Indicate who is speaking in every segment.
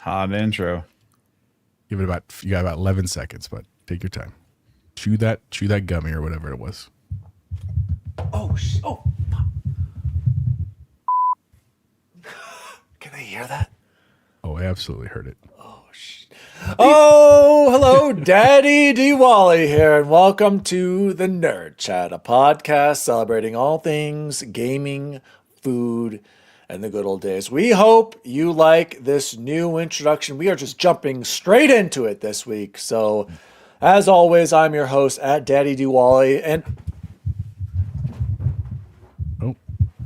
Speaker 1: Hot intro.
Speaker 2: You got about 11 seconds, but take your time. Chew that gummy or whatever it was.
Speaker 3: Oh. Can they hear that?
Speaker 2: Oh, I absolutely heard it.
Speaker 3: Oh, hello, Daddy D. Wally here, and welcome to the Nerd Chat, a podcast celebrating all things gaming, food, and the good old days. We hope you like this new introduction. We are just jumping straight into it this week. So, as always, I'm your host at Daddy D. Wally, and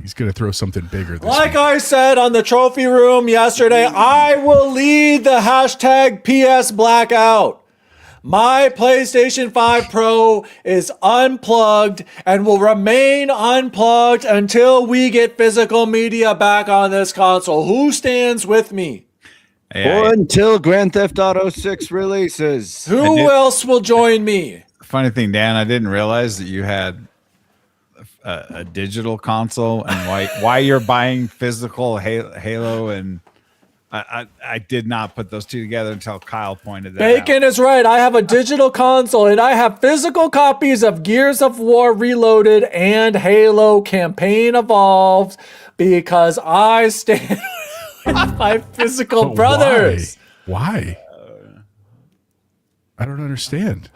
Speaker 2: He's going to throw something bigger this
Speaker 3: like
Speaker 2: week.
Speaker 3: I said on the trophy room yesterday, I will lead the hashtag PS Blackout. My PlayStation 5 Pro is unplugged and will remain unplugged until we get physical media back on this console. Who stands with me?
Speaker 4: Or until Grand Theft Auto 6 releases.
Speaker 3: Who else will join me?
Speaker 1: Funny thing, Dan, I didn't realize that you had a digital console and why you're buying physical Halo, and I did not put those two together until Kyle pointed that out.
Speaker 3: Bacon is right. I have a digital console and I have physical copies of Gears of War Reloaded and Halo Campaign Evolved because I stand with my physical
Speaker 2: But
Speaker 3: brothers.
Speaker 2: Why? I don't understand.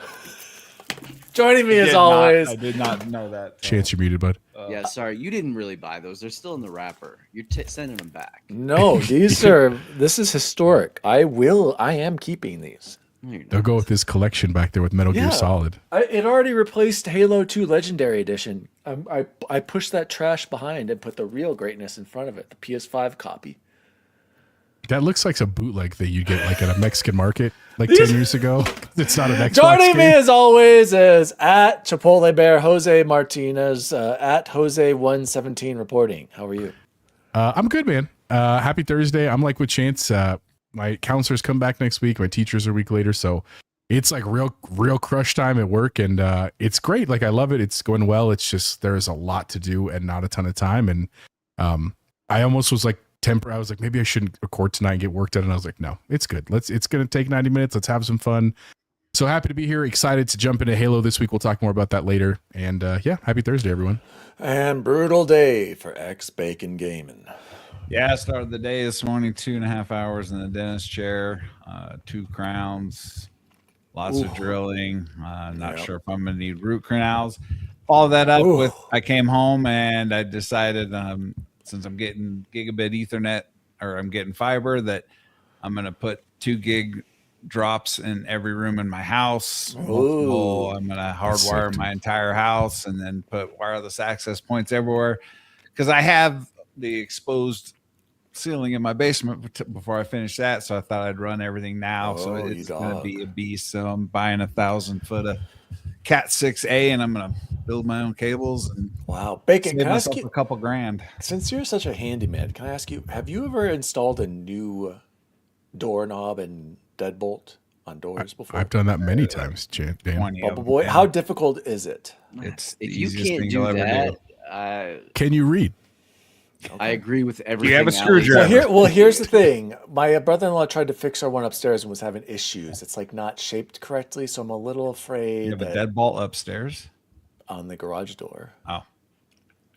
Speaker 3: Joining me as always.
Speaker 1: I did not know that.
Speaker 2: Chance, you're muted, bud.
Speaker 4: Yeah, sorry, you didn't really buy those. They're still in the wrapper. You're sending them back.
Speaker 3: No, this is historic. I am keeping these.
Speaker 4: No, you're
Speaker 2: They'll
Speaker 4: not.
Speaker 2: go with this collection back there with Metal
Speaker 3: Yeah.
Speaker 2: Gear Solid.
Speaker 3: It already replaced Halo 2 Legendary Edition. I pushed that trash behind and put the real greatness in front of it, the PS5 copy.
Speaker 2: That looks like a bootleg that you get like at a Mexican market like 10 years ago. It's not an Xbox
Speaker 3: Joining me
Speaker 2: game.
Speaker 3: as always is at Chipotle Bear Jose Martinez, at Jose117 reporting. How are you?
Speaker 2: I'm good, man. Happy Thursday. I'm like with Chance. My counselors come back next week. My teachers are a week later. So it's like real crush time at work. And it's great. Like I love it. It's going well. It's just there's a lot to do and not a ton of time. And I almost was like, I was like, maybe I shouldn't record tonight and get work done. And I was like, no, it's good. It's going to take 90 minutes. Let's have some fun. So happy to be here. Excited to jump into Halo this week. We'll talk more about that later. And yeah, happy Thursday, everyone.
Speaker 3: And brutal day for X-Bacon Gaming.
Speaker 1: Yeah, I started the day this morning, 2.5 hours in the dentist chair, 2 crowns, lots of drilling. Not sure if I'm going to need root canals. Follow that up with, I came home and I decided, since I'm getting gigabit Ethernet or I'm getting fiber, that I'm going to put 2 gig drops in every room in my house. Multiple. I'm going to hardwire my entire house and then put wireless access points everywhere because I have the exposed ceiling in my basement before I finish that. So I thought I'd run everything now. So it's going to be a beast. So I'm buying 1,000 foot of Cat 6A and I'm going to build my own cables and
Speaker 3: wow. Bacon,
Speaker 1: save
Speaker 3: can I ask
Speaker 1: myself
Speaker 3: you,
Speaker 1: a couple grand.
Speaker 3: since you're such a handyman, can I ask you, have you ever installed a new doorknob and deadbolt on doors before?
Speaker 2: I've done that many times, Dan.
Speaker 1: 20 of
Speaker 3: Bubble
Speaker 1: them.
Speaker 3: Boy, how difficult is it?
Speaker 1: It's the
Speaker 4: If you
Speaker 1: easiest
Speaker 4: can't
Speaker 1: thing
Speaker 4: do
Speaker 1: you'll ever
Speaker 4: that,
Speaker 1: do.
Speaker 2: Can you read?
Speaker 4: I agree with everything.
Speaker 1: You have a
Speaker 4: Alex
Speaker 1: screwdriver.
Speaker 4: said.
Speaker 3: Well, here's the thing. My brother-in-law tried to fix our one upstairs and was having issues. It's like not shaped correctly, so I'm a little afraid
Speaker 1: You have a
Speaker 3: that
Speaker 1: deadbolt upstairs.
Speaker 3: on the garage door.
Speaker 1: Oh,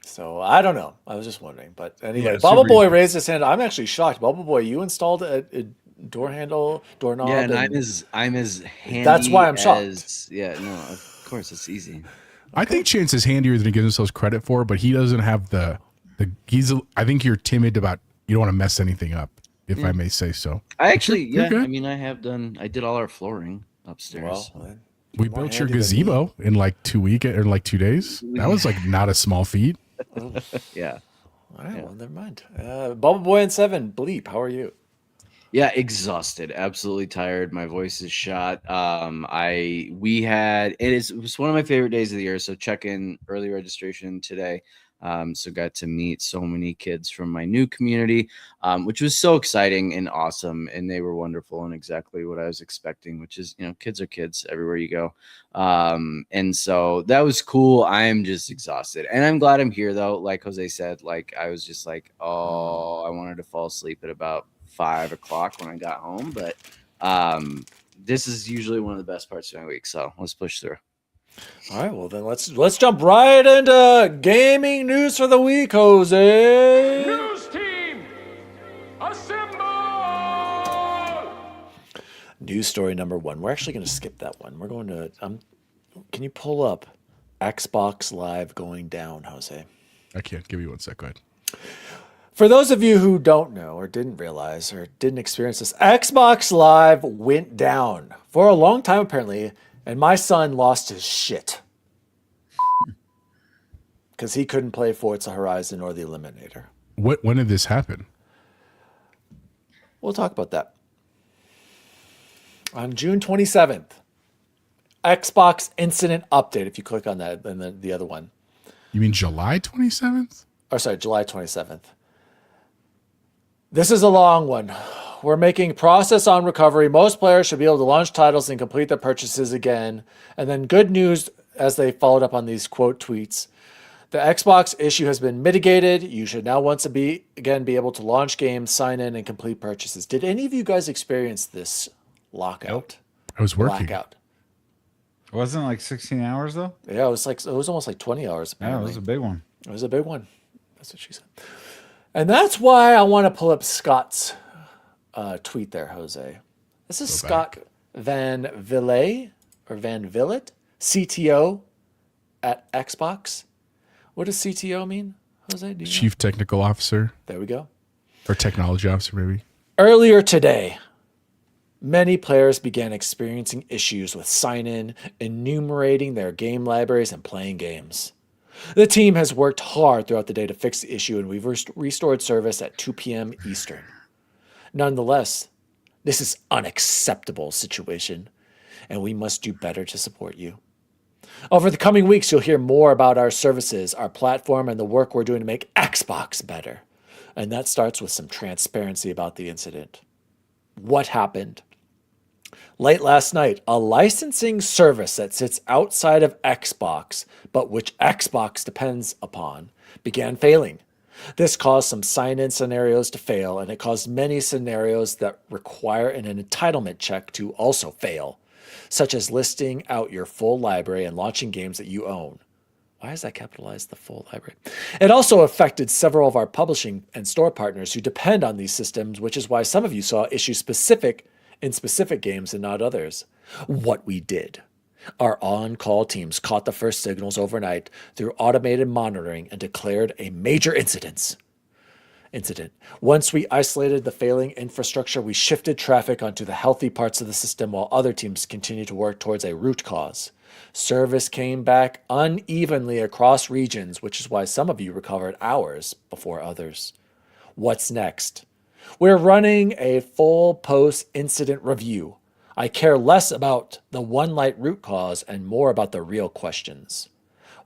Speaker 3: So I don't know. I was just wondering. But anyway,
Speaker 1: Yeah,
Speaker 3: Bubble
Speaker 1: super
Speaker 3: Boy
Speaker 1: easy.
Speaker 3: raised his hand. I'm actually shocked. Bubble Boy, you installed a door handle, doorknob.
Speaker 4: Yeah, and
Speaker 3: and
Speaker 4: I'm as handy.
Speaker 3: That's why I'm shocked.
Speaker 4: Yeah, no, of course it's easy.
Speaker 2: I think Chance is handier than he gives himself credit for, but he doesn't have I think you're timid about, you don't want to mess anything up, if I may say so.
Speaker 4: I actually,
Speaker 2: You're
Speaker 4: yeah,
Speaker 2: good.
Speaker 4: I mean, I did all our flooring upstairs.
Speaker 3: well,
Speaker 2: We
Speaker 3: more
Speaker 2: built your
Speaker 3: handy than me.
Speaker 2: gazebo in like 2 weeks or like 2 days. That was like not a small feat.
Speaker 4: Yeah.
Speaker 3: all right, well, never mind. Bubble Boy and 7, Bleep, how are you?
Speaker 4: Yeah, exhausted, absolutely tired. My voice is shot. It was one of my favorite days of the year. So check in early registration today. So got to meet so many kids from my new community, which was so exciting and awesome. And they were wonderful and exactly what I was expecting, which is, kids are kids everywhere you go. And so that was cool. I am just exhausted and I'm glad I'm here though. Like Jose said, like, I was just like, oh, I wanted to fall asleep at about 5 o'clock when I got home. But this is usually one of the best parts of my week. So let's push through.
Speaker 3: All right, well then let's jump right into gaming news for the week, Jose.
Speaker 5: News team, assemble!
Speaker 3: News story number 1. We're actually going to skip that one. We're going to. Can you pull up Xbox Live going down, Jose?
Speaker 2: I can't. Give you 1 sec. Go ahead.
Speaker 3: For those of you who don't know or didn't realize or didn't experience this, Xbox Live went down for a long time apparently, and my son lost his shit because he couldn't play Forza Horizon or the Eliminator.
Speaker 2: When did this happen?
Speaker 3: We'll talk about that. On June 27th, Xbox incident update. If you click on that, then the other one.
Speaker 2: You mean July 27th?
Speaker 3: Or sorry, July 27th. This is a long one. We're making process on recovery. Most players should be able to launch titles and complete their purchases again. And then good news as they followed up on these quote tweets. The Xbox issue has been mitigated. You should now once again be able to launch games, sign in, and complete purchases. Did any of you guys experience this lockout?
Speaker 2: I was working.
Speaker 3: Blackout.
Speaker 1: It wasn't like 16 hours though.
Speaker 3: Yeah, it was almost like 20 hours.
Speaker 1: Yeah, it
Speaker 3: Apparently.
Speaker 1: was a big one.
Speaker 3: It was a big one. That's what she said. And that's why I want to pull up Scott's tweet there, Jose. This is Scott Van Villet or Van Villet, CTO at Xbox. What does CTO mean, Jose? Do you know?
Speaker 2: Chief Technical Officer.
Speaker 3: There we go.
Speaker 2: Or Technology Officer, maybe.
Speaker 3: Earlier today, many players began experiencing issues with sign-in, enumerating their game libraries, and playing games. The team has worked hard throughout the day to fix the issue, and we've restored service at 2 p.m. Eastern. Nonetheless, this is an unacceptable situation, and we must do better to support you. Over the coming weeks, you'll hear more about our services, our platform, and the work we're doing to make Xbox better. And that starts with some transparency about the incident. What happened? Late last night, a licensing service that sits outside of Xbox, but which Xbox depends upon, began failing. This caused some sign-in scenarios to fail, and it caused many scenarios that require an entitlement check to also fail, such as listing out your full library and launching games that you own. Why is that capitalized, the full library? It also affected several of our publishing and store partners who depend on these systems, which is why some of you saw issues in specific games and not others. What we did. Our on-call teams caught the first signals overnight through automated monitoring and declared a major incident. Once we isolated the failing infrastructure, we shifted traffic onto the healthy parts of the system while other teams continued to work towards a root cause. Service came back unevenly across regions, which is why some of you recovered hours before others. What's next? We're running a full post-incident review. I care less about the one-light root cause and more about the real questions.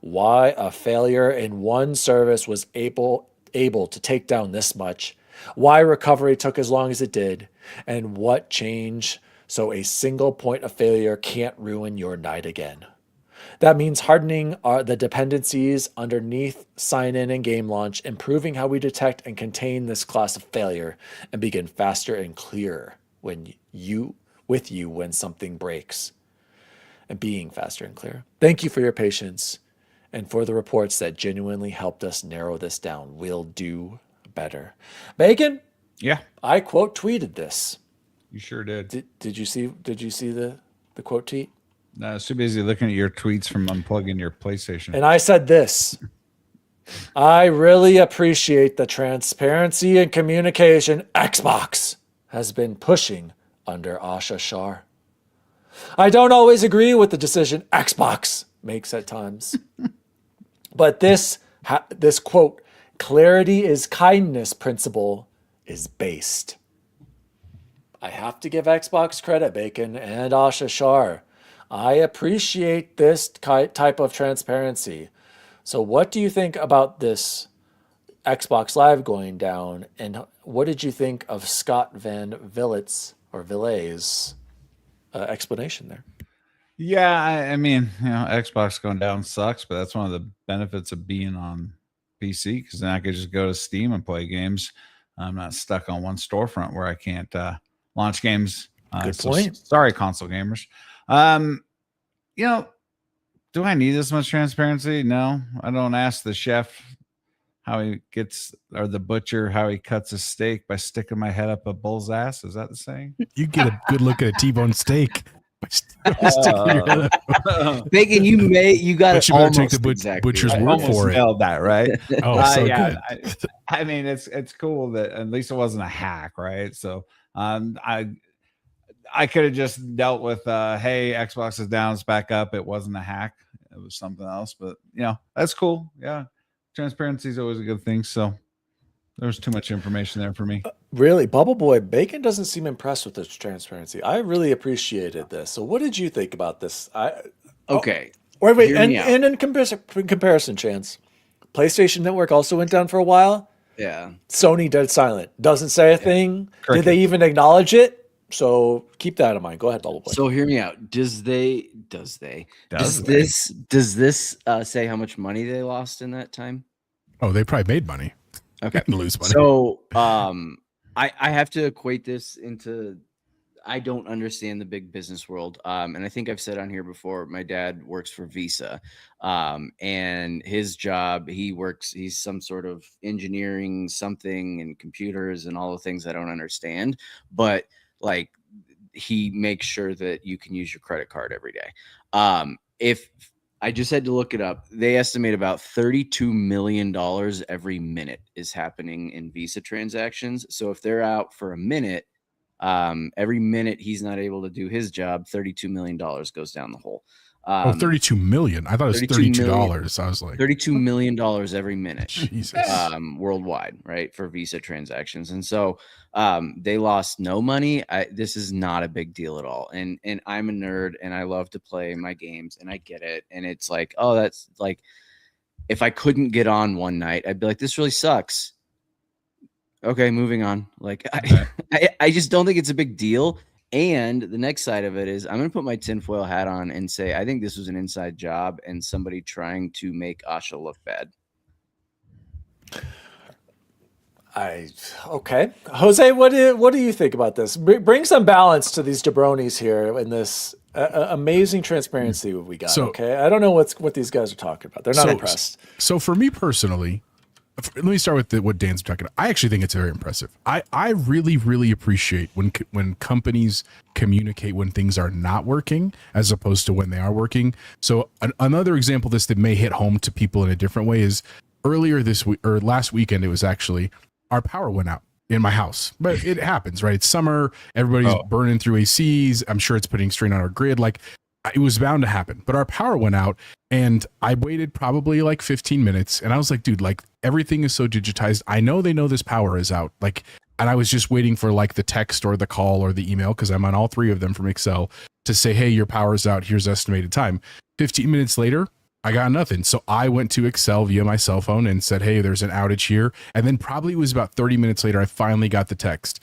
Speaker 3: Why a failure in one service was able to take down this much, why recovery took as long as it did, and what changed so a single point of failure can't ruin your night again. That means hardening the dependencies underneath sign-in and game launch, improving how we detect and contain this class of failure, and begin faster and clearer when something breaks, and being faster and clearer. Thank you for your patience and for the reports that genuinely helped us narrow this down. We'll do better. Bacon?
Speaker 1: Yeah,
Speaker 3: I quote tweeted this.
Speaker 1: you sure did.
Speaker 3: Did you see the quote tweet?
Speaker 1: No, I was too busy looking at your tweets from unplugging your PlayStation.
Speaker 3: And I said this. I really appreciate the transparency and communication Xbox has been pushing under Asha Shar. I don't always agree with the decision Xbox makes at times. But this quote, clarity is kindness principle is based. I have to give Xbox credit, Bacon and Asha Shar. I appreciate this type of transparency. So what do you think about this Xbox Live going down? And what did you think of Scott Van Villet's explanation there?
Speaker 1: Yeah, I mean, Xbox going down sucks, but that's one of the benefits of being on PC because then I could just go to Steam and play games. I'm not stuck on one storefront where I can't launch games.
Speaker 3: Good point.
Speaker 1: Sorry, console gamers. You know, do I need this much transparency? No, I don't ask the chef how he gets, or the butcher how he cuts a steak by sticking my head up a bull's ass. Is that the saying?
Speaker 2: You get a good look at a T-bone steak. Sticking your head up.
Speaker 4: Bacon, you got
Speaker 2: But
Speaker 4: it
Speaker 2: you better take
Speaker 4: almost
Speaker 2: the
Speaker 4: exactly
Speaker 2: butcher's
Speaker 4: right.
Speaker 2: word
Speaker 1: Almost
Speaker 2: for it.
Speaker 1: nailed that, right?
Speaker 2: Oh, so
Speaker 1: yeah,
Speaker 2: good.
Speaker 1: I mean, it's cool that at least it wasn't a hack, right? So I could have just dealt with hey, Xbox is down, it's back up. It wasn't a hack, it was something else. But that's cool. Yeah, transparency is always a good thing. So there's too much information there for me.
Speaker 3: Really, Bubble Boy Bacon doesn't seem impressed with this transparency. I really appreciated this. So, what did you think about this?
Speaker 4: Okay.
Speaker 3: Wait,
Speaker 4: Hear me out.
Speaker 3: and in comparison, Chance, PlayStation Network also went down for a while.
Speaker 4: Yeah.
Speaker 3: Sony dead silent, doesn't say a thing. Did
Speaker 1: Crickets.
Speaker 3: they even acknowledge it? So keep that in mind. Go ahead, Bubble Boy.
Speaker 4: So hear me out. Does this say how much money they lost in that time?
Speaker 2: Oh, they probably made money.
Speaker 4: Okay.
Speaker 2: Didn't lose money.
Speaker 4: So I have to equate this into, I don't understand the big business world. And I think I've said on here before, my dad works for Visa. And his job, he's some sort of engineering something and computers and all the things I don't understand. But like, he makes sure that you can use your credit card every day. If I just had to look it up, they estimate about $32 million every minute is happening in Visa transactions. So if they're out for a minute, every minute he's not able to do his job, $32 million goes down the hole.
Speaker 2: 32 million. I thought it was
Speaker 4: $32
Speaker 2: $32. I was like,
Speaker 4: $32 million every minute.
Speaker 2: Jesus.
Speaker 4: Worldwide, right, for Visa transactions. And so they lost no money. This is not a big deal at all. And I'm a nerd and I love to play my games and I get it. And it's like, oh, that's like, if I couldn't get on one night, I'd be like, this really sucks. Okay, moving on. Like, I just don't think it's a big deal. And the next side of it is I'm going to put my tinfoil hat on and say, I think this was an inside job and somebody trying to make Asha look bad.
Speaker 3: Okay. Jose, what do you think about this? Bring some balance to these jabronis here in this amazing transparency we got.
Speaker 2: So-
Speaker 3: okay. I don't know what these guys are talking about. They're not impressed.
Speaker 2: So for me personally, let me start with what Dan's talking about. I actually think it's very impressive. I really, really appreciate when companies communicate when things are not working as opposed to when they are working. So another example of this that may hit home to people in a different way is earlier this week or last weekend, it was actually our power went out in my house, but it happens, right? It's summer. Everybody's burning through ACs. I'm sure it's putting strain on our grid. Like it was bound to happen, but our power went out and I waited probably like 15 minutes and I was like, dude, like everything is so digitized. I know they know this power is out. Like, and I was just waiting for like the text or the call or the email, because I'm on all three of them from Excel, to say, hey, your power's out. Here's estimated time. 15 minutes later, I got nothing. So I went to Excel via my cell phone and said, hey, there's an outage here. And then probably it was about 30 minutes later, I finally got the text.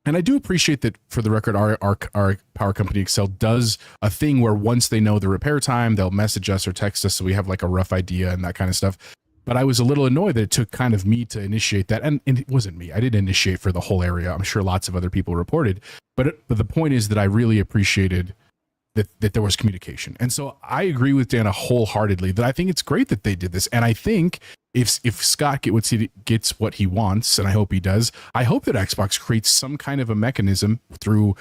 Speaker 2: And I do appreciate that, for the record, our power company Excel does a thing where once they know the repair time, they'll message us or text us so we have like a rough idea and that kind of stuff. But I was a little annoyed that it took kind of me to initiate that. And it wasn't me. I didn't initiate for the whole area. I'm sure lots of other people reported. But the point is that I really appreciated that there was communication. And so I agree with Dana wholeheartedly that I think it's great that they did this. And I think if Scott gets what he wants, and I hope he does, I hope that Xbox creates some kind of a mechanism through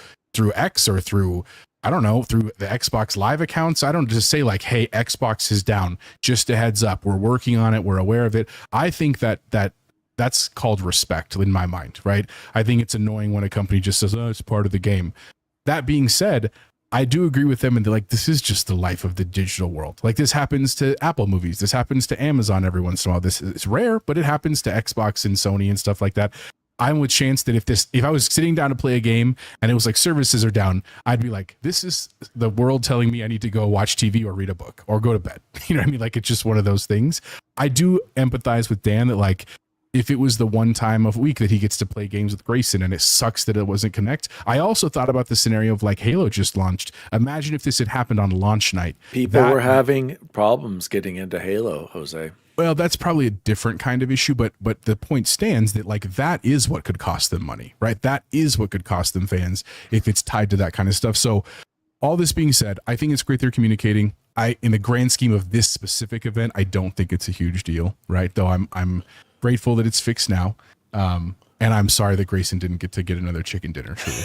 Speaker 2: X or through, I don't know, through the Xbox Live accounts. I don't just say like, hey, Xbox is down. Just a heads up. We're working on it. We're aware of it. I think that's called respect in my mind, right? I think it's annoying when a company just says, oh, it's part of the game. That being said, I do agree with them, and they're like, this is just the life of the digital world. Like this happens to Apple movies. This happens to Amazon every once in a while. This is rare, but it happens to Xbox and Sony and stuff like that. I'm with Chance that if I was sitting down to play a game and it was like services are down, I'd be like, this is the world telling me I need to go watch TV or read a book or go to bed. You know what I mean? Like it's just one of those things. I do empathize with Dan that like, if it was the one time of week that he gets to play games with Grayson and it sucks that it wasn't Connect. I also thought about the scenario of like Halo just launched. Imagine if this had happened on launch night.
Speaker 3: People were having problems getting into Halo, Jose.
Speaker 2: Well, that's probably a different kind of issue, but the point stands that like that is what could cost them money, right? That is what could cost them fans if it's tied to that kind of stuff. So all this being said, I think it's great they're communicating. In the grand scheme of this specific event, I don't think it's a huge deal, right? Though I'm grateful that it's fixed now. And I'm sorry that Grayson didn't get to get another chicken dinner, truly.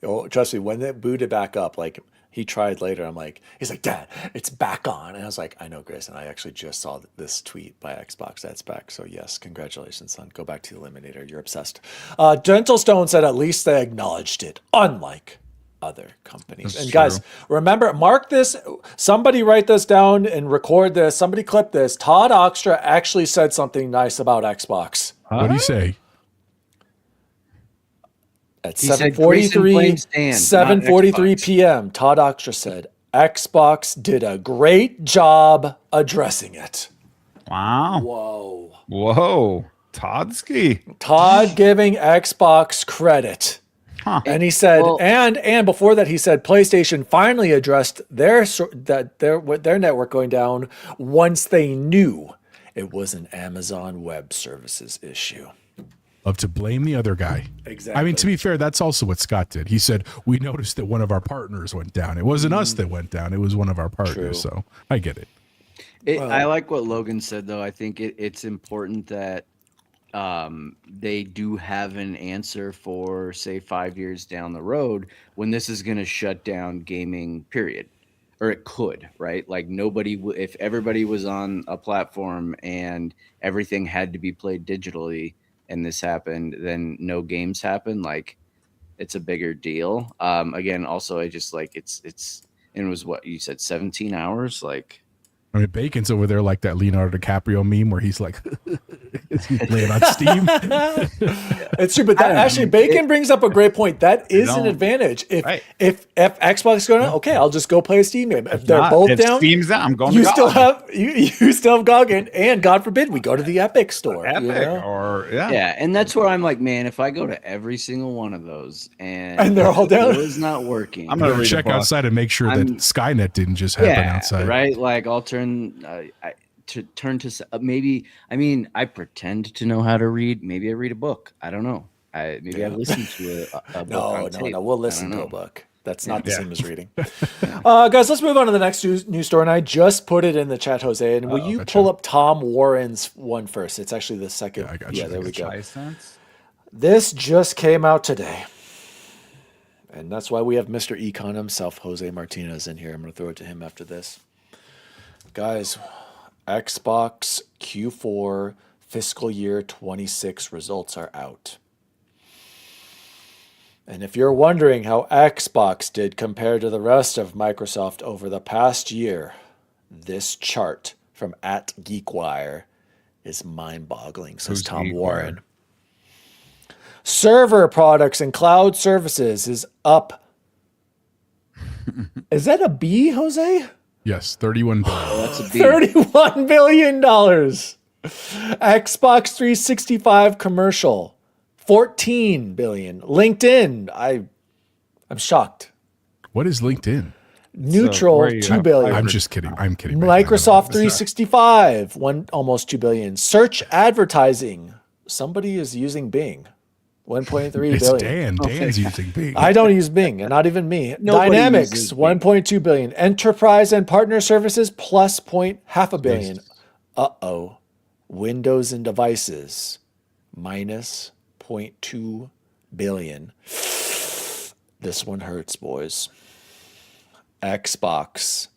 Speaker 3: Oh, trust me, when they booted back up, like he tried later, he's like, Dad, it's back on. And I was like, I know, Grayson, I actually just saw this tweet by Xbox that's back. So yes, congratulations, son. Go back to the Eliminator. You're obsessed. Gentle Stone said at least they acknowledged it, unlike other companies.
Speaker 1: That's
Speaker 3: and guys, remember, mark this. Somebody write this down and record this. Somebody clip this. Todd Oxtra actually said something nice about Xbox.
Speaker 2: What do you say?
Speaker 3: At
Speaker 4: He said
Speaker 3: 7:43
Speaker 4: Grayson Plain Stand, not
Speaker 3: 7:43
Speaker 4: Xbox.
Speaker 3: p.m., Todd Oxtra said, Xbox did a great job addressing it.
Speaker 1: Wow.
Speaker 3: Whoa.
Speaker 1: Todsky.
Speaker 3: Todd giving Xbox credit.
Speaker 1: Huh.
Speaker 3: And he said,
Speaker 4: Well-
Speaker 3: and before that, he said PlayStation finally addressed their network going down once they knew it was an Amazon Web Services issue.
Speaker 2: Love to blame the other guy.
Speaker 3: Exactly.
Speaker 2: I mean, to be fair, that's also what Scott did. He said, we noticed that one of our partners went down. It wasn't us that went down. It was one of our partners.
Speaker 3: True.
Speaker 2: So I get it.
Speaker 4: I like what Logan said, though. I think it's important that they do have an answer for, say, 5 years down the road when this is going to shut down gaming, period. Or it could, right? Like if everybody was on a platform and everything had to be played digitally and this happened, then no games happen. Like, it's a bigger deal. Again, also, I just like it's and it was what you said, 17 hours. Like,
Speaker 2: I mean, Bacon's over there like that Leonardo DiCaprio meme where he's like laying on steam.
Speaker 3: It's true, but that actually Bacon brings up a great point. That is an
Speaker 1: don't-
Speaker 3: advantage. If
Speaker 1: Right.
Speaker 3: if Xbox is going on, okay, I'll just go play a Steam game. If they're
Speaker 1: Not-
Speaker 3: both
Speaker 1: if
Speaker 3: down,
Speaker 1: Steam's down, I'm going
Speaker 3: you
Speaker 1: to
Speaker 3: still
Speaker 1: GOG.
Speaker 3: have you still have Goggin, and God forbid we go to the Epic store.
Speaker 1: Epic
Speaker 3: you know?
Speaker 1: or yeah.
Speaker 4: yeah, and that's where I'm like, man, if I go to every single one of those and
Speaker 3: they're all down,
Speaker 4: it was not working,
Speaker 1: I'm gonna read
Speaker 2: Check
Speaker 1: the book.
Speaker 2: outside and make sure that
Speaker 4: I'm-
Speaker 2: Skynet didn't just happen
Speaker 4: yeah,
Speaker 2: outside.
Speaker 4: right? Like, I'll turn maybe. I mean, I pretend to know how to read. Maybe I read a book. I don't know. I listen to a book on tape.
Speaker 3: No. We'll listen
Speaker 4: I
Speaker 3: to
Speaker 4: don't
Speaker 3: a
Speaker 4: know.
Speaker 3: book. That's not the
Speaker 1: Yeah.
Speaker 3: same as reading. Guys, let's move on to the next news story. And I just put it in the chat, Jose. And will you
Speaker 2: gotcha.
Speaker 3: pull up Tom Warren's one first? It's actually the second.
Speaker 2: Yeah, I got you.
Speaker 3: there we go.
Speaker 1: License.
Speaker 3: This just came out today. And that's why we have Mr. Econ himself, Jose Martinez, in here. I'm going to throw it to him after this. Guys, Xbox Q4 fiscal year 26 results are out. And if you're wondering how Xbox did compared to the rest of Microsoft over the past year, this chart from @GeekWire is mind-boggling, says
Speaker 1: Who's
Speaker 3: Tom
Speaker 1: GeekWire?
Speaker 3: Warren. Server products and cloud services is up. Is that a B, Jose?
Speaker 2: Yes, 31 billion.
Speaker 4: That's a B.
Speaker 3: $31 billion. Xbox 365 commercial, 14 billion. LinkedIn, I'm shocked.
Speaker 2: What is LinkedIn?
Speaker 3: Neutral,
Speaker 1: where you
Speaker 3: 2
Speaker 1: have
Speaker 3: billion.
Speaker 2: I'm just kidding. I'm kidding.
Speaker 3: Microsoft 365, almost 2 billion. Search advertising. Somebody is using Bing. 1.3
Speaker 2: It's
Speaker 3: billion.
Speaker 2: Dan. Dan's using Bing.
Speaker 3: I don't use Bing, and not even me.
Speaker 4: Nobody
Speaker 3: Dynamics,
Speaker 4: uses Bing.
Speaker 3: 1.2 billion. Enterprise and partner services plus half a billion. Uh-oh. Windows and devices minus 0.2 billion. This one hurts, boys. Xbox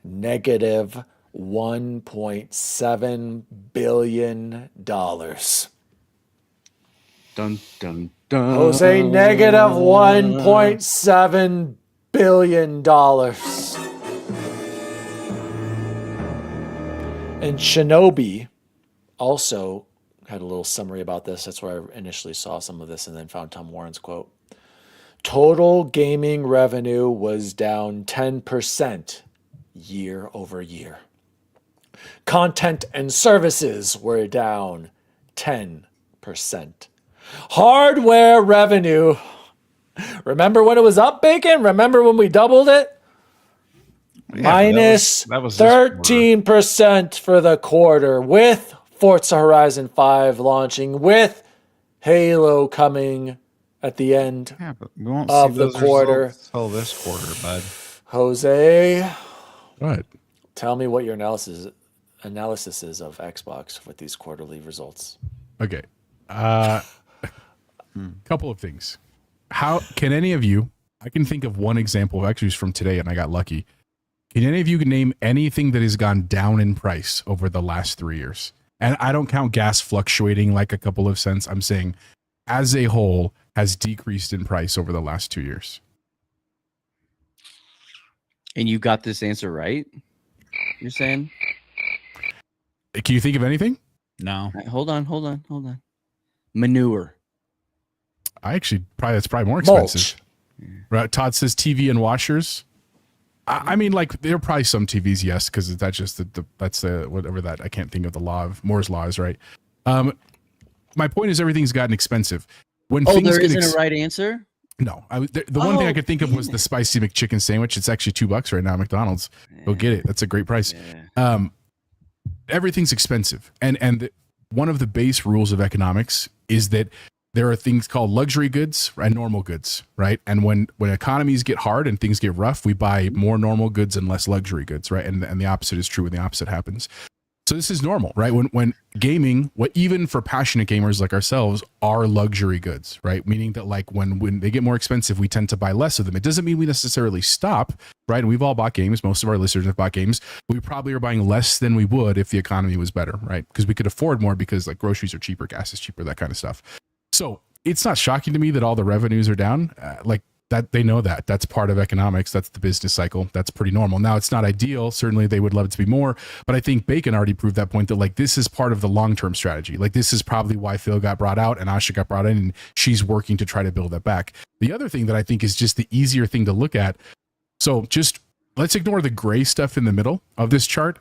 Speaker 3: negative $1.7 billion.
Speaker 4: Dun dun dun.
Speaker 3: Jose, negative $1.7 billion. And Shinobi also had a little summary about this. That's where I initially saw some of this and then found Tom Warren's quote. Total gaming revenue was down 10% year over year. Content and services were down 10%. Hardware revenue. Remember when it was up, Bacon? Remember when we doubled it? Minus
Speaker 1: that was this quarter.
Speaker 3: 13% for the quarter, with Forza Horizon 5 launching, with Halo coming at the end
Speaker 1: Yeah, but we won't
Speaker 3: of
Speaker 1: see
Speaker 3: the
Speaker 1: those
Speaker 3: quarter.
Speaker 1: results till this quarter, bud.
Speaker 3: Jose,
Speaker 2: What?
Speaker 3: tell me what your analysis is of Xbox with these quarterly results.
Speaker 2: Okay. Couple of things. How can any of you, I can think of one example of actually from today and I got lucky. Can any of you name anything that has gone down in price over the last 3 years? And I don't count gas fluctuating like a couple of cents. I'm saying as a whole has decreased in price over the last 2 years.
Speaker 4: And you got this answer right? You're saying?
Speaker 2: Can you think of anything?
Speaker 1: No.
Speaker 4: Right, hold on. Manure.
Speaker 2: That's probably more expensive. Right? Todd says TV and washers. I mean, like there are probably some TVs, yes, because that's just that's whatever that I can't think of the law of Moore's law is, right? My point is everything's gotten expensive. When things
Speaker 4: there
Speaker 2: get
Speaker 4: isn't a right answer?
Speaker 2: No, the one thing I could think of was the spicy McChicken sandwich. It's actually $2 right now at McDonald's. Go get it. That's a great price.
Speaker 4: Yeah.
Speaker 2: Everything's expensive, and one of the base rules of economics is that there are things called luxury goods and normal goods, right? And when economies get hard and things get rough, we buy more normal goods and less luxury goods, right? And the opposite is true when the opposite happens. So this is normal, right? When gaming, even for passionate gamers like ourselves, are luxury goods, right? Meaning that like when they get more expensive, we tend to buy less of them. It doesn't mean we necessarily stop, right? And we've all bought games. Most of our listeners have bought games. We probably are buying less than we would if the economy was better, right? Because we could afford more because like groceries are cheaper, gas is cheaper, that kind of stuff. So it's not shocking to me that all the revenues are down. Like that, they know that. That's part of economics. That's the business cycle. That's pretty normal. Now, it's not ideal. Certainly, they would love it to be more. But I think Bacon already proved that point that like this is part of the long-term strategy. Like this is probably why Phil got brought out and Asha got brought in, and she's working to try to build that back. The other thing that I think is just the easier thing to look at. So just let's ignore the gray stuff in the middle of this chart.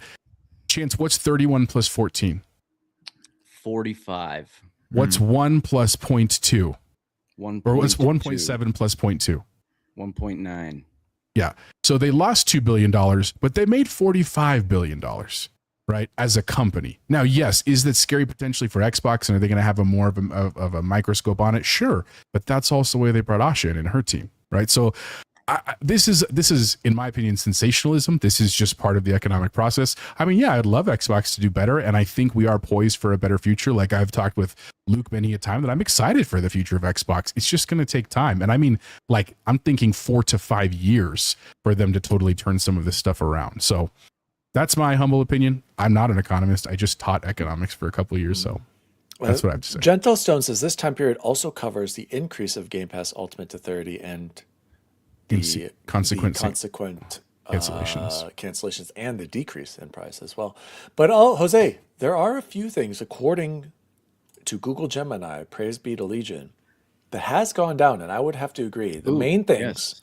Speaker 2: Chance, what's 31 plus 14?
Speaker 4: 45.
Speaker 2: What's 1 plus 0.2?
Speaker 4: 1.
Speaker 2: Or what's 1.7 plus 0.2?
Speaker 4: 1.9.
Speaker 2: Yeah. So they lost $2 billion, but they made $45 billion, right? As a company. Now, yes, is that scary potentially for Xbox? And are they going to have more of a microscope on it? Sure. But that's also the way they brought Asha in and her team, right? So this is, in my opinion, sensationalism. This is just part of the economic process. I mean, yeah, I'd love Xbox to do better. And I think we are poised for a better future. Like I've talked with Luke many a time that I'm excited for the future of Xbox. It's just going to take time. And I mean, like I'm thinking 4 to 5 years for them to totally turn some of this stuff around. So that's my humble opinion. I'm not an economist. I just taught economics for a couple of years. So that's what I have to say.
Speaker 3: Gentle Stone says this time period also covers the increase of Game Pass Ultimate to 30 and the consequent cancellations and the decrease in price as well. But Jose, there are a few things according to Google Gemini, praise be to Legion, that has gone down, and I would have to agree. The main things,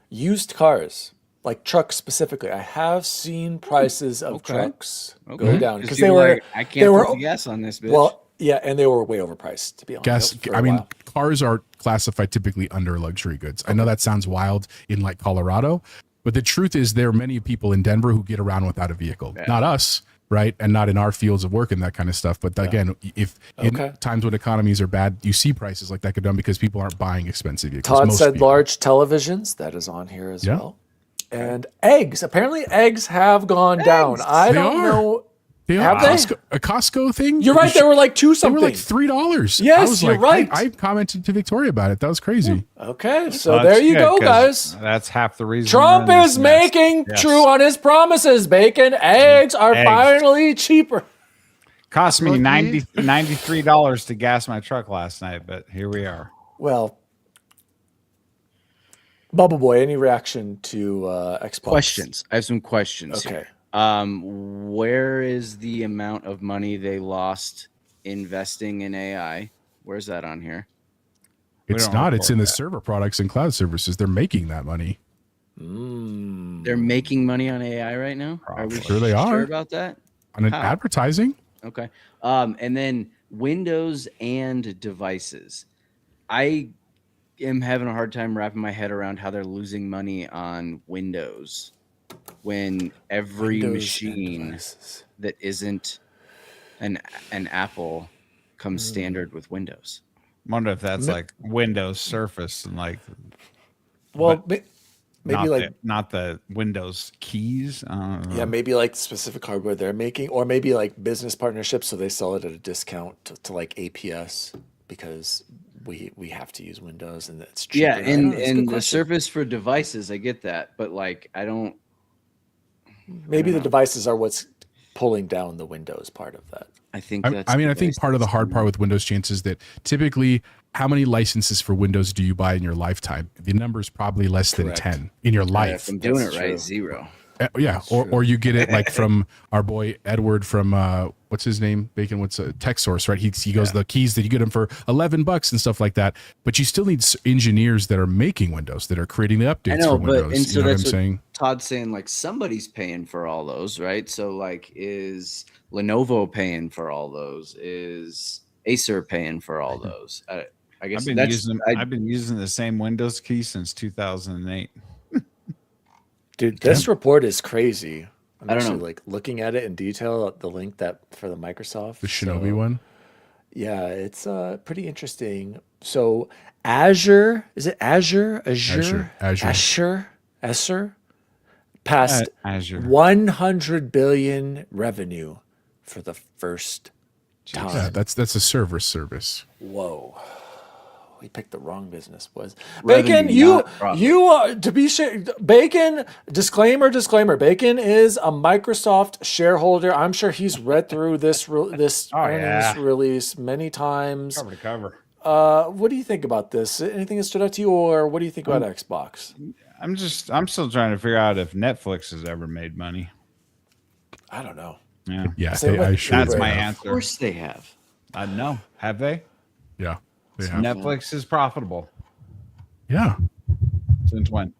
Speaker 3: used cars, like trucks specifically. I have seen prices of trucks go down because they were
Speaker 4: I can't put the gas on this bitch.
Speaker 3: Well, yeah, and they were way overpriced, to be honest.
Speaker 2: Cars are classified typically under luxury goods. I know that sounds wild in like Colorado, but the truth is there are many people in Denver who get around without a vehicle. Yeah. Not us, right? And not in our fields of work and that kind of stuff. But again, if in times when economies are bad, you see prices like that go down because people aren't buying expensive vehicles.
Speaker 3: Todd said large televisions. That is on here as well. And eggs. Apparently eggs have gone down. I don't know.
Speaker 2: They
Speaker 3: have
Speaker 2: a Costco thing.
Speaker 3: You're right. They were like $2 something.
Speaker 2: They were like $3.
Speaker 3: Yes, you're right.
Speaker 2: I commented to Victoria about it. That was crazy.
Speaker 3: Okay, so there you go, guys.
Speaker 1: That's half the reason.
Speaker 3: Trump is making true on his promises. Bacon, eggs are finally cheaper.
Speaker 1: Cost me $93 to gas my truck last night, but here we are.
Speaker 3: Well, Bubble Boy, any reaction to Xbox?
Speaker 4: Questions. I have some questions.
Speaker 3: Okay.
Speaker 4: Here. Where is the amount of money they lost investing in AI? Where's that on here?
Speaker 2: It's not. It's in the server products and cloud services. They're making that money.
Speaker 4: They're making money on AI right now? Are we
Speaker 2: sure they are
Speaker 4: sure about that?
Speaker 2: On advertising?
Speaker 4: Okay. And then Windows and devices. I am having a hard time wrapping my head around how they're losing money on Windows. when every
Speaker 3: Windows and
Speaker 4: machine
Speaker 3: devices.
Speaker 4: that isn't an Apple comes standard with Windows.
Speaker 1: Wonder if that's like Windows Surface and like
Speaker 3: Well,
Speaker 1: but
Speaker 3: maybe like
Speaker 1: not the Windows keys. I don't know.
Speaker 3: yeah, maybe like specific hardware they're making, or maybe like business partnerships, so they sell it at a discount to like APS because we have to use Windows and it's cheaper.
Speaker 4: Yeah,
Speaker 3: I don't know, it's a good
Speaker 4: and the
Speaker 3: question.
Speaker 4: Surface for devices, I get that, but like I don't.
Speaker 3: Maybe the devices are what's pulling down the Windows part of that.
Speaker 4: I think that's.
Speaker 2: I think part of the hard part with Windows Chance is that typically, how many licenses for Windows do you buy in your lifetime? The number is probably less than
Speaker 3: Correct.
Speaker 2: 10 in your
Speaker 4: If
Speaker 2: life.
Speaker 4: I'm doing
Speaker 3: That's
Speaker 4: it right,
Speaker 3: true.
Speaker 4: 0.
Speaker 2: Yeah, or you get it like from our boy Edward from what's his name? Bacon. What's Tech Source, right? He goes the keys that you get them for $11 and stuff like that. But you still need engineers that are making Windows, that are creating the updates
Speaker 4: I know,
Speaker 2: for Windows.
Speaker 4: but and so
Speaker 2: you know
Speaker 4: that's
Speaker 2: what I'm saying?
Speaker 4: Todd's saying. Like somebody's paying for all those, right? So like, is Lenovo paying for all those? Is Acer paying for all those? I guess
Speaker 1: I've been using the same Windows key since 2008.
Speaker 3: Dude, this report is crazy. I'm
Speaker 4: I don't
Speaker 3: actually
Speaker 4: know.
Speaker 3: like looking at it in detail, the link that for the Microsoft.
Speaker 2: The Shinobi
Speaker 3: So,
Speaker 2: one.
Speaker 3: yeah, it's pretty interesting. So Azure, is it Azure? Azure passed
Speaker 1: Azure.
Speaker 3: 100 billion revenue for the first time.
Speaker 2: Yeah, that's a server service.
Speaker 3: Whoa. We picked the wrong business, boys.
Speaker 4: Revenue,
Speaker 3: Bacon, you
Speaker 4: not profit.
Speaker 3: to be sure. Bacon, disclaimer. Bacon is a Microsoft shareholder. I'm sure he's read through this earnings
Speaker 1: yeah.
Speaker 3: release many times.
Speaker 1: Cover to cover.
Speaker 3: What do you think about this? Anything that stood out to you, or what do you think about Xbox?
Speaker 1: I'm still trying to figure out if Netflix has ever made money.
Speaker 3: I don't know.
Speaker 1: Yeah.
Speaker 2: Yeah,
Speaker 3: Same with-
Speaker 2: I sure
Speaker 1: That's
Speaker 2: would
Speaker 1: my
Speaker 2: have.
Speaker 4: Of
Speaker 1: answer.
Speaker 4: course they have.
Speaker 1: I know. Have they?
Speaker 2: Yeah, they have.
Speaker 1: Netflix is profitable.
Speaker 2: Yeah.
Speaker 1: Since when?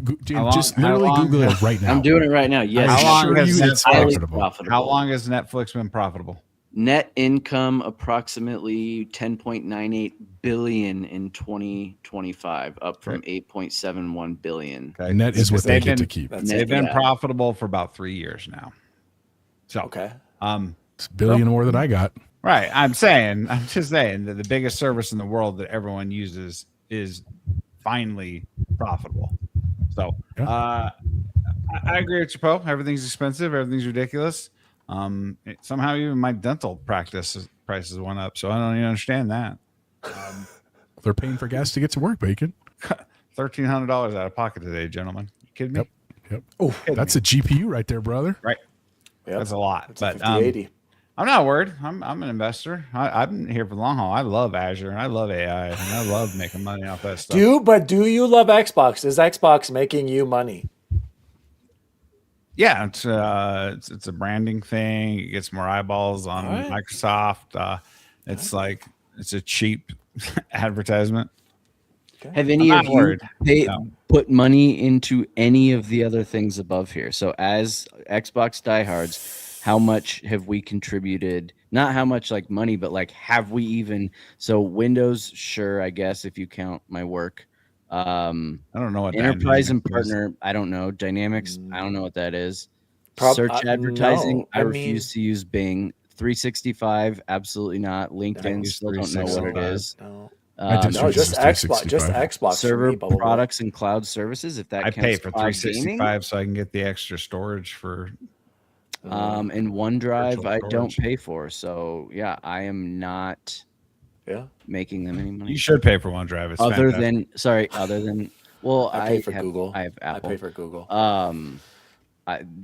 Speaker 2: Just
Speaker 1: how
Speaker 2: literally
Speaker 1: long-
Speaker 2: Google it right now.
Speaker 4: I'm doing it right now. Yes,
Speaker 2: I'm
Speaker 1: How long
Speaker 2: sure
Speaker 1: has
Speaker 2: you
Speaker 1: Netflix-
Speaker 2: it's
Speaker 4: highly
Speaker 2: profitable.
Speaker 4: profitable.
Speaker 1: How long has Netflix been profitable?
Speaker 4: Net income approximately 10.98 billion in 2025, up from 8.71 billion.
Speaker 1: Okay.
Speaker 2: And that is what they
Speaker 1: They've
Speaker 2: get to
Speaker 1: been-
Speaker 2: keep.
Speaker 3: That's
Speaker 1: They've
Speaker 3: it.
Speaker 1: been
Speaker 4: Yeah.
Speaker 1: profitable for about 3 years now. So,
Speaker 3: Okay.
Speaker 2: It's a billion more than I got.
Speaker 1: right. I'm just saying that the biggest service in the world that everyone uses is finally profitable. So,
Speaker 2: Yeah.
Speaker 1: I agree with you, Poe. Everything's expensive. Everything's ridiculous. Somehow even my dental practice prices went up. So I don't even understand that.
Speaker 2: They're paying for gas to get to work, Bacon.
Speaker 1: $1,300 out of pocket today, gentlemen. You kidding me?
Speaker 2: Yep. That's a GPU right there, brother.
Speaker 1: Right.
Speaker 3: Yep.
Speaker 1: That's a lot.
Speaker 3: It's
Speaker 1: But
Speaker 3: a 5080.
Speaker 1: I'm not worried. I'm an investor. I've been here for the long haul. I love Azure and I love AI and I love making money off that stuff.
Speaker 3: Do you love Xbox? Is Xbox making you money?
Speaker 1: Yeah, it's a branding thing. It gets more eyeballs on
Speaker 3: All right.
Speaker 1: Microsoft. It's like it's a cheap advertisement.
Speaker 4: Have any
Speaker 1: I'm
Speaker 4: of
Speaker 1: not
Speaker 4: you
Speaker 1: worried. No.
Speaker 4: put money into any of the other things above here? So as Xbox diehards, how much have we contributed? Not how much like money, but like have we even? So Windows, sure, I guess if you count my work.
Speaker 1: I don't know what
Speaker 4: Enterprise and
Speaker 1: Dynamics is.
Speaker 4: partner, I don't know. Dynamics, I don't know what that is.
Speaker 3: Prob-
Speaker 4: Search advertising,
Speaker 3: no,
Speaker 4: I
Speaker 3: I
Speaker 4: refuse to use Bing. 365, absolutely not. LinkedIn,
Speaker 1: use
Speaker 4: still don't know what it
Speaker 1: 365.
Speaker 4: is.
Speaker 3: No,
Speaker 2: I did
Speaker 3: no,
Speaker 2: Search
Speaker 3: just
Speaker 2: is
Speaker 3: Xbox.
Speaker 2: 365.
Speaker 3: Just Xbox. for
Speaker 4: Server
Speaker 3: me, blah, blah, blah.
Speaker 4: products and cloud services, if that
Speaker 1: I
Speaker 4: counts
Speaker 1: pay for
Speaker 4: cloud gaming.
Speaker 1: 365 so I can get the extra storage for.
Speaker 4: And OneDrive,
Speaker 1: Virtual
Speaker 4: I don't
Speaker 1: storage.
Speaker 4: pay for. So yeah, I am not
Speaker 3: Yeah,
Speaker 4: making them any money.
Speaker 1: You should pay for OneDrive. It's
Speaker 4: other
Speaker 1: fantastic.
Speaker 4: than well,
Speaker 3: I pay for
Speaker 4: have,
Speaker 3: Google.
Speaker 4: I have
Speaker 3: I
Speaker 4: Apple.
Speaker 3: pay for Google.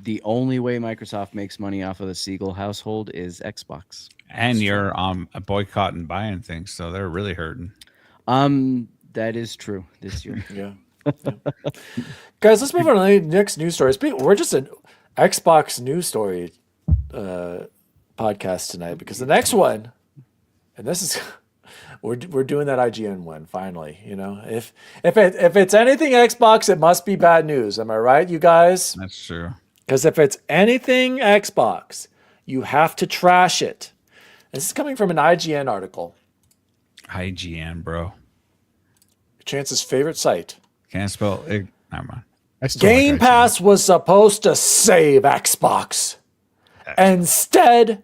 Speaker 4: The only way Microsoft makes money off of the Siegel household is Xbox.
Speaker 1: And you're boycotting buying things, so they're really hurting.
Speaker 4: That is true this year.
Speaker 3: Yeah. Guys, let's move on to the next news story. We're just an Xbox news story podcast tonight because the next one, and this is we're doing that IGN one finally. You know, if it's anything Xbox, it must be bad news. Am I right, you guys?
Speaker 1: That's true.
Speaker 3: Because if it's anything Xbox, you have to trash it. This is coming from an IGN article.
Speaker 1: IGN, bro.
Speaker 3: Chance's favorite site.
Speaker 1: Can't spell it. Never mind.
Speaker 2: I still
Speaker 3: Game
Speaker 2: like
Speaker 3: Pass was supposed to save Xbox. Instead,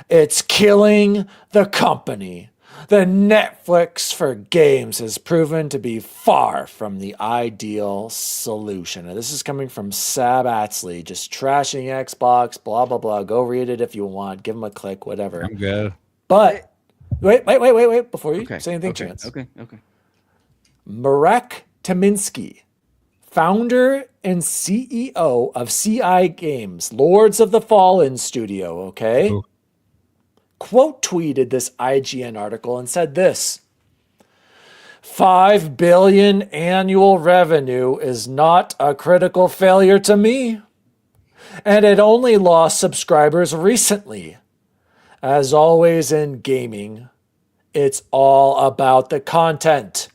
Speaker 3: it's killing the company. The Netflix for games has proven to be far from the ideal solution. And this is coming from Sab Atsley, just trashing Xbox, blah, blah, blah. Go read it if you want. Give him a click, whatever.
Speaker 1: I'm good.
Speaker 3: But wait. Before you
Speaker 4: Okay.
Speaker 3: say anything,
Speaker 4: okay.
Speaker 3: Chance.
Speaker 4: Okay.
Speaker 3: Marek Taminsky, founder and CEO of CI Games, Lords of the Fallen studio, okay?
Speaker 1: Cool.
Speaker 3: Quote tweeted this IGN article and said this: 5 billion annual revenue is not a critical failure to me. And it only lost subscribers recently. As always in gaming, it's all about the content,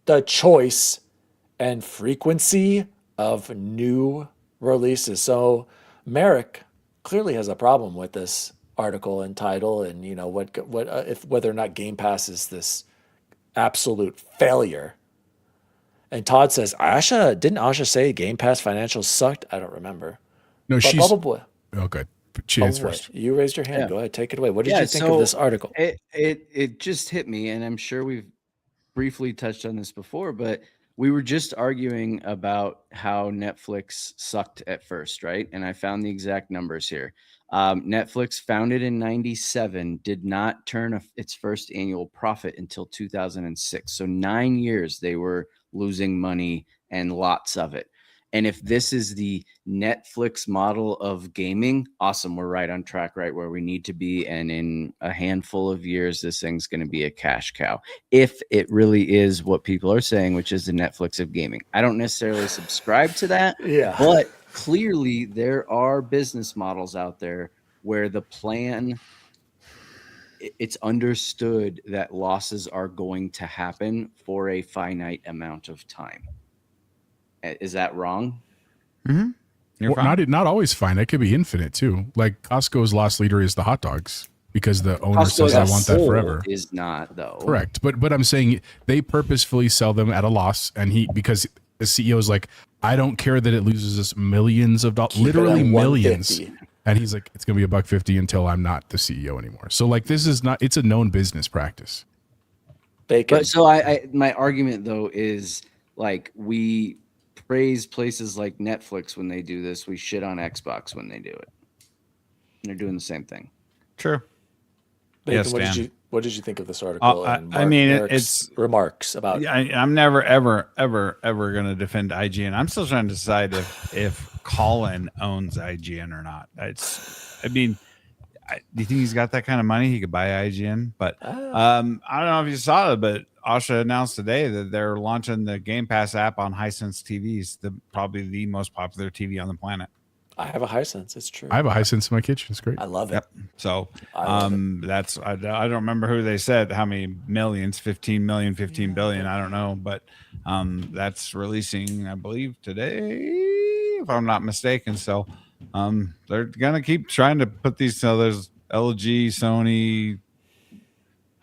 Speaker 3: the choice, and frequency of new releases. So Merrick clearly has a problem with this article and title, and you know whether or not Game Pass is this absolute failure. And Todd says, didn't Asha say Game Pass financials sucked? I don't remember.
Speaker 2: No,
Speaker 3: But
Speaker 2: she's
Speaker 3: Bubble Boy,
Speaker 2: okay. Chance
Speaker 3: Bubble Boy,
Speaker 2: first.
Speaker 3: you raised your hand.
Speaker 4: Yeah.
Speaker 3: Go ahead, take it away. What did you think of this article?
Speaker 4: It just hit me, and I'm sure we've briefly touched on this before, but we were just arguing about how Netflix sucked at first, right? And I found the exact numbers here. Netflix, founded in 97, did not turn its first annual profit until 2006. So 9 years they were losing money, and lots of it. And if this is the Netflix model of gaming, awesome. We're right on track, right where we need to be. And in a handful of years, this thing's going to be a cash cow. If it really is what people are saying, which is the Netflix of gaming. I don't necessarily subscribe to that.
Speaker 3: Yeah.
Speaker 4: But clearly there are business models out there where the plan, it's understood that losses are going to happen for a finite amount of time. Is that wrong?
Speaker 1: Mm-hmm. You're fine.
Speaker 2: Not always fine. It could be infinite too. Like Costco's loss leader is the hot dogs because the owner says I want that forever.
Speaker 4: Is not though.
Speaker 2: Correct. But I'm saying they purposefully sell them at a loss, and because the CEO is like, I don't care that it loses us millions of dollars, literally millions. And he's like, it's gonna be $1.50 until I'm not the CEO anymore. So like this is not, it's a known business practice.
Speaker 4: But so I my argument though is like we praise places like Netflix when they do this. We shit on Xbox when they do it. And they're doing the same thing.
Speaker 1: True.
Speaker 3: Bacon,
Speaker 1: Yes,
Speaker 3: what did you think of this article? And
Speaker 1: I mean,
Speaker 3: Eric's
Speaker 1: it's
Speaker 3: remarks about.
Speaker 1: I'm never, ever, ever, ever going to defend IGN. I'm still trying to decide if Colin owns IGN or not. Do you think he's got that kind of money? He could buy IGN, but I don't know if you saw it, but Asha announced today that they're launching the Game Pass app on Hisense TVs, probably the most popular TV on the planet.
Speaker 3: I have a Hisense. It's true.
Speaker 2: I have a Hisense in my kitchen. It's great.
Speaker 3: I love it.
Speaker 1: Yep. So
Speaker 3: it.
Speaker 1: I don't remember who they said how many millions, 15 million, 15 billion. I don't know, but that's releasing, I believe, today, if I'm not mistaken. So they're gonna keep trying to put these. So there's LG, Sony,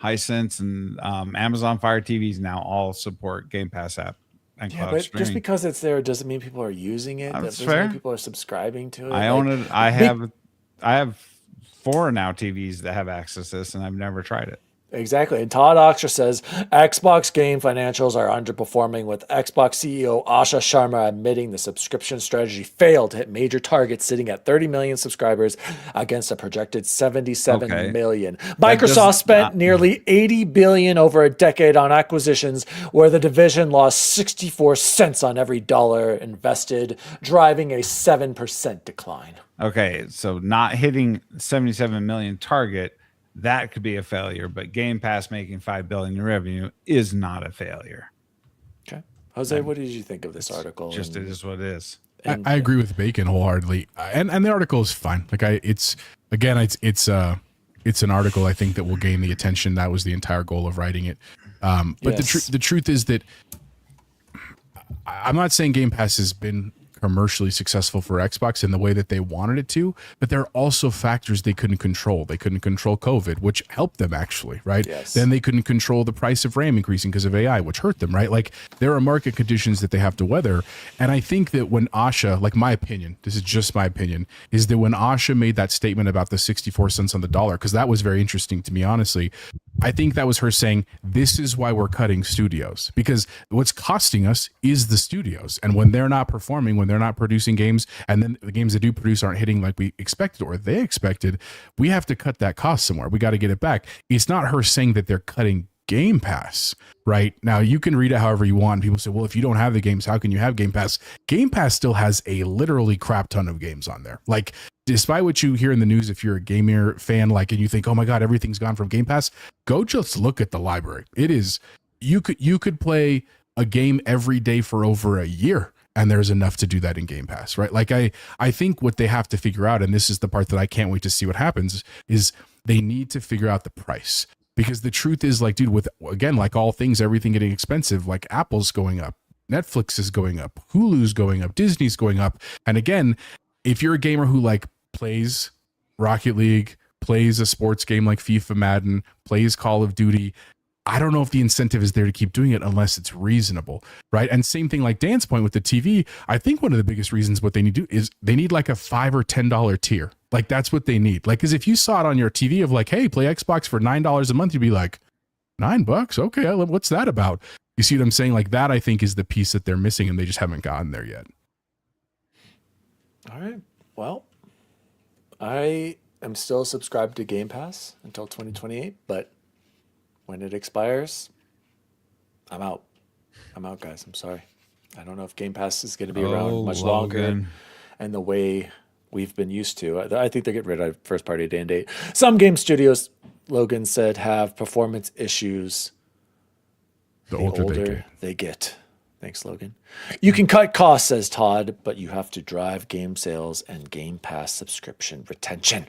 Speaker 1: Hisense, and Amazon Fire TVs now all support Game Pass app and cloud
Speaker 3: but
Speaker 1: streaming.
Speaker 3: just because it's there doesn't mean people are using it.
Speaker 1: That's
Speaker 3: Doesn't
Speaker 1: fair.
Speaker 3: mean people are subscribing to it.
Speaker 1: I own it. I have 4 now TVs that have access to this, and I've never tried it.
Speaker 3: Exactly. And Todd Oxter says Xbox game financials are underperforming, with Xbox CEO Asha Sharma admitting the subscription strategy failed to hit major targets, sitting at 30 million subscribers against a projected 77 million. Microsoft spent nearly 80 billion over a decade on acquisitions, where the division lost 64 cents on every dollar invested, driving a 7% decline.
Speaker 1: Okay, so not hitting 77 million target, that could be a failure, but Game Pass making $5 billion in revenue is not a failure. Okay,
Speaker 3: Jose, what did you think of this article?
Speaker 1: Just it is what it is.
Speaker 2: I agree with Bacon wholeheartedly, and the article is fine. Like it's an article I think that will gain the attention. That was the entire goal of writing it. But the truth is that I'm not saying Game Pass has been commercially successful for Xbox in the way that they wanted it to, but there are also factors they couldn't control. They couldn't control COVID, which helped them actually, right?
Speaker 3: Yes.
Speaker 2: Then they couldn't control the price of RAM increasing because of AI, which hurt them, right? Like there are market conditions that they have to weather. And I think that when Asha, like my opinion, this is just my opinion, is that when Asha made that statement about the 64 cents on the dollar, because that was very interesting to me, honestly, I think that was her saying, this is why we're cutting studios, because what's costing us is the studios. And when they're not performing, when they're not producing games, and then the games they do produce aren't hitting like we expected or they expected, we have to cut that cost somewhere. We got to get it back. It's not her saying that they're cutting Game Pass, right? Now you can read it however you want. People say, well, if you don't have the games, how can you have Game Pass? Game Pass still has a literally crap ton of games on there. Like, despite what you hear in the news, if you're a gamer fan, like, and you think, oh my God, everything's gone from Game Pass, go just look at the library. It is, you could play a game every day for over a year, and there's enough to do that in Game Pass, right? Like I think what they have to figure out, and this is the part that I can't wait to see what happens, is they need to figure out the price. Because the truth is, like, dude, with, again, like all things, everything getting expensive, like Apple's going up, Netflix is going up, Hulu's going up, Disney's going up. And again, if you're a gamer who like plays Rocket League, plays a sports game like FIFA, Madden, plays Call of Duty, I don't know if the incentive is there to keep doing it unless it's reasonable, right? And same thing like Dan's point with the TV. I think one of the biggest reasons what they need to do is they need like a $5 or $10 tier. Like that's what they need. Like, because if you saw it on your TV of like, hey, play Xbox for $9 a month, you'd be like, $9? Okay, what's that about? You see what I'm saying? Like that, I think, is the piece that they're missing, and they just haven't gotten there yet.
Speaker 3: All right. Well, I am still subscribed to Game Pass until 2028, but when it expires, I'm out. I'm out, guys. I'm sorry. I don't know if Game Pass is going to be around much longer and the way we've been used to. I think they get rid of first party day and date. Some game studios, Logan said, have performance issues the older they get. Thanks, Logan. You can cut costs, says Todd, but you have to drive game sales and Game Pass subscription retention.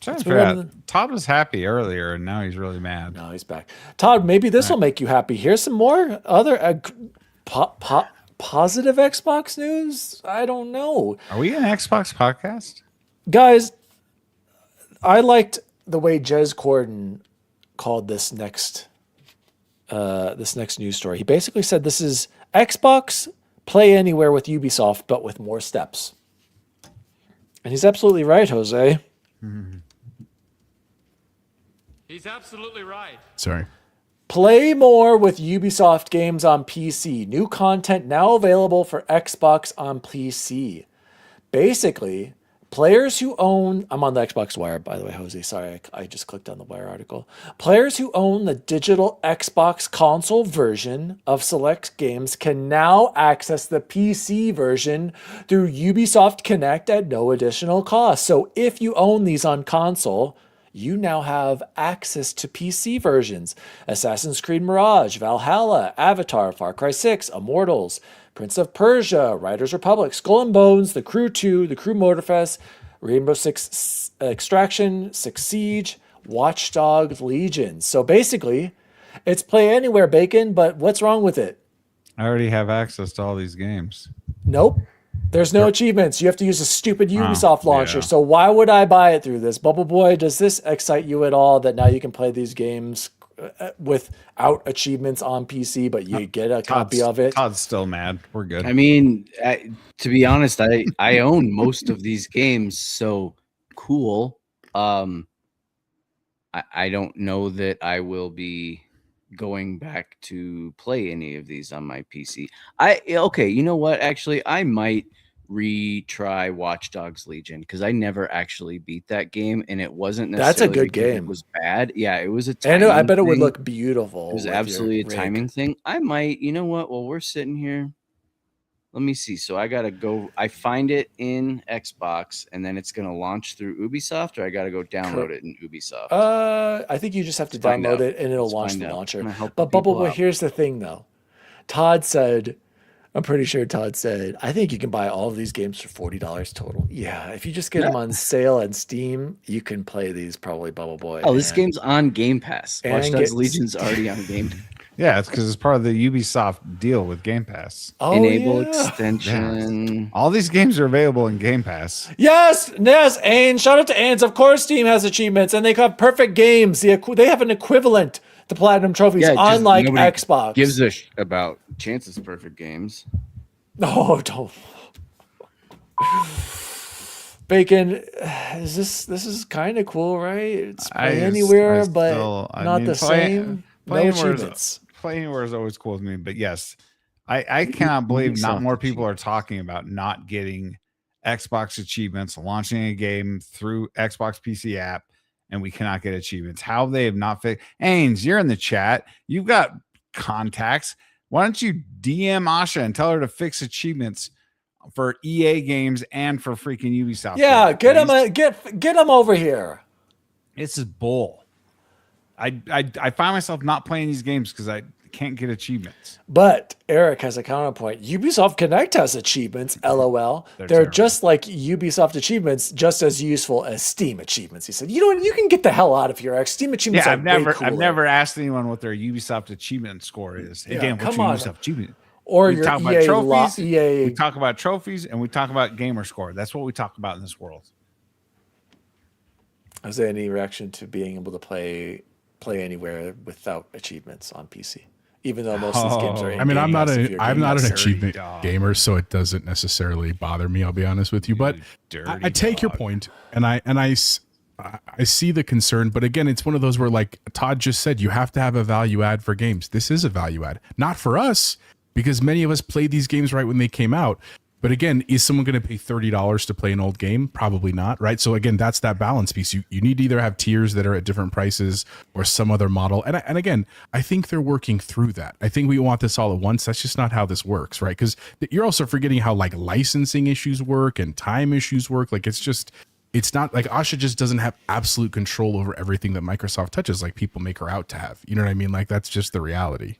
Speaker 1: Todd was happy earlier, and now he's really mad.
Speaker 3: No, he's back. Todd, maybe this will make you happy. Here's some more other positive Xbox news. I don't know.
Speaker 1: Are we an Xbox podcast?
Speaker 3: Guys, I liked the way Jez Corden called this next news story. He basically said this is Xbox Play Anywhere with Ubisoft, but with more steps. And he's absolutely right, Jose.
Speaker 1: Mm-hmm.
Speaker 5: He's absolutely right.
Speaker 2: Sorry.
Speaker 3: Play more with Ubisoft games on PC. New content now available for Xbox on PC. Basically, players who own... I'm on the Xbox Wire, by the way, Jose. Sorry, I just clicked on the Wire article. Players who own the digital Xbox console version of select games can now access the PC version through Ubisoft Connect at no additional cost. So if you own these on console, you now have access to PC versions. Assassin's Creed Mirage, Valhalla, Avatar, Far Cry 6, Immortals, Prince of Persia, Riders Republic, Skull and Bones, The Crew 2, The Crew Motorfest, Rainbow Six Extraction, Six Siege, Watch Dogs Legion. So basically, it's Play Anywhere, Bacon, but what's wrong with it?
Speaker 1: I already have access to all these games.
Speaker 3: Nope. There's no achievements. You have to use a stupid Ubisoft launcher.
Speaker 1: Yeah.
Speaker 3: So why would I buy it through this? Bubble Boy, does this excite you at all that now you can play these games without achievements on PC, but you get a copy of it?
Speaker 1: Todd's still mad. We're good.
Speaker 4: I mean, to be honest, I own most of these games, so cool. I don't know that I will be going back to play any of these on my PC. Okay, you know what? Actually, I might retry Watch Dogs Legion because I never actually beat that game, and it wasn't necessarily
Speaker 3: That's a good game.
Speaker 4: It was bad. Yeah, it was a
Speaker 3: And I bet it would
Speaker 4: thing.
Speaker 3: look beautiful.
Speaker 4: It was
Speaker 3: with
Speaker 4: absolutely a
Speaker 3: your rig.
Speaker 4: timing thing. I might, you know what? While we're sitting here, let me see. So I gotta go. I find it in Xbox, and then it's gonna launch through Ubisoft, or I gotta go download it in Ubisoft.
Speaker 3: I think you just have to
Speaker 4: Let's find
Speaker 3: download
Speaker 4: out.
Speaker 3: it and it'll
Speaker 4: Let's
Speaker 3: launch
Speaker 4: find
Speaker 3: the
Speaker 4: out.
Speaker 3: launcher.
Speaker 4: I'm gonna help
Speaker 3: But
Speaker 4: the
Speaker 3: Bubble
Speaker 4: people
Speaker 3: Boy,
Speaker 4: out.
Speaker 3: here's the thing though. Todd said, I'm pretty sure Todd said, I think you can buy all of these games for $40 total. Yeah, if you just get them on sale on Steam, you can play these probably, Bubble Boy.
Speaker 4: Oh, this
Speaker 3: and-
Speaker 4: game's on Game Pass.
Speaker 3: and
Speaker 4: Watch Dogs
Speaker 3: get-
Speaker 4: Legion's already on Game.
Speaker 1: Yeah, it's because it's part of the Ubisoft deal with Game Pass.
Speaker 3: Oh,
Speaker 4: Enable
Speaker 3: yeah.
Speaker 4: extension.
Speaker 1: All these games are available in Game Pass.
Speaker 3: Yes, Ains. Shout out to Ains. Of course, Steam has achievements, and they have perfect games. They have an equivalent to platinum trophies,
Speaker 4: Yeah, just
Speaker 3: unlike
Speaker 4: nobody
Speaker 3: Xbox.
Speaker 4: gives a about Chance's perfect games.
Speaker 3: No, don't. Bacon, this is kind of cool, right? It's play anywhere, but not the same. No achievements.
Speaker 1: Play anywhere is always cool with me, but yes, I cannot believe not more people are talking about not getting Xbox achievements, launching a game through Xbox PC app, and we cannot get achievements. How they have not fixed. Ains, you're in the chat. You've got contacts. Why don't you DM Asha and tell her to fix achievements for EA games and for freaking Ubisoft?
Speaker 3: Yeah,
Speaker 1: games,
Speaker 3: get him over here.
Speaker 1: This is bull. I find myself not playing these games because I can't get achievements.
Speaker 3: But Eric has a counterpoint. Ubisoft Connect has achievements. LOL. They're
Speaker 1: terrible.
Speaker 3: just like Ubisoft achievements, just as useful as Steam achievements. He said, you can get the hell out of here, Eric. Steam achievements.
Speaker 1: Yeah,
Speaker 3: are way cooler.
Speaker 1: I've never asked anyone what their Ubisoft achievement score is.
Speaker 3: Yeah,
Speaker 1: Again, what's
Speaker 3: come
Speaker 1: your
Speaker 3: on.
Speaker 1: Ubisoft achievement?
Speaker 3: Or
Speaker 1: we
Speaker 3: your
Speaker 1: talk
Speaker 3: EA
Speaker 1: about trophies.
Speaker 3: EA.
Speaker 1: We talk about trophies, and we talk about gamer score. That's what we talk about in this world.
Speaker 3: Is there any reaction to being able to play anywhere without achievements on PC? Even though most of these games are.
Speaker 2: I mean, I'm not an
Speaker 1: dirty
Speaker 2: achievement
Speaker 1: dog.
Speaker 2: gamer, so it doesn't necessarily bother me. I'll be honest with you, but I take your point, and I see the concern. But again, it's one of those where, like Todd just said, you have to have a value add for games. This is a value add, not for us, because many of us played these games right when they came out. But again, is someone going to pay $30 to play an old game? Probably not, right? So again, that's that balance piece. You need to either have tiers that are at different prices or some other model. And again, I think they're working through that. I think we want this all at once. That's just not how this works, right? Because you're also forgetting how like licensing issues work and time issues work. Like it's not like Asha just doesn't have absolute control over everything that Microsoft touches like people make her out to have. You know what I mean? Like that's just the reality.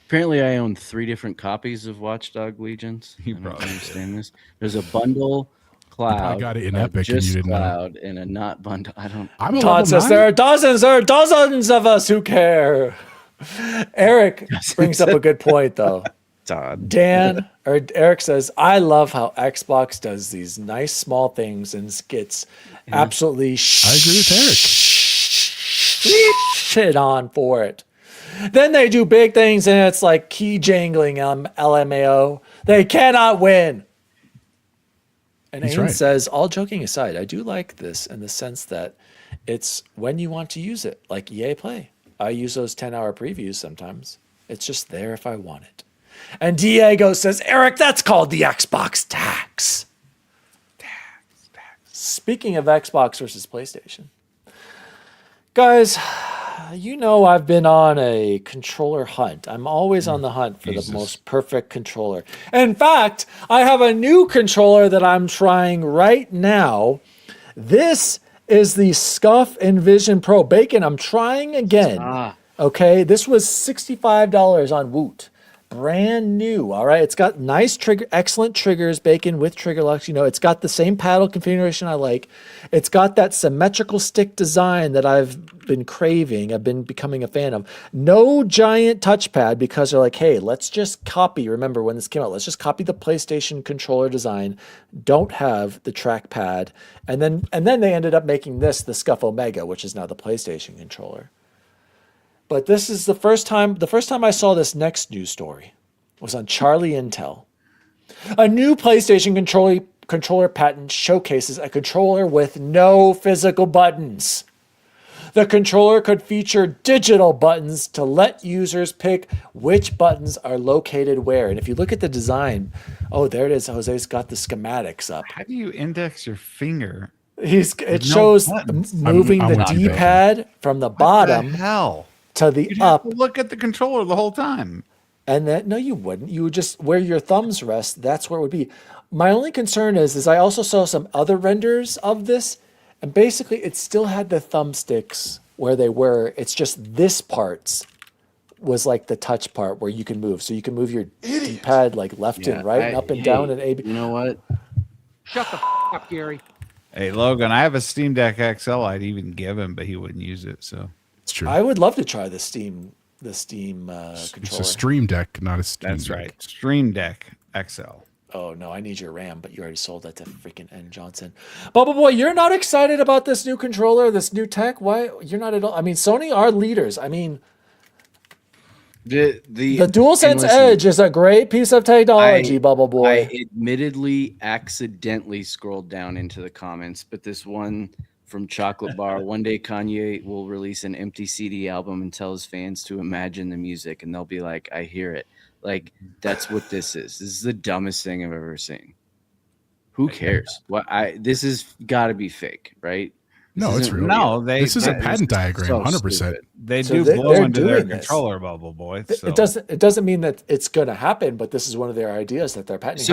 Speaker 4: Apparently, I own 3 different copies of Watchdog Legions. I don't understand this. There's a bundle cloud.
Speaker 2: I got it in
Speaker 4: a
Speaker 2: Epic, and
Speaker 4: just
Speaker 2: you didn't know.
Speaker 4: cloud, and a not bundle. I don't.
Speaker 2: I'm a
Speaker 3: Todd says there are dozens of us who care. Eric brings up a good point though.
Speaker 4: Todd.
Speaker 3: Eric says, I love how Xbox does these nice small things and gets absolutely
Speaker 2: I agree with Eric.
Speaker 3: shit on for it. Then they do big things and it's like key jangling LMAO. They cannot win. And Aiden says, all joking aside, I do like this in the sense that it's when you want to use it, like EA Play. I use those 10-hour previews sometimes. It's just there if I want it. And Diego says, Eric, that's called the Xbox tax. Speaking of Xbox versus PlayStation. Guys, you know I've been on a controller hunt. I'm always on the hunt for the most perfect controller. In fact, I have a new controller that I'm trying right now. This is the Scuff Envision Pro. Bacon, I'm trying again. Okay, this was $65 on Woot. Brand new, all right? It's got nice excellent triggers, Bacon, with trigger locks. You know, it's got the same paddle configuration I like. It's got that symmetrical stick design that I've been craving. I've been becoming a fan of. No giant touchpad because they're like, hey, let's just copy. Remember when this came out, let's just copy the PlayStation controller design. Don't have the trackpad. And then they ended up making this the Scuff Omega, which is now the PlayStation controller. But this is the first time I saw this next news story was on Charlie Intel. A new PlayStation controller patent showcases a controller with no physical buttons. The controller could feature digital buttons to let users pick which buttons are located where. And if you look at the design, oh, there it is. Jose's got the schematics up.
Speaker 1: How do you index your finger?
Speaker 3: It shows moving the D-pad from the bottom.
Speaker 1: What the hell?
Speaker 3: To the
Speaker 1: You'd
Speaker 3: up.
Speaker 1: have to look at the controller the whole time.
Speaker 3: And then, no, you wouldn't. You would just, where your thumbs rest, that's where it would be. My only concern is I also saw some other renders of this, and basically it still had the thumbsticks where they were. It's just this part was like the touch part where you can move. So you can move your D-pad like left and right and up and down and A.
Speaker 4: You know what?
Speaker 5: Shut the up, Gary.
Speaker 1: Hey, Logan, I have a Steam Deck XL I'd even give him, but he wouldn't use it, so.
Speaker 2: It's true.
Speaker 3: I would love to try the Steam Steam
Speaker 2: It's
Speaker 3: controller.
Speaker 2: a Stream Deck, not a Steam
Speaker 1: That's
Speaker 2: Deck.
Speaker 1: right. Stream Deck XL.
Speaker 3: Oh no, I need your RAM, but you already sold that to freaking N Johnson. Bubble Boy, you're not excited about this new controller, this new tech? Why you're not at all? I mean, Sony are leaders. I mean, the DualSense Edge is a great piece of technology, Bubble Boy.
Speaker 4: I admittedly accidentally scrolled down into the comments, but this one from Chocolate Bar, one day Kanye will release an empty CD album and tell his fans to imagine the music, and they'll be like, I hear it. Like, that's what this is. This is the dumbest thing I've ever seen. Who cares? This has got to be fake, right?
Speaker 2: No, it's real.
Speaker 1: No,
Speaker 2: this is a patent diagram, 100%.
Speaker 1: They do blow into their controller, Bubble Boy. So.
Speaker 3: It doesn't mean that it's going to happen, but this is one of their ideas that they're patenting.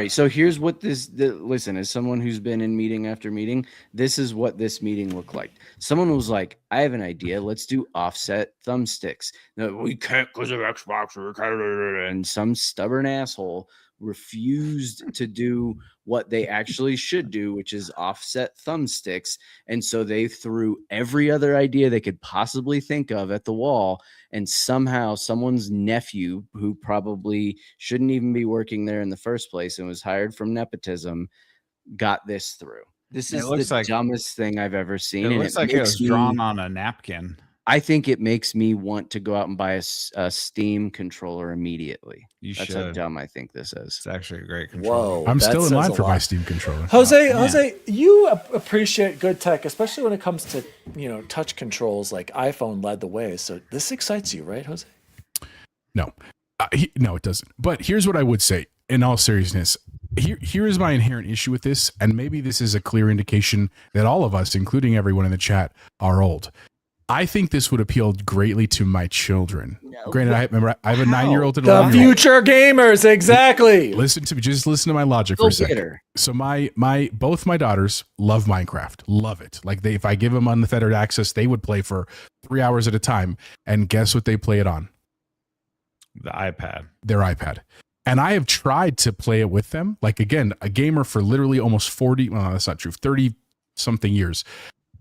Speaker 4: So, here's what listen, as someone who's been in meeting after meeting, this is what this meeting looked like. Someone was like, I have an idea. Let's do offset thumbsticks. No, we can't because of Xbox. And some stubborn asshole refused to do what they actually should do, which is offset thumbsticks. And so they threw every other idea they could possibly think of at the wall. And somehow someone's nephew, who probably shouldn't even be working there in the first place and was hired from nepotism, got this through. This is the dumbest thing I've ever seen.
Speaker 1: It looks like it was drawn on a napkin.
Speaker 4: I think it makes me want to go out and buy a Steam controller immediately. That's how dumb I think this is.
Speaker 1: It's actually a great controller.
Speaker 3: Whoa,
Speaker 2: I'm still in line for my Steam controller.
Speaker 3: Jose, you appreciate good tech, especially when it comes to touch controls. Like iPhone led the way, so this excites you, right, Jose?
Speaker 2: No, no, it doesn't. But here's what I would say. In all seriousness, here is my inherent issue with this, and maybe this is a clear indication that all of us, including everyone in the chat, are old. I think this would appeal greatly to my children. No, granted, I have a 9-year-old and a 11-year-old.
Speaker 3: The future gamers, exactly.
Speaker 2: Listen to my logic for a second. So both my daughters love Minecraft, love it. Like if I give them unfettered access, they would play for 3 hours at a time. And guess what they play it on?
Speaker 1: The iPad.
Speaker 2: Their iPad. And I have tried to play it with them. Like again, a gamer for literally almost 40. Well, that's not true. 30 something years.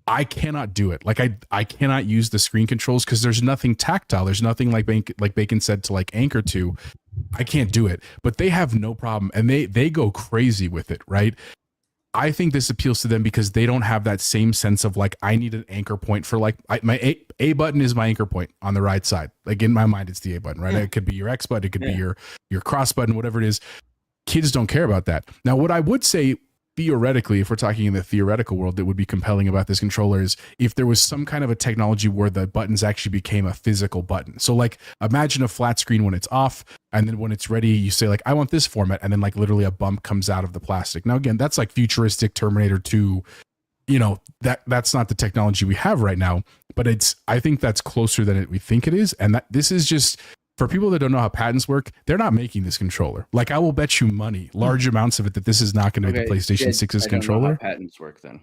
Speaker 2: I cannot do it. Like I cannot use the screen controls because there's nothing tactile. There's nothing like Bacon said to like anchor to. I can't do it, but they have no problem and they go crazy with it. Right. I think this appeals to them because they don't have that same sense of like, I need an anchor point for like my A button is my anchor point on the right side. Like in my mind, it's the A button, right? Yeah. It could be your X button. It could be your cross button, whatever it is. Kids don't care about that. Now, what I would say, theoretically, if we're talking in the theoretical world, that would be compelling about this controller is if there was some kind of a technology where the buttons actually became a physical button. So like imagine a flat screen when it's off, and then when it's ready, you say like, I want this format. And then like literally a bump comes out of the plastic. Now, again, that's like futuristic Terminator 2, that's not the technology we have right now, but I think that's closer than we think it is. And that this is just, for people that don't know how patents work, they're not making this controller. Like I will bet you money, large amounts of it, that this is not going to be the PlayStation 6's controller.
Speaker 4: Know how patents work then.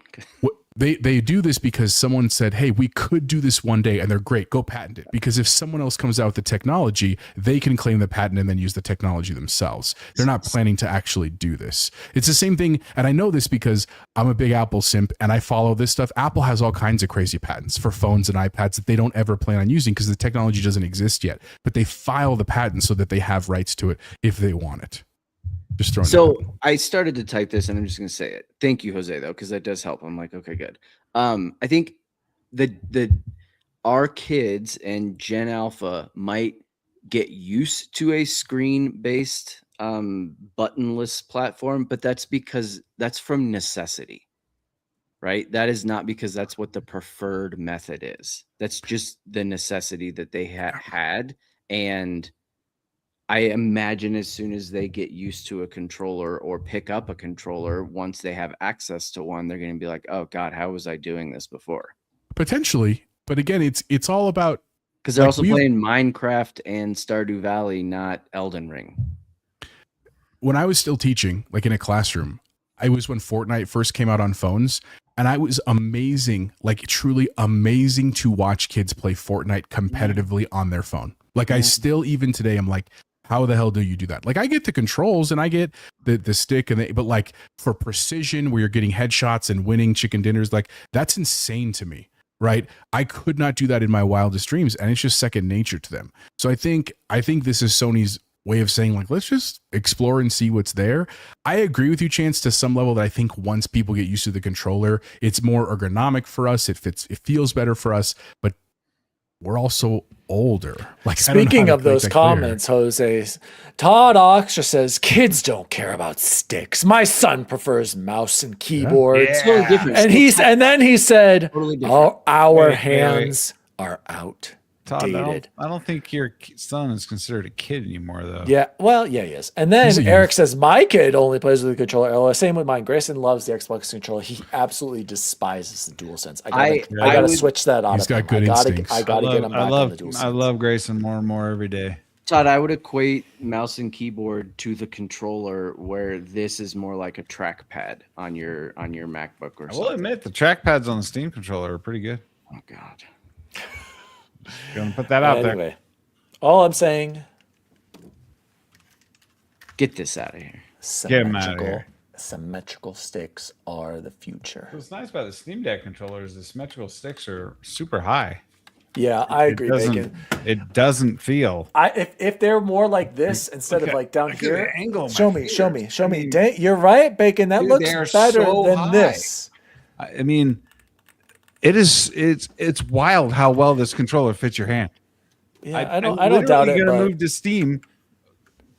Speaker 2: They do this because someone said, hey, we could do this one day, and they're great. Go patent it. Because if someone else comes out with the technology, they can claim the patent and then use the technology themselves. They're not planning to actually do this. It's the same thing, and I know this because I'm a big Apple simp and I follow this stuff. Apple has all kinds of crazy patents for phones and iPads that they don't ever plan on using because the technology doesn't exist yet. But they file the patent so that they have rights to it if they want it.
Speaker 4: So I started to type this and I'm just going to say it. Thank you, Jose, though, because that does help. I'm like, okay, good. I think our kids and Gen Alpha might get used to a screen-based buttonless platform, but that's because that's from necessity, right? That is not because that's what the preferred method is. That's just the necessity that they had. And I imagine as soon as they get used to a controller or pick up a controller, once they have access to one, they're going to be like, oh God, how was I doing this before?
Speaker 2: Potentially. But again, it's all about,
Speaker 4: because they're also playing Minecraft and Stardew Valley, not Elden Ring.
Speaker 2: When I was still teaching, like in a classroom, I was when Fortnite first came out on phones, and I was amazing, like truly amazing to watch kids play Fortnite competitively on their phone. Like I still, even today, I'm like, how the hell do you do that? Like I get the controls and I get the stick but like for precision where you're getting headshots and winning chicken dinners, like that's insane to me. right? I could not do that in my wildest dreams, and it's just second nature to them. So I think this is Sony's way of saying, like, let's just explore and see what's there. I agree with you, Chance, to some level, that I think once people get used to the controller, it's more ergonomic for us. It feels better for us, but we're also older. Like,
Speaker 3: speaking of those comments, Jose, Todd Oxer says kids don't care about sticks. My son prefers mouse and keyboards.
Speaker 4: It's totally different.
Speaker 3: And then he said,
Speaker 4: Totally different.
Speaker 3: our hands are outdated.
Speaker 1: Todd, I don't think your son is considered a kid anymore, though.
Speaker 3: Yeah, well, yeah, he is. And then Eric says, my kid only plays with the controller. Oh, same with mine. Grayson loves the Xbox controller. He absolutely despises the DualSense. I gotta switch that on.
Speaker 2: He's got good instincts.
Speaker 3: I gotta get him back on the DualSense.
Speaker 1: I love Grayson more and more every day.
Speaker 4: Todd, I would equate mouse and keyboard to the controller, where this is more like a trackpad on your MacBook or something.
Speaker 1: I will admit the trackpads on the Steam controller are pretty good.
Speaker 4: Oh God.
Speaker 1: Gonna put that out there.
Speaker 3: All I'm saying,
Speaker 4: get this out of here.
Speaker 1: Get him out of here.
Speaker 3: Symmetrical sticks are the future.
Speaker 1: What's nice about the Steam Deck controllers, the symmetrical sticks are super high.
Speaker 3: Yeah, I agree, Bacon.
Speaker 1: It doesn't feel.
Speaker 3: If they're more like this instead of like down here, show me.
Speaker 1: mean,
Speaker 3: You're right, Bacon. That looks better than
Speaker 1: high.
Speaker 3: this.
Speaker 1: I mean, it's wild how well this controller fits your hand.
Speaker 3: Yeah, I don't doubt it.
Speaker 1: I'm gonna
Speaker 3: but
Speaker 1: move to Steam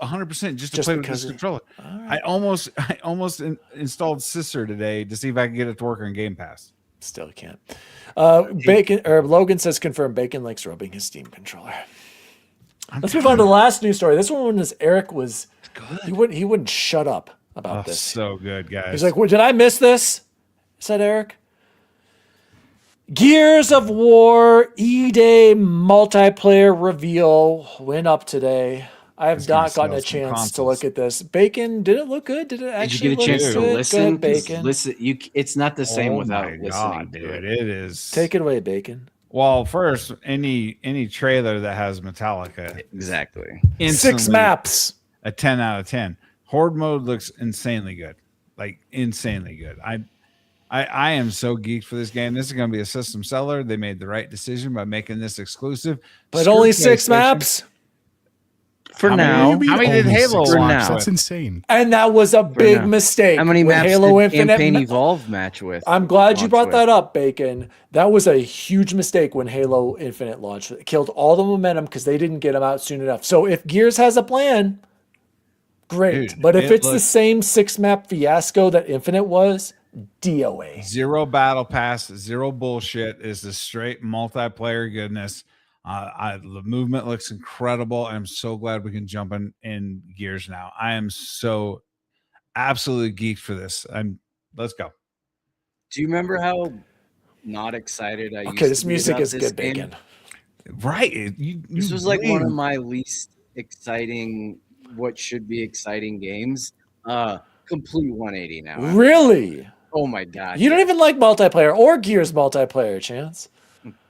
Speaker 1: 100% just to play with this controller. Right. I almost installed Sister today to see if I can get it to work on Game Pass.
Speaker 3: Still can't. Bacon or Logan says confirm Bacon likes rubbing his Steam controller. Let's move on to the last news story. This one was Eric was good. He wouldn't shut up about this.
Speaker 1: So good, guys.
Speaker 3: He's like, well, did I miss this? Said Eric. Gears of War E-Day multiplayer reveal went up today. I have not gotten a chance to look at this. Bacon, did it look good? Did it actually
Speaker 4: Did you get a chance to listen?
Speaker 3: Bacon?
Speaker 4: Listen, it's not the same without listening to
Speaker 1: dude.
Speaker 4: it.
Speaker 1: It is.
Speaker 3: Take it away, Bacon.
Speaker 1: Well, first, any trailer that has Metallica,
Speaker 4: Exactly.
Speaker 3: 6 maps,
Speaker 1: a 10 out of 10. Horde mode looks insanely good, like insanely good. I am so geeked for this game. This is going to be a system seller. They made the right decision by making this exclusive.
Speaker 3: But only 6 maps.
Speaker 4: For now.
Speaker 1: How many did Halo launch?
Speaker 2: That's insane.
Speaker 3: And that was a big mistake.
Speaker 4: How many maps
Speaker 3: Halo
Speaker 4: did
Speaker 3: Infinite
Speaker 4: Campaign Evolve match with?
Speaker 3: I'm glad you brought that up, Bacon. That was a huge mistake when Halo Infinite launched. It killed all the momentum because they didn't get them out soon enough. So if Gears has a plan, great.
Speaker 1: Dude,
Speaker 3: but if it's the same 6-map fiasco that Infinite was, DOA.
Speaker 1: 0 battle pass, 0 bullshit. Is the straight multiplayer goodness. The movement looks incredible. I'm so glad we can jump in Gears now. I am so absolutely geeked for this. Let's go.
Speaker 4: Do you remember how not excited I used to be?
Speaker 3: Okay, this music
Speaker 4: about
Speaker 3: is
Speaker 4: this
Speaker 3: good,
Speaker 4: game?
Speaker 3: Bacon.
Speaker 1: Right.
Speaker 4: This was like one of my least exciting, what should be exciting games. Complete 180 now.
Speaker 3: Really?
Speaker 4: Oh my God.
Speaker 3: You don't even like multiplayer or Gears multiplayer, Chance.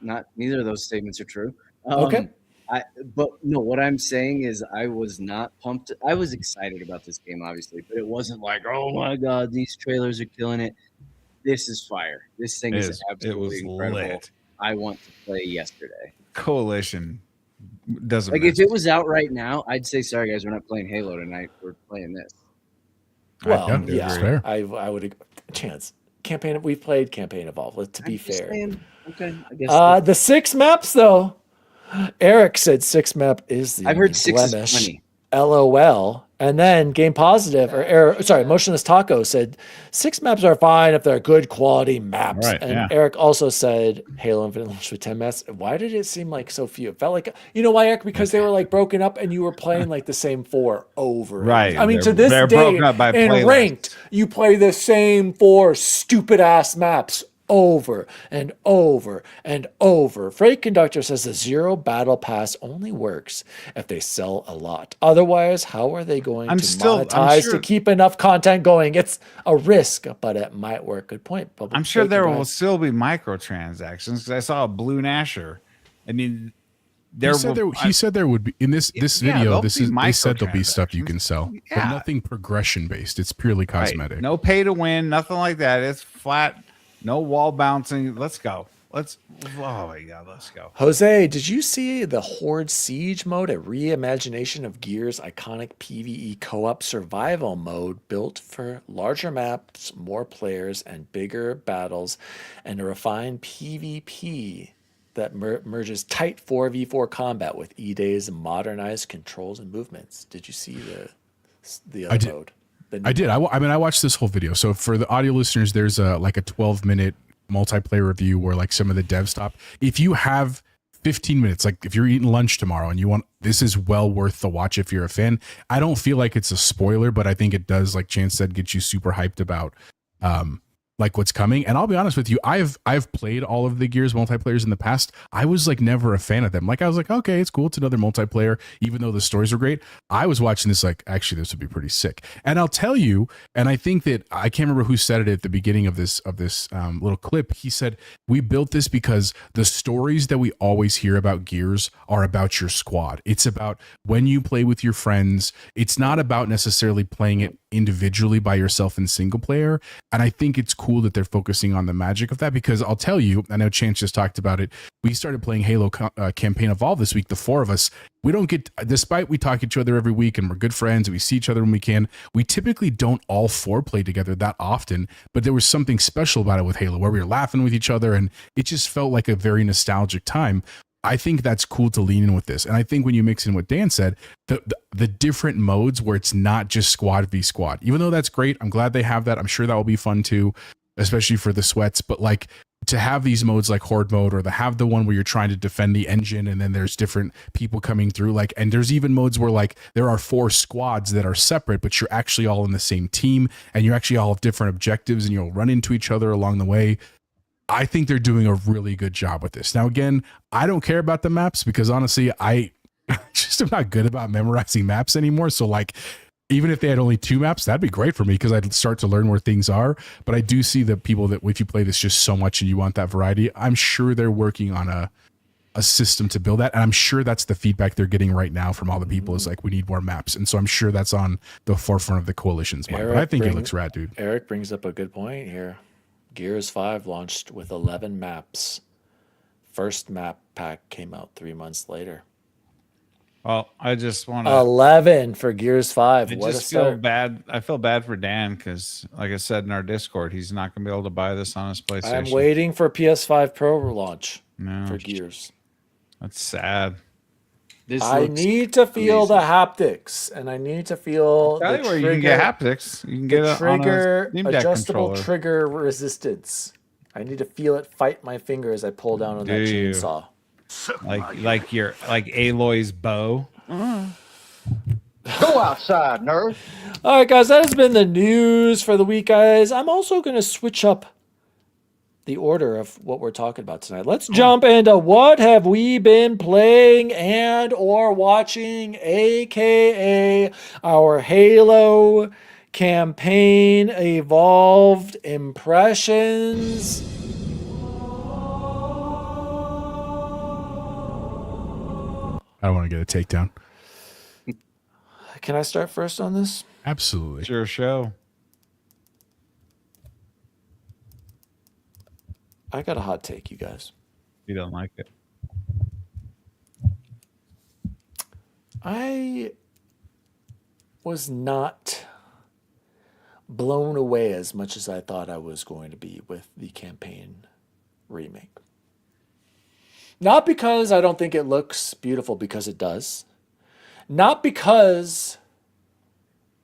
Speaker 4: Neither of those statements are true.
Speaker 3: Okay.
Speaker 4: But no, what I'm saying is I was not pumped. I was excited about this game, obviously, but it wasn't like, oh my God, these trailers are killing it. This is fire. This thing is absolutely incredible. Lit. I want to play yesterday.
Speaker 1: Coalition doesn't
Speaker 4: like if it was out right now, I'd say, sorry guys, we're not playing Halo tonight. We're playing this.
Speaker 3: Well, yeah, I would Chance. We've played Campaign Evolve. To be fair.
Speaker 4: Okay, I guess.
Speaker 3: The 6 maps, though. Eric said 6 map is the
Speaker 4: I've heard 6
Speaker 3: blemish.
Speaker 4: is funny.
Speaker 3: LOL. And then Game Positive, Motionless Taco said 6 maps are fine if they're good quality maps.
Speaker 1: Right,
Speaker 3: and Eric also said Halo Infinite launched with 10 maps. Why did it seem like so few? It felt like, you know why, Eric? Because they were like broken up and you were playing like the same 4 over.
Speaker 1: Right.
Speaker 3: I mean, to this day, in ranked, you play the same 4 stupid ass maps over and over and over. Freight Conductor says the 0 battle pass only works if they sell a lot. Otherwise, how are they going to monetize to keep enough content going? It's a risk, but it might work. Good point.
Speaker 1: I'm sure there will still be microtransactions because I saw a Blue Nasher. I mean,
Speaker 2: he said there would be in this video. They said there'll be stuff you can sell, but nothing progression based. It's purely cosmetic.
Speaker 1: Right. No pay to win, nothing like that. It's flat. No wall bouncing. Let's go. Let's. Oh my god, let's go.
Speaker 3: Jose, did you see the Horde Siege mode, a reimagination of Gears' iconic PvE co-op survival mode built for larger maps, more players, and bigger battles, and a refined PvP that merges tight 4v4 combat with E-Day's modernized controls and movements? Did you see the other mode?
Speaker 2: I did. I mean, I watched this whole video. So for the audio listeners, there's like a 12-minute multiplayer review where like some of the devs stop. If you have 15 minutes, like if you're eating lunch tomorrow and you want, this is well worth the watch if you're a fan. I don't feel like it's a spoiler, but I think it does, like Chance said, get you super hyped about like what's coming. And I'll be honest with you, I've played all of the Gears multiplayers in the past. I was like never a fan of them. Like I was like, okay, it's cool, it's another multiplayer, even though the stories were great. I was watching this like, actually, this would be pretty sick. And I'll tell you, and I think that I can't remember who said it at the beginning of this little clip. He said, we built this because the stories that we always hear about Gears are about your squad. It's about when you play with your friends. It's not about necessarily playing it individually by yourself in single player. And I think it's cool that they're focusing on the magic of that, because I'll tell you, I know Chance just talked about it. We started playing Halo Campaign Evolve this week, the four of us. We don't get, despite we talk to each other every week and we're good friends and we see each other when we can, we typically don't all four play together that often. But there was something special about it with Halo where we were laughing with each other and it just felt like a very nostalgic time. I think that's cool to lean in with this. And I think when you mix in what Dan said, the different modes where it's not just squad v squad, even though that's great. I'm glad they have that. I'm sure that will be fun too, especially for the sweats. But like to have these modes like Horde mode, or to have the one where you're trying to defend the engine and then there's different people coming through, like, and there's even modes where like there are 4 squads that are separate, but you're actually all in the same team and you actually all have different objectives and you'll run into each other along the way. I think they're doing a really good job with this. Now, again, I don't care about the maps because honestly, I just am not good about memorizing maps anymore. So like, even if they had only 2 maps, that'd be great for me because I'd start to learn where things are. But I do see the people that if you play this just so much and you want that variety, I'm sure they're working on a system to build that. And I'm sure that's the feedback they're getting right now from all the people is like, we need more maps. And so I'm sure that's on the forefront of the coalition's mind. But I think it looks rad, dude.
Speaker 3: Eric brings up a good point here. Gears 5 launched with 11 maps. First map pack came out 3 months later.
Speaker 1: Well, I just want to
Speaker 3: 11 for Gears 5.
Speaker 1: I
Speaker 3: What
Speaker 1: just
Speaker 3: a
Speaker 1: feel
Speaker 3: start.
Speaker 1: bad. I feel bad for Dan because, like I said in our Discord, he's not going to be able to buy this on his PlayStation.
Speaker 3: I'm waiting for PS5 Pro launch
Speaker 1: No,
Speaker 3: for Gears.
Speaker 1: that's sad.
Speaker 3: I need to feel the haptics, and I need to feel
Speaker 1: Tell
Speaker 3: the
Speaker 1: you where
Speaker 3: trigger,
Speaker 1: you can get haptics. You can get
Speaker 3: the
Speaker 1: it
Speaker 3: trigger,
Speaker 1: on a Steam Deck
Speaker 3: adjustable
Speaker 1: controller.
Speaker 3: trigger resistance. I need to feel it fight my finger as I pull down on that
Speaker 1: Do you?
Speaker 3: chainsaw.
Speaker 1: like Aloy's bow.
Speaker 5: Go outside, nerd.
Speaker 3: All right, guys, that has been the news for the week, guys. I'm also going to switch up the order of what we're talking about tonight. Let's jump into what have we been playing and or watching, aka our Halo campaign evolved impressions.
Speaker 2: I don't want to get a takedown.
Speaker 3: Can I start first on this?
Speaker 2: Absolutely.
Speaker 1: It's your show.
Speaker 3: I got a hot take, you guys.
Speaker 1: You don't like it.
Speaker 3: I was not blown away as much as I thought I was going to be with the campaign remake. Not because I don't think it looks beautiful, because it does. Not because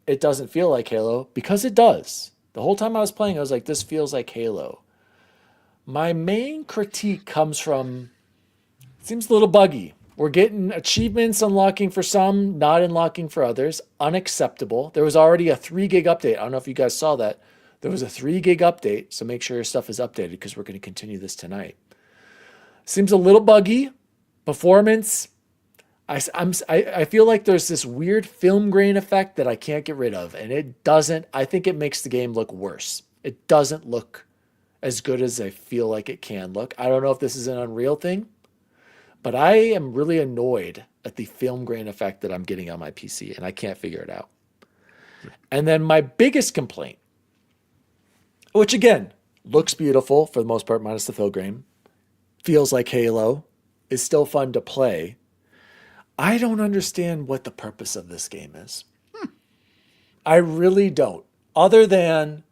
Speaker 3: it doesn't feel like Halo, because it does. The whole time I was playing, I was like, this feels like Halo. My main critique comes from, it seems a little buggy. We're getting achievements unlocking for some, not unlocking for others. Unacceptable. There was already a 3 gig update. I don't know if you guys saw that. There was a 3 gig update, so make sure your stuff is updated because we're going to continue this tonight. Seems a little buggy. Performance. I feel like there's this weird film grain effect that I can't get rid of, and it doesn't. I think it makes the game look worse. It doesn't look as good as I feel like it can look. I don't know if this is an Unreal thing, but I am really annoyed at the film grain effect that I'm getting on my PC, and I can't figure it out. And then my biggest complaint, which again looks beautiful for the most part, minus the film grain, feels like Halo, is still fun to play. I don't understand what the purpose of this game is. I really don't. Other than,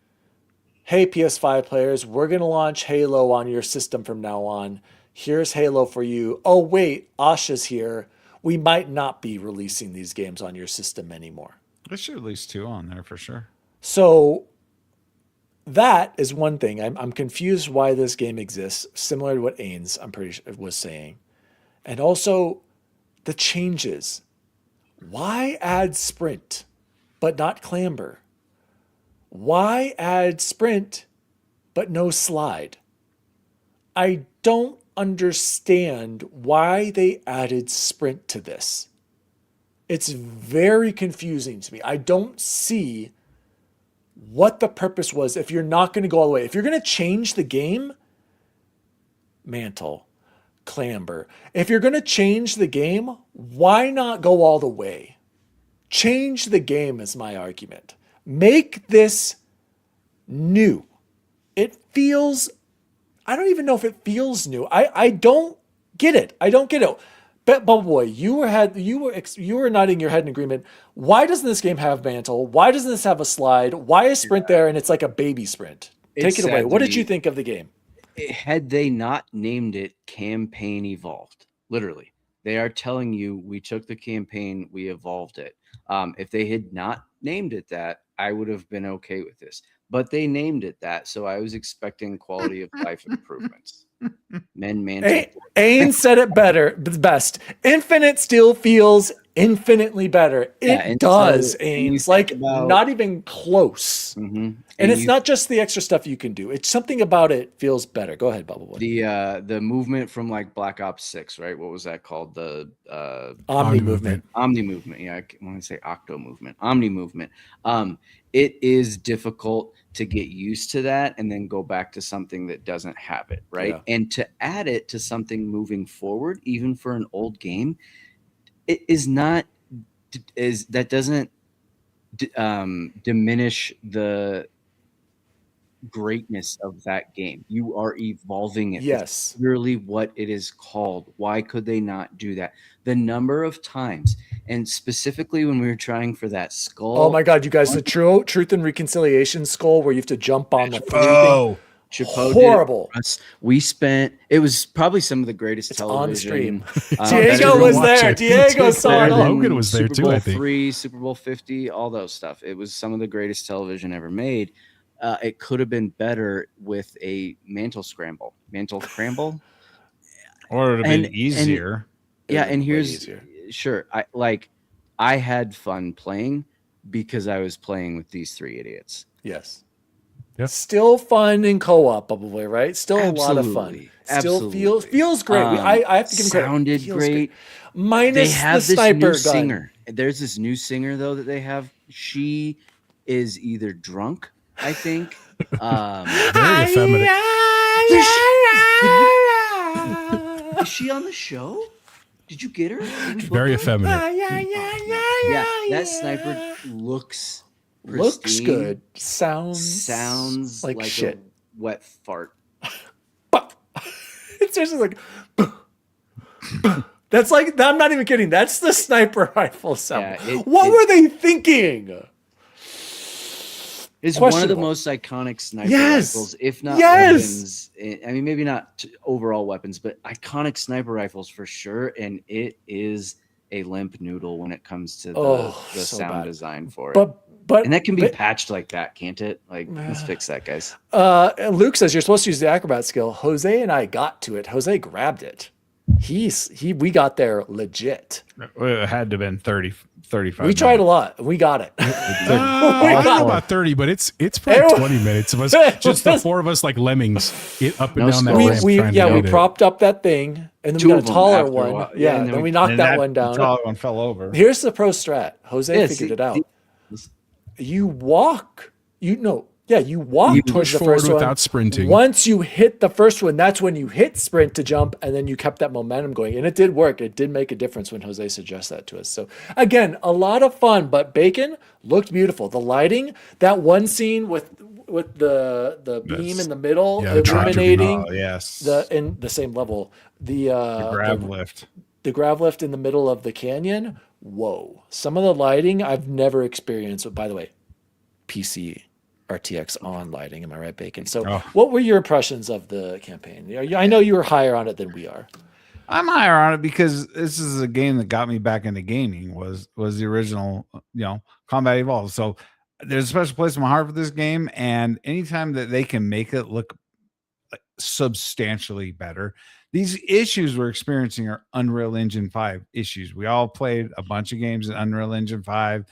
Speaker 3: hey, PS5 players, we're going to launch Halo on your system from now on. Here's Halo for you. Oh, wait, Asha's here. We might not be releasing these games on your system anymore.
Speaker 1: There should at least 2 on there for sure.
Speaker 3: So that is one thing. I'm confused why this game exists, similar to what Ains, I'm pretty sure, was saying. And also the changes. Why add sprint but not clamber? Why add sprint but no slide? I don't understand why they added sprint to this. It's very confusing to me. I don't see what the purpose was if you're not going to go all the way. If you're going to change the game, mantle, clamber. If you're going to change the game, why not go all the way? Change the game is my argument. Make this new. It feels, I don't even know if it feels new. I don't get it. I don't get it. But Bubble Boy, you were nodding your head in agreement. Why doesn't this game have mantle? Why doesn't this have a slide? Why is sprint there and it's like a baby sprint? Take it away. What did you think of the game?
Speaker 4: Had they not named it Campaign Evolved, literally, they are telling you we took the campaign, we evolved it. If they had not named it that, I would have been okay with this. But they named it that, so I was expecting quality of life improvements.
Speaker 3: Ain said it best. Infinite still feels infinitely better. It does, so Ains. Like, not even close.
Speaker 4: Mm-hmm.
Speaker 3: And it's not just the extra stuff you can do. It's something about it feels better. Go ahead, Bubble Boy.
Speaker 4: The movement from like Black Ops 6, right? What was that called? The
Speaker 3: Omni movement.
Speaker 4: Omni movement. Yeah, I want to say Octo movement. Omni movement. It is difficult to get used to that and then go back to something that doesn't have it, right? Yeah. And to add it to something moving forward, even for an old game, it is not that doesn't diminish the greatness of that game. You are evolving it.
Speaker 3: Yes.
Speaker 4: It's really what it is called. Why could they not do that? The number of times, and specifically when we were trying for that skull.
Speaker 3: Oh my God, you guys, the Truth and Reconciliation skull where you have to jump on the
Speaker 4: Chapeau
Speaker 3: horrible.
Speaker 4: We spent, it was probably some of the greatest television.
Speaker 3: On stream. Diego was there. Diego saw it.
Speaker 2: Logan was there too, I think.
Speaker 4: Super Bowl 3, Super Bowl 50, all those stuff. It was some of the greatest television ever made. It could have been better with a mantle scramble.
Speaker 1: Or it would have been easier.
Speaker 4: And here's, sure, I had fun playing because I was playing with these 3 idiots.
Speaker 3: Yes.
Speaker 2: Yep.
Speaker 3: Still fun in co-op, probably, right? Still a lot of fun. Still feels great. I have to give him credit.
Speaker 4: Sounded great.
Speaker 3: Minus
Speaker 4: they have
Speaker 3: the sniper
Speaker 4: this
Speaker 3: gun.
Speaker 4: Singer. There's this new singer though that they have. She is either drunk, I think.
Speaker 2: Very effeminate.
Speaker 4: Is she on the show? Did you get her?
Speaker 2: Very effeminate.
Speaker 4: Yeah, that sniper looks pristine.
Speaker 3: Looks good. Sounds
Speaker 4: like
Speaker 3: shit.
Speaker 4: A wet fart.
Speaker 3: It's seriously like that's like, I'm not even kidding. That's the sniper rifle sound. Yeah, what were they thinking?
Speaker 4: It's one of the most iconic sniper rifles, if not weapons. I mean, maybe not overall weapons, but iconic sniper rifles for sure. And it is a limp noodle when it comes to the so sound design for it. And that can be patched like that, can't it? Like, let's fix that, guys.
Speaker 3: Luke says you're supposed to use the acrobat skill. Jose and I got to it. Jose grabbed it. We got there legit.
Speaker 1: It had to have been 35
Speaker 3: We tried a lot. We got it.
Speaker 2: I don't know about 30, but it's probably 20 minutes of us, just the 4 of us like lemmings up and down that ramp.
Speaker 3: We propped up that thing, and then we got a taller one. Yeah, and then we knocked that one down.
Speaker 1: The taller one fell over.
Speaker 3: Here's the pro strat. Jose figured it out. You walk. You walk towards the first one
Speaker 2: without sprinting.
Speaker 3: Once you hit the first one, that's when you hit sprint to jump, and then you kept that momentum going. And it did work. It did make a difference when Jose suggested that to us. So again, a lot of fun, but Bacon looked beautiful. The lighting, that one scene with with the beam
Speaker 2: That's-
Speaker 3: in the middle,
Speaker 2: yeah, the tractor beam.
Speaker 3: illuminating
Speaker 1: yes.
Speaker 3: in the same level. The
Speaker 1: Grab lift.
Speaker 3: the grav lift in the middle of the canyon. Whoa! Some of the lighting I've never experienced. By the way, PC RTX on lighting. Am I right, Bacon? So,
Speaker 1: Oh.
Speaker 3: what were your impressions of the campaign? I know you were higher on it than we are.
Speaker 1: I'm higher on it because this is a game that got me back into gaming. Was the original, Combat Evolved. So there's a special place in my heart for this game, and anytime that they can make it look substantially better. These issues we're experiencing are Unreal Engine 5 issues. We all played a bunch of games in Unreal Engine 5.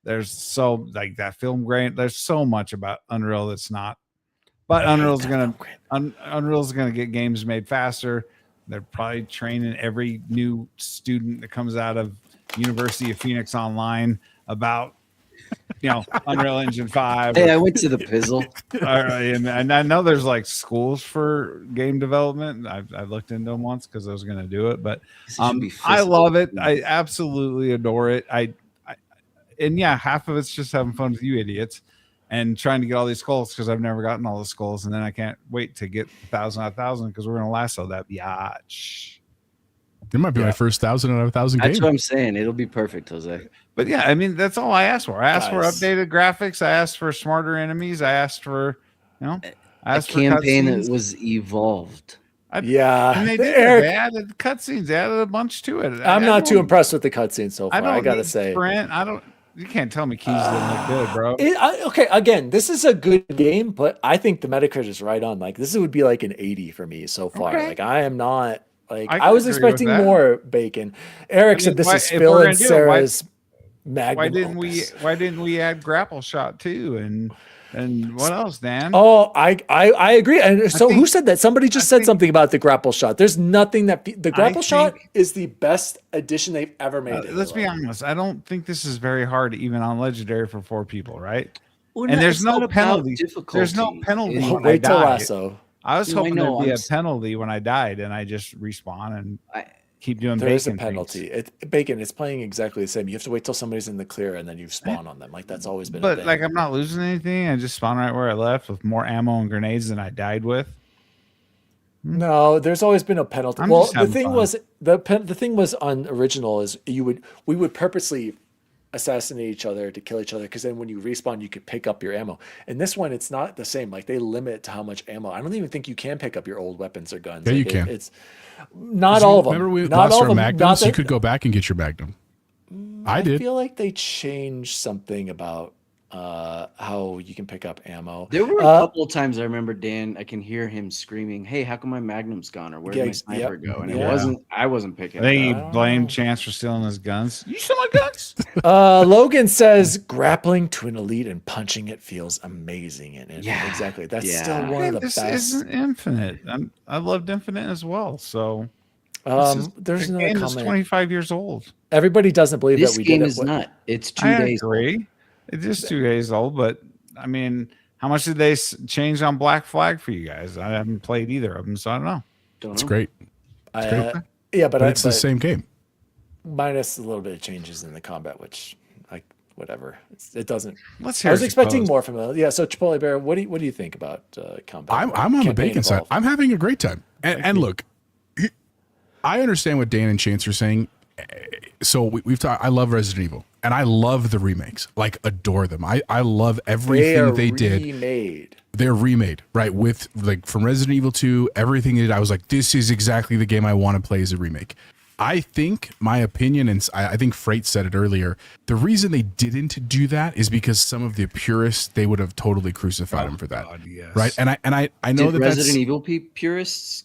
Speaker 1: There's so like that film grain. There's so much about Unreal that's not. But Unreal's gonna get games made faster. They're probably training every new student that comes out of University of Phoenix Online about Unreal Engine 5.
Speaker 4: Hey, I went to the Pizzle.
Speaker 1: And I know there's like schools for game development. I looked into them once because I was going to do it, but I love it. I absolutely adore it. And half of it's just having fun with you idiots and trying to get all these skulls because I've never gotten all the skulls, and then I can't wait to get 1,000 out of 1,000 because we're going to lasso that biatch.
Speaker 2: It might be my first 1,000 out of 1,000
Speaker 4: That's
Speaker 2: games.
Speaker 4: what I'm saying. It'll be perfect, Jose.
Speaker 1: But yeah, I mean, that's all I asked for. I asked for updated graphics. I asked for smarter enemies. I asked for, I asked
Speaker 4: a
Speaker 1: for
Speaker 4: campaign
Speaker 1: cutscenes.
Speaker 4: that was evolved.
Speaker 1: And they did.
Speaker 3: Eric,
Speaker 1: They added cutscenes. They added a bunch to it.
Speaker 3: I'm not too impressed with the cutscene so far. I gotta
Speaker 1: need
Speaker 3: say,
Speaker 1: Sprint. You can't tell me keys didn't look good, bro.
Speaker 3: Okay, again, this is a good game, but I think the Metacritic is right on. Like, this would be like an 80 for me so far.
Speaker 1: Okay.
Speaker 3: Like, I am not like
Speaker 1: I
Speaker 3: I was
Speaker 1: agree with
Speaker 3: expecting
Speaker 1: that.
Speaker 3: more, Bacon. Eric said this is Phil and Sarah's magnum opus.
Speaker 1: Why didn't we add grapple shot too? And what else, Dan?
Speaker 3: Oh, I agree. And so who said that? Somebody just said something about the grapple shot. There's nothing that the grapple shot is the best addition they've ever made.
Speaker 1: Let's be honest. I don't think this is very hard, even on legendary for 4 people, right?
Speaker 4: Well,
Speaker 1: and there's no penalty. There's no penalty when I die. I was hoping there'd be a penalty when I died, and I just respawn and keep doing.
Speaker 3: There is a penalty. Bacon. It's playing exactly the same. You have to wait till somebody's in the clear, and then you spawn on them. Like that's always been.
Speaker 1: But like, I'm not losing anything. I just spawn right where I left with more ammo and grenades than I died with.
Speaker 3: No, there's always been a penalty. Well, the thing was the thing was on original is we would purposely assassinate each other to kill each other because then when you respawn you could pick up your ammo. And this one it's not the same. Like they limit to how much ammo. I don't even think you can pick up your old weapons or guns.
Speaker 2: Yeah,
Speaker 3: like
Speaker 2: you can.
Speaker 3: It's not all of them.
Speaker 2: Remember we
Speaker 3: not
Speaker 2: lost
Speaker 3: all
Speaker 2: our
Speaker 3: of them.
Speaker 2: magnums? You could go back and get your magnum. I did.
Speaker 3: I feel like they changed something about how you can pick up ammo.
Speaker 4: There were a couple of times I remember Dan. I can hear him screaming, "Hey, how come my magnum's gone? Or where'd my sniper go?" And I wasn't picking.
Speaker 1: I think he blamed Chance for stealing his guns. You stole my guns.
Speaker 3: Logan says grappling to an elite and punching it feels amazing. And exactly, that's still one of the best.
Speaker 1: This isn't Infinite. I loved Infinite as well. So
Speaker 3: there's another
Speaker 1: game
Speaker 3: comment.
Speaker 1: that's 25 years old.
Speaker 3: Everybody doesn't believe
Speaker 4: This
Speaker 3: that we
Speaker 4: game
Speaker 3: did it.
Speaker 4: is not. It's 2
Speaker 1: I
Speaker 4: days.
Speaker 1: agree. It is 2 days old, but I mean, how much did they change on Black Flag for you guys? I haven't played either of them, so I don't know.
Speaker 2: It's great.
Speaker 3: Yeah, but
Speaker 2: it's the same game.
Speaker 3: Minus a little bit of changes in the combat, which like whatever. It doesn't.
Speaker 1: Let's hear.
Speaker 3: I was expecting more from it. Yeah. So Chipotle Bear, what do you think about combat?
Speaker 2: I'm on the Bacon side. I'm having a great time. And look, I understand what Dan and Chance are saying. So we've talked. I love Resident Evil, and I love the remakes. Like adore them. I love everything they did. They're remade, right? With like from Resident Evil 2, everything they did. I was like, this is exactly the game I want to play as a remake. I think my opinion, and I think Freight said it earlier, the reason they didn't do that is because some of the purists, they would have totally crucified him for that. God, yes. Right. And I know
Speaker 4: did
Speaker 2: that
Speaker 4: Resident Evil purists.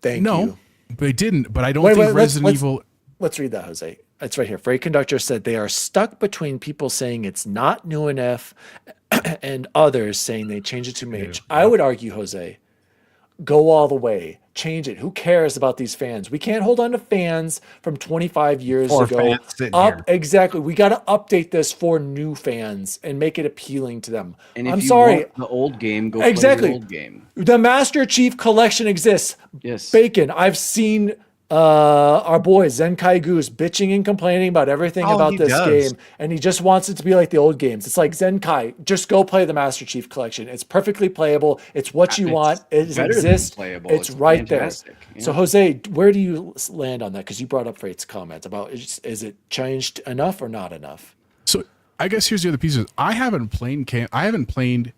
Speaker 3: Thank you.
Speaker 2: They didn't, but I don't think Resident Evil.
Speaker 3: Let's read that, Jose. It's right here. Freight Conductor said they are stuck between people saying it's not new enough and others saying they changed it too much. I would argue, Jose, go all the way. Change it. Who cares about these fans? We can't hold on to fans from 25 years ago. Exactly. We got to update this for new fans and make it appealing to them.
Speaker 4: And if
Speaker 3: I'm
Speaker 4: you
Speaker 3: sorry.
Speaker 4: Want the old game, go play the old game.
Speaker 3: The Master Chief Collection exists.
Speaker 4: Yes.
Speaker 3: Bacon. I've seen Our boy Zenkai Goose bitching and complaining about everything about
Speaker 1: he
Speaker 3: this
Speaker 1: does.
Speaker 3: game, and he just wants it to be like the old games. It's like Zenkai, just go play the Master Chief Collection. It's perfectly playable. It's what you
Speaker 4: It's
Speaker 3: want. It
Speaker 4: better than
Speaker 3: exists.
Speaker 4: playable.
Speaker 3: It's
Speaker 4: It's
Speaker 3: right
Speaker 4: fantastic.
Speaker 3: there. So Jose, where do you land on that? Because you brought up Freight's comment about is it changed enough or not enough?
Speaker 2: So I guess here's the other piece. I haven't played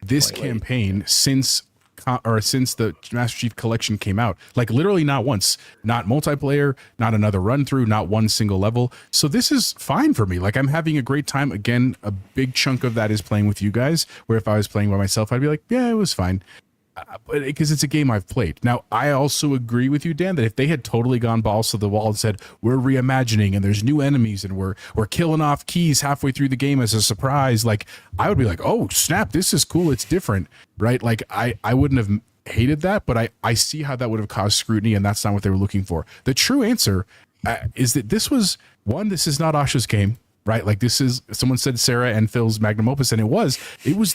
Speaker 2: this campaign since the Master Chief Collection came out. Like literally not once. Not multiplayer, not another run through, not one single level. So this is fine for me. Like I'm having a great time. Again, a big chunk of that is playing with you guys, where if I was playing by myself, I'd be like, yeah, it was fine. Because it's a game I've played. Now, I also agree with you, Dan, that if they had totally gone balls to the wall and said, we're reimagining and there's new enemies and we're killing off keys halfway through the game as a surprise, like I would be like, oh, snap, this is cool. It's different, right? Like I wouldn't have hated that, but I see how that would have caused scrutiny, and that's not what they were looking for. The true answer is that this is not Asha's game. Right, like this is, someone said Sarah and Phil's magnum opus, and it was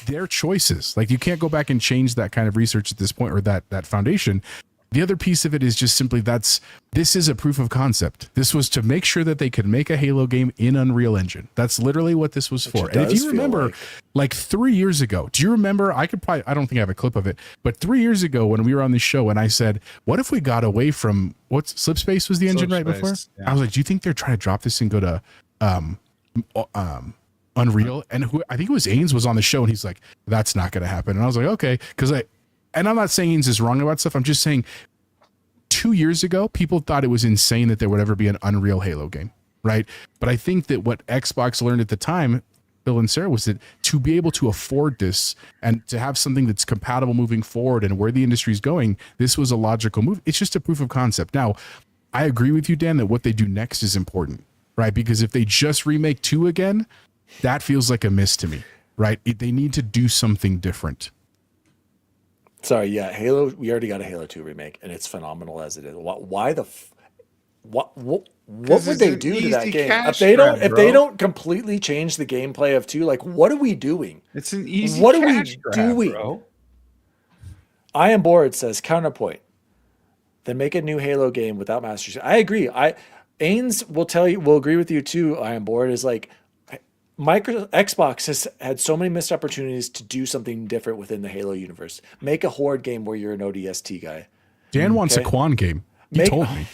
Speaker 2: their choices. Like you can't go back and change that kind of research at this point, or that foundation. The other piece of it is just simply this is a proof of concept. This was to make sure that they could make a Halo game in Unreal Engine. That's literally what this was for. And if you remember, like 3 years ago, do you remember? I don't think I have a clip of it, but 3 years ago when we were on the show, and I said, "What if we got away from Slipspace was the engine right before?" Yeah. I was like, "Do you think they're trying to drop this and go to Unreal?" And I think it was Ains was on the show, and he's like, "That's not going to happen." And I was like, "Okay," and I'm not saying Ains is wrong about stuff. I'm just saying 2 years ago, people thought it was insane that there would ever be an Unreal Halo game, right? But I think that what Xbox learned at the time, Bill and Sarah, was that to be able to afford this and to have something that's compatible moving forward and where the industry is going, this was a logical move. It's just a proof of concept. Now, I agree with you, Dan, that what they do next is important. Right, because if they just remake 2 again, that feels like a miss to me. Right, they need to do something different.
Speaker 3: Sorry, yeah, Halo. We already got a Halo 2 remake, and it's phenomenal as it is. Why what would they do to that game if they don't completely change the gameplay of 2? Like, what are we doing?
Speaker 1: It's an easy.
Speaker 3: What are we doing?
Speaker 1: Bro.
Speaker 3: I am bored. Says counterpoint. Then make a new Halo game without Master Chief. I agree. Ains will agree with you too. I am bored. Is like Xbox has had so many missed opportunities to do something different within the Halo universe. Make a horde game where you're an ODST guy.
Speaker 2: Dan wants a Quan game. He told me.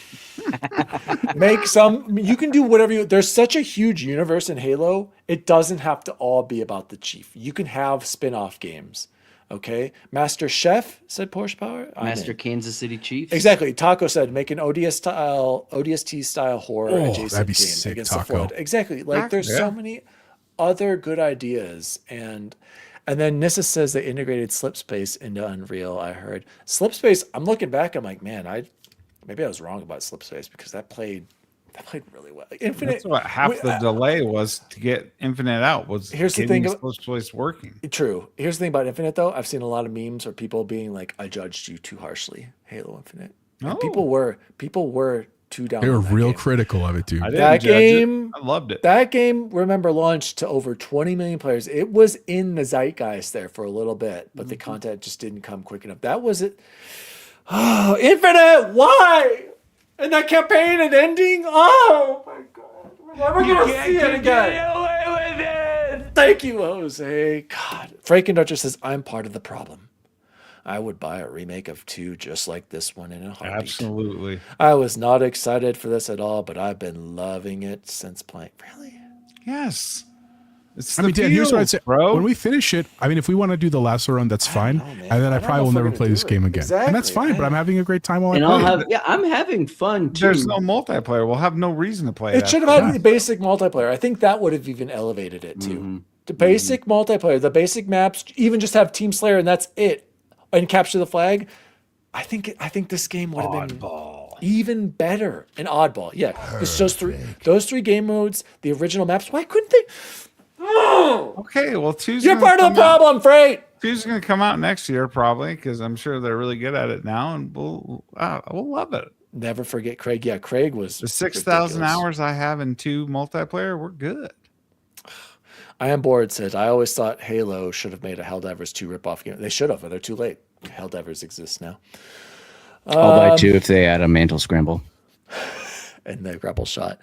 Speaker 3: You can do whatever there's such a huge universe in Halo. It doesn't have to all be about the Chief. You can have spin-off games. Okay. Master Chef said Porsche Power.
Speaker 4: Master Kansas City Chiefs.
Speaker 3: Exactly. Taco said make an ODST style horror adjacent
Speaker 2: that'd be
Speaker 3: game
Speaker 2: sick,
Speaker 3: against
Speaker 2: Taco.
Speaker 3: the Flood. Exactly. Like there's so many other good ideas. And then Nissa says they integrated Slipspace into Unreal. I heard Slipspace. I'm looking back. I'm like, man, maybe I was wrong about Slipspace because that played really well. Infinite.
Speaker 1: That's what half the delay was to get Infinite out.
Speaker 3: Here's the thing.
Speaker 1: Slipspace working.
Speaker 3: True. Here's the thing about Infinite though. I've seen a lot of memes or people being like, "I judged you too harshly, Halo Infinite." And people were too down.
Speaker 2: They were real
Speaker 3: game.
Speaker 2: critical of it, dude.
Speaker 3: That game,
Speaker 1: I loved it.
Speaker 3: That game, remember, launched to over 20 million players. It was in the zeitgeist there for a little bit, but the content just didn't come quick enough. That was it. Oh, Infinite, why? And that campaign and ending. Oh my god, we're never gonna see it again. Get away with it. Thank you, Jose. God, Franken Dutcher says I'm part of the problem. I would buy a remake of 2 just like this one in a heartbeat.
Speaker 1: Absolutely.
Speaker 3: I was not excited for this at all, but I've been loving it since playing. Really?
Speaker 1: Yes.
Speaker 2: Dan, here's what I'd say, bro. When we finish it, I mean, if we want to do the last run, that's fine. And then I probably will never play this game again. Exactly, and that's fine, but I'm having a great time while I play.
Speaker 4: I'm having fun too.
Speaker 1: There's no multiplayer. We'll have no reason to play
Speaker 3: it. Should have had the basic multiplayer. I think that would have even elevated it too. The basic multiplayer, the basic maps, even just have Team Slayer and that's it. And capture the flag. I think this game would have been even better. An oddball, yeah. Because those three game modes, the original maps. Why couldn't they? Oh,
Speaker 1: okay. Well,
Speaker 3: you're part of the problem, Freight.
Speaker 1: 2's going to come out next year probably because I'm sure they're really good at it now, and we'll love it.
Speaker 3: Never forget Craig. Yeah, Craig was
Speaker 1: the 6,000 hours I have in 2 multiplayer. We're good.
Speaker 3: I am bored. Says I always thought Halo should have made a Helldivers 2 ripoff game. They should have, but they're too late. Helldivers exists now.
Speaker 4: I'll buy 2 if they add a mantle scramble.
Speaker 3: and the rebel shot.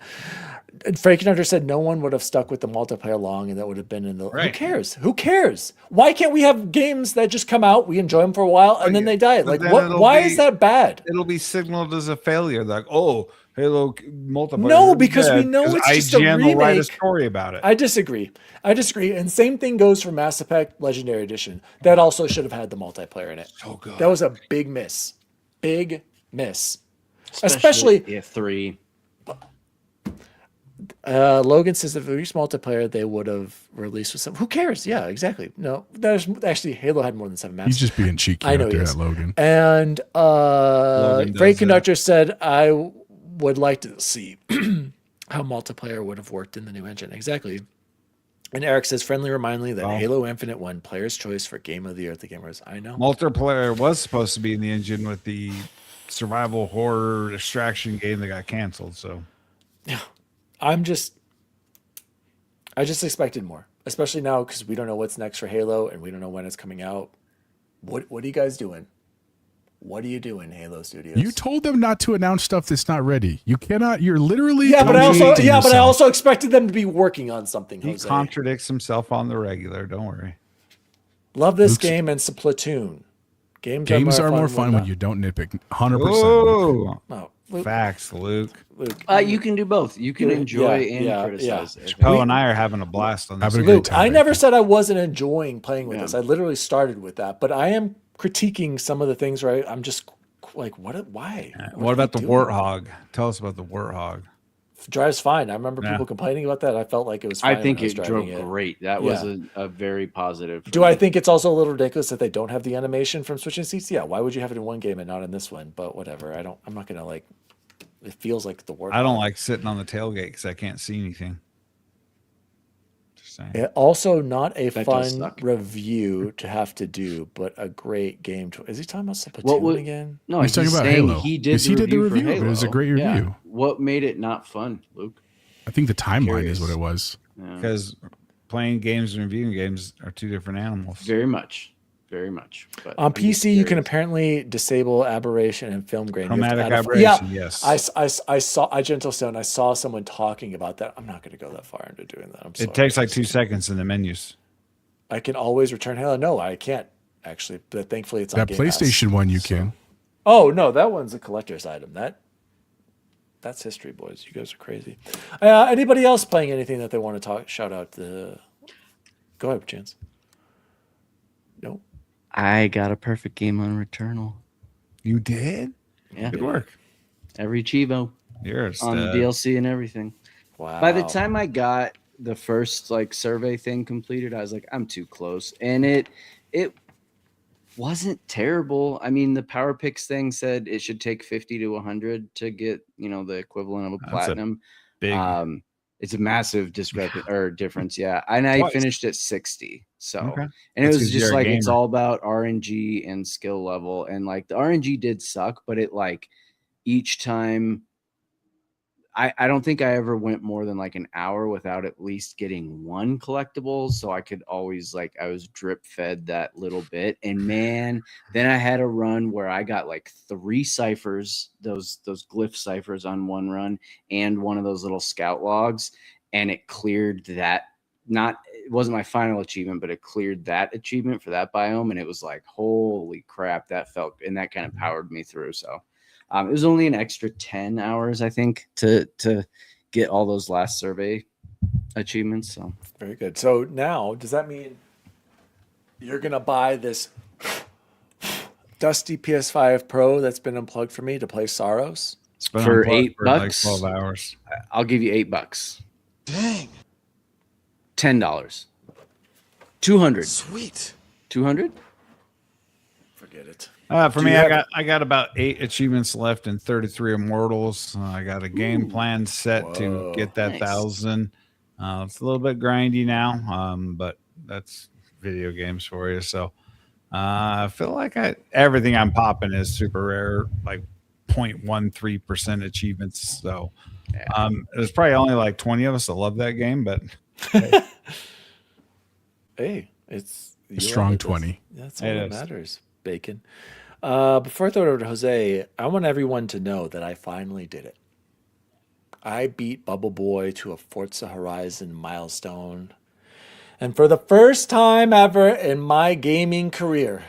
Speaker 3: And Frankie Hunter said no one would have stuck with the multiplayer long, and that would have been in the. Who
Speaker 1: Right.
Speaker 3: cares? Who cares? Why can't we have games that just come out, we enjoy them for a while, and then they die?
Speaker 1: But
Speaker 3: Like,
Speaker 1: then
Speaker 3: what?
Speaker 1: it'll
Speaker 3: Why
Speaker 1: be-
Speaker 3: is that bad?
Speaker 1: It'll be signaled as a failure. Like, oh, Halo multiplayer.
Speaker 3: No,
Speaker 1: is
Speaker 3: because we
Speaker 1: dead,
Speaker 3: know
Speaker 1: 'cause
Speaker 3: it's just a
Speaker 1: IGN will write a
Speaker 3: remake.
Speaker 1: story about it.
Speaker 3: I disagree. And same thing goes for Mass Effect Legendary Edition. That also should have had the multiplayer in it.
Speaker 1: So good.
Speaker 3: That was a big miss. Big miss. Especially
Speaker 4: if 3.
Speaker 3: Logan says if they released multiplayer, they would have released with some. Who cares? Yeah, exactly. No, there's actually Halo had more than 7 maps.
Speaker 2: He's just being cheeky
Speaker 3: I know
Speaker 2: out
Speaker 3: he
Speaker 2: there,
Speaker 3: is.
Speaker 2: that Logan.
Speaker 3: And
Speaker 1: Logan
Speaker 3: Frank
Speaker 1: does
Speaker 3: Conductor said, I would like to see how multiplayer would have worked in the new engine. Exactly. And Eric says, friendly reminder that
Speaker 1: Wow.
Speaker 3: Halo Infinite won player's choice for Game of the Year at the Gamers. I know.
Speaker 1: Multiplayer was supposed to be in the engine with the survival horror extraction game that got canceled. So
Speaker 3: I just expected more, especially now because we don't know what's next for Halo and we don't know when it's coming out. What are you guys doing? What are you doing, Halo Studios?
Speaker 2: You told them not to announce stuff that's not ready. You cannot. You're literally.
Speaker 3: yeah, but I
Speaker 2: contradicting
Speaker 3: I
Speaker 2: yourself.
Speaker 3: also expected them to be working on something.
Speaker 1: he
Speaker 3: Jose.
Speaker 1: contradicts himself on the regular. Don't worry.
Speaker 3: Love this
Speaker 2: Luke's-
Speaker 3: game and Splatoon. Games
Speaker 2: are more fun when you don't nitpick. 100%.
Speaker 1: Oh,
Speaker 3: No, Luke,
Speaker 1: facts, Luke.
Speaker 3: Luke,
Speaker 4: You can do both. You can
Speaker 3: Yeah,
Speaker 4: enjoy
Speaker 3: yeah,
Speaker 4: and criticize.
Speaker 3: yeah.
Speaker 4: I think.
Speaker 1: Poe and I are having a blast on this.
Speaker 2: Having a great
Speaker 3: Luke,
Speaker 2: time,
Speaker 3: I never
Speaker 2: Frankie.
Speaker 3: said I wasn't enjoying playing with
Speaker 4: Yeah.
Speaker 3: this. I literally started with that, but I am critiquing some of the things where I'm just like, why?
Speaker 1: What
Speaker 3: are
Speaker 1: about
Speaker 3: you
Speaker 1: the
Speaker 3: doing?
Speaker 1: warthog? Tell us about the warthog.
Speaker 3: Drives fine. I remember
Speaker 1: Yeah.
Speaker 3: people complaining about that. I felt like it was fine
Speaker 4: I think
Speaker 3: when was
Speaker 4: it
Speaker 3: driving
Speaker 4: drove great. That was a very positive. for
Speaker 3: Do I
Speaker 4: me.
Speaker 3: think it's also a little ridiculous that they don't have the animation from switching seats? Yeah, why would you have it in one game and not in this one? But whatever. I'm not gonna like. It feels like the word.
Speaker 1: I don't like sitting on the tailgate because I can't see anything. Just saying.
Speaker 3: Also, not a
Speaker 4: That does
Speaker 3: fun
Speaker 4: suck.
Speaker 3: review to have to do, but a great game. Is he talking about Splatoon
Speaker 4: What would-
Speaker 3: again?
Speaker 4: No,
Speaker 2: He's talking about
Speaker 4: saying
Speaker 2: Halo.
Speaker 4: He did
Speaker 2: Yes, he did the
Speaker 4: for
Speaker 2: review, but it was a
Speaker 4: Halo.
Speaker 2: great
Speaker 4: Yeah.
Speaker 2: review.
Speaker 4: What made it not fun, Luke?
Speaker 2: I think the timeline
Speaker 4: Curious.
Speaker 2: is what it was.
Speaker 4: Yeah.
Speaker 1: Because playing games and reviewing games are two different animals.
Speaker 4: Very much. Very much. But
Speaker 3: On
Speaker 4: I'm just
Speaker 3: PC, you can
Speaker 4: curious.
Speaker 3: apparently disable aberration and film grain. You have to
Speaker 1: Chromatic
Speaker 3: add a-
Speaker 1: aberration,
Speaker 3: Yeah,
Speaker 1: yes.
Speaker 3: I saw Gentle Stone. I saw someone talking about that. I'm not going to go that far into doing that. I'm sorry.
Speaker 1: It takes like 2 seconds in the menus.
Speaker 3: I can always return Halo. No, I can't actually. But thankfully, it's on
Speaker 2: That
Speaker 3: Game Pass.
Speaker 2: PlayStation one, you can.
Speaker 3: Oh no, that one's a collector's item. That's history, boys. You guys are crazy. Anybody else playing anything that they want to shout out? Go ahead, Chance. No.
Speaker 4: I got a perfect game on Returnal.
Speaker 1: You did?
Speaker 4: Yeah.
Speaker 1: Good work.
Speaker 4: Every Chivo
Speaker 1: You're a
Speaker 4: on
Speaker 1: stud.
Speaker 4: the DLC and everything.
Speaker 3: Wow.
Speaker 4: By the time I got the first like survey thing completed, I was like, I'm too close. And it wasn't terrible. I mean, the Power Picks thing said it should take 50 to 100 to get, the equivalent of a
Speaker 1: That's a
Speaker 4: platinum.
Speaker 1: Big.
Speaker 4: It's a massive difference. Yeah. And I
Speaker 1: Twice.
Speaker 4: finished at 60. So,
Speaker 1: Okay.
Speaker 4: and
Speaker 1: That's
Speaker 4: it
Speaker 1: 'cause
Speaker 4: was just
Speaker 1: you're a
Speaker 4: like, it's
Speaker 1: gamer.
Speaker 4: all about RNG and skill level. And like the RNG did suck, but it like each time, I don't think I ever went more than like an hour without at least getting one collectible. So I could always I was drip fed that little bit. And man, then I had a run where I got like 3 ciphers, those glyph ciphers on one run, and one of those little scout logs, and it cleared that. It wasn't my final achievement, but it cleared that achievement for that biome, and it was like, holy crap, that felt, and that kind of powered me through. So it was only an extra 10 hours, I think, to get all those last survey achievements. So
Speaker 3: Very good. So now, does that mean you're gonna buy this dusty PS5 Pro that's been unplugged for me to play Sorrows?
Speaker 1: It's been
Speaker 4: for
Speaker 1: unplugged for like
Speaker 4: $8,
Speaker 1: 12 hours.
Speaker 4: I'll give you $8.
Speaker 3: Dang,
Speaker 4: $10. 200.
Speaker 3: sweet.
Speaker 4: 200?
Speaker 3: Forget it.
Speaker 1: For
Speaker 3: Do
Speaker 1: me,
Speaker 3: you have-
Speaker 1: I got about 8 achievements left and 33 immortals. I got a game plan set to
Speaker 3: Whoa.
Speaker 1: get that
Speaker 4: Nice.
Speaker 1: 1,000. It's a little bit grindy now, but that's video games for you. So I feel like everything I'm popping is super rare, like 0.13% achievements. So there's probably only like 20 of us that love that game, but
Speaker 3: Hey, it's
Speaker 2: A strong 20.
Speaker 3: That's all
Speaker 1: It
Speaker 3: that
Speaker 1: is.
Speaker 3: matters. Bacon. Before I throw it over to Jose, I want everyone to know that I finally did it. I beat Bubble Boy to a Forza Horizon milestone. And for the first time ever in my gaming career,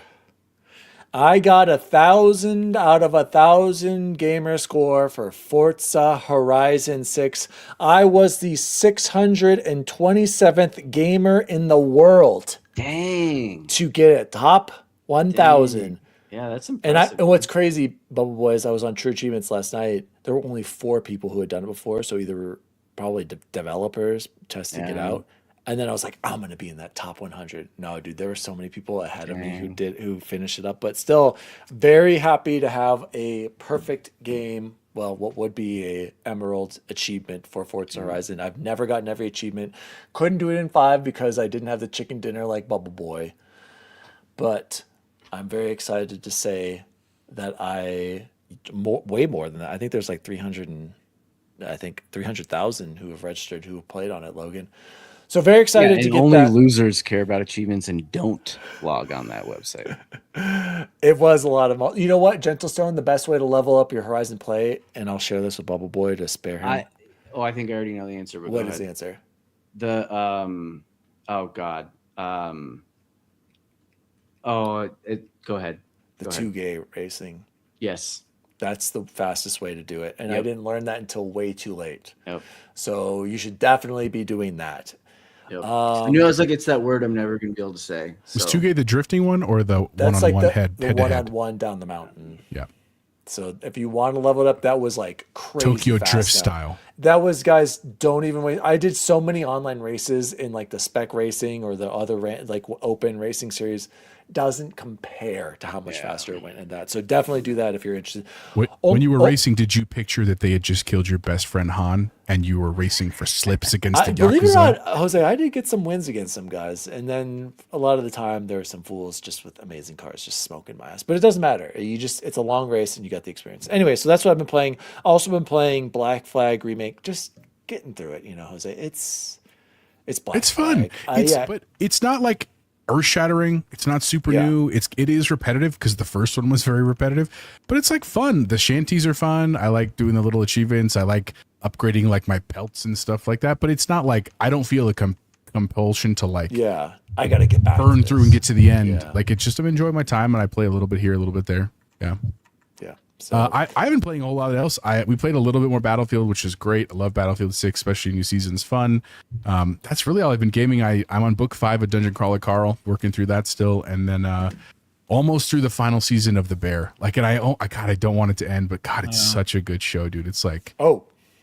Speaker 3: I got 1,000 out of 1,000 gamer score for Forza Horizon 6. I was the 627th gamer in the world
Speaker 4: Dang.
Speaker 3: to get it. Top 1,000.
Speaker 4: Yeah, that's
Speaker 3: And
Speaker 4: impressive.
Speaker 3: and what's crazy, Bubble Boys, I was on True Achievements last night. There were only 4 people who had done it before, so either probably developers testing it
Speaker 4: Yeah.
Speaker 3: out. And then I was like, I'm gonna be in that top 100. No, dude, there were so many people ahead of me who finished it up. But still, very happy to have a perfect game. Well, what would be a Emerald achievement for Forza Horizon. I've never gotten every achievement. Couldn't do it in 5 because I didn't have the chicken dinner like Bubble Boy. But I'm very excited to say that way more than that. I think there's like 300,000 who have registered who have played on it, Logan. So very excited to
Speaker 4: and
Speaker 3: get
Speaker 4: only
Speaker 3: that.
Speaker 4: losers care about achievements and don't log on that website.
Speaker 3: It was a lot of. You know what, Gentlestone? The best way to level up your Horizon play, and I'll share this with Bubble Boy to spare him.
Speaker 4: I think I already know the answer. But
Speaker 3: What
Speaker 4: go
Speaker 3: is the
Speaker 4: ahead.
Speaker 3: answer?
Speaker 4: Oh God. Go ahead.
Speaker 3: The
Speaker 4: Go ahead.
Speaker 3: 2-gay racing.
Speaker 4: Yes.
Speaker 3: That's the fastest way to do it, and I
Speaker 4: Yep.
Speaker 3: didn't learn that until way too late.
Speaker 4: Yep.
Speaker 3: So you should definitely be doing that.
Speaker 4: Yep. I knew I was like, it's that word I'm never gonna be able to say.
Speaker 2: Was
Speaker 4: So
Speaker 2: 2K the drifting one or the
Speaker 3: That's
Speaker 2: one-on-one
Speaker 3: like
Speaker 2: head
Speaker 3: the
Speaker 2: to head?
Speaker 3: one-on-one down the mountain.
Speaker 2: Yeah.
Speaker 3: So if you want to level it up, that was like crazy
Speaker 2: Tokyo
Speaker 3: fast
Speaker 2: Drift
Speaker 3: now.
Speaker 2: style.
Speaker 3: That was, guys, don't even wait. I did so many online races in like the spec racing or the other like open racing series. Doesn't compare to how much faster it went in that. So definitely do that if you're interested.
Speaker 2: When you were racing, did you picture that they had just killed your best friend Han and you were racing for slips against the
Speaker 3: Believe it or
Speaker 2: Yakuza?
Speaker 3: not, Jose, I did get some wins against some guys. And then a lot of the time there are some fools just with amazing cars just smoking my ass. But it doesn't matter. It's a long race and you got the experience. Anyway, so that's what I've been playing. Also been playing Black Flag Remake, just getting through it, Jose. It's Black
Speaker 2: It's fun.
Speaker 3: Flag.
Speaker 2: But it's not like earth shattering. It's not super new. It is repetitive because the first one was very repetitive, but it's like fun. The shanties are fun. I like doing the little achievements. I like upgrading like my pelts and stuff like that, but it's not like I don't feel a compulsion to like
Speaker 3: I gotta get back
Speaker 2: burn
Speaker 3: to
Speaker 2: through and get to the end.
Speaker 3: Yeah.
Speaker 2: Like it's just I'm enjoying my time and I play a little bit here, a little bit there. Yeah.
Speaker 3: So
Speaker 2: I haven't been playing a whole lot else. We played a little bit more Battlefield, which is great. I love Battlefield 6, especially new season's fun. That's really all I've been gaming. I'm on book 5 of Dungeon Crawler Carl, working through that still, and then almost through the final season of The Bear. Like, and I don't want it to end, but God, it's such a good show, dude. It's like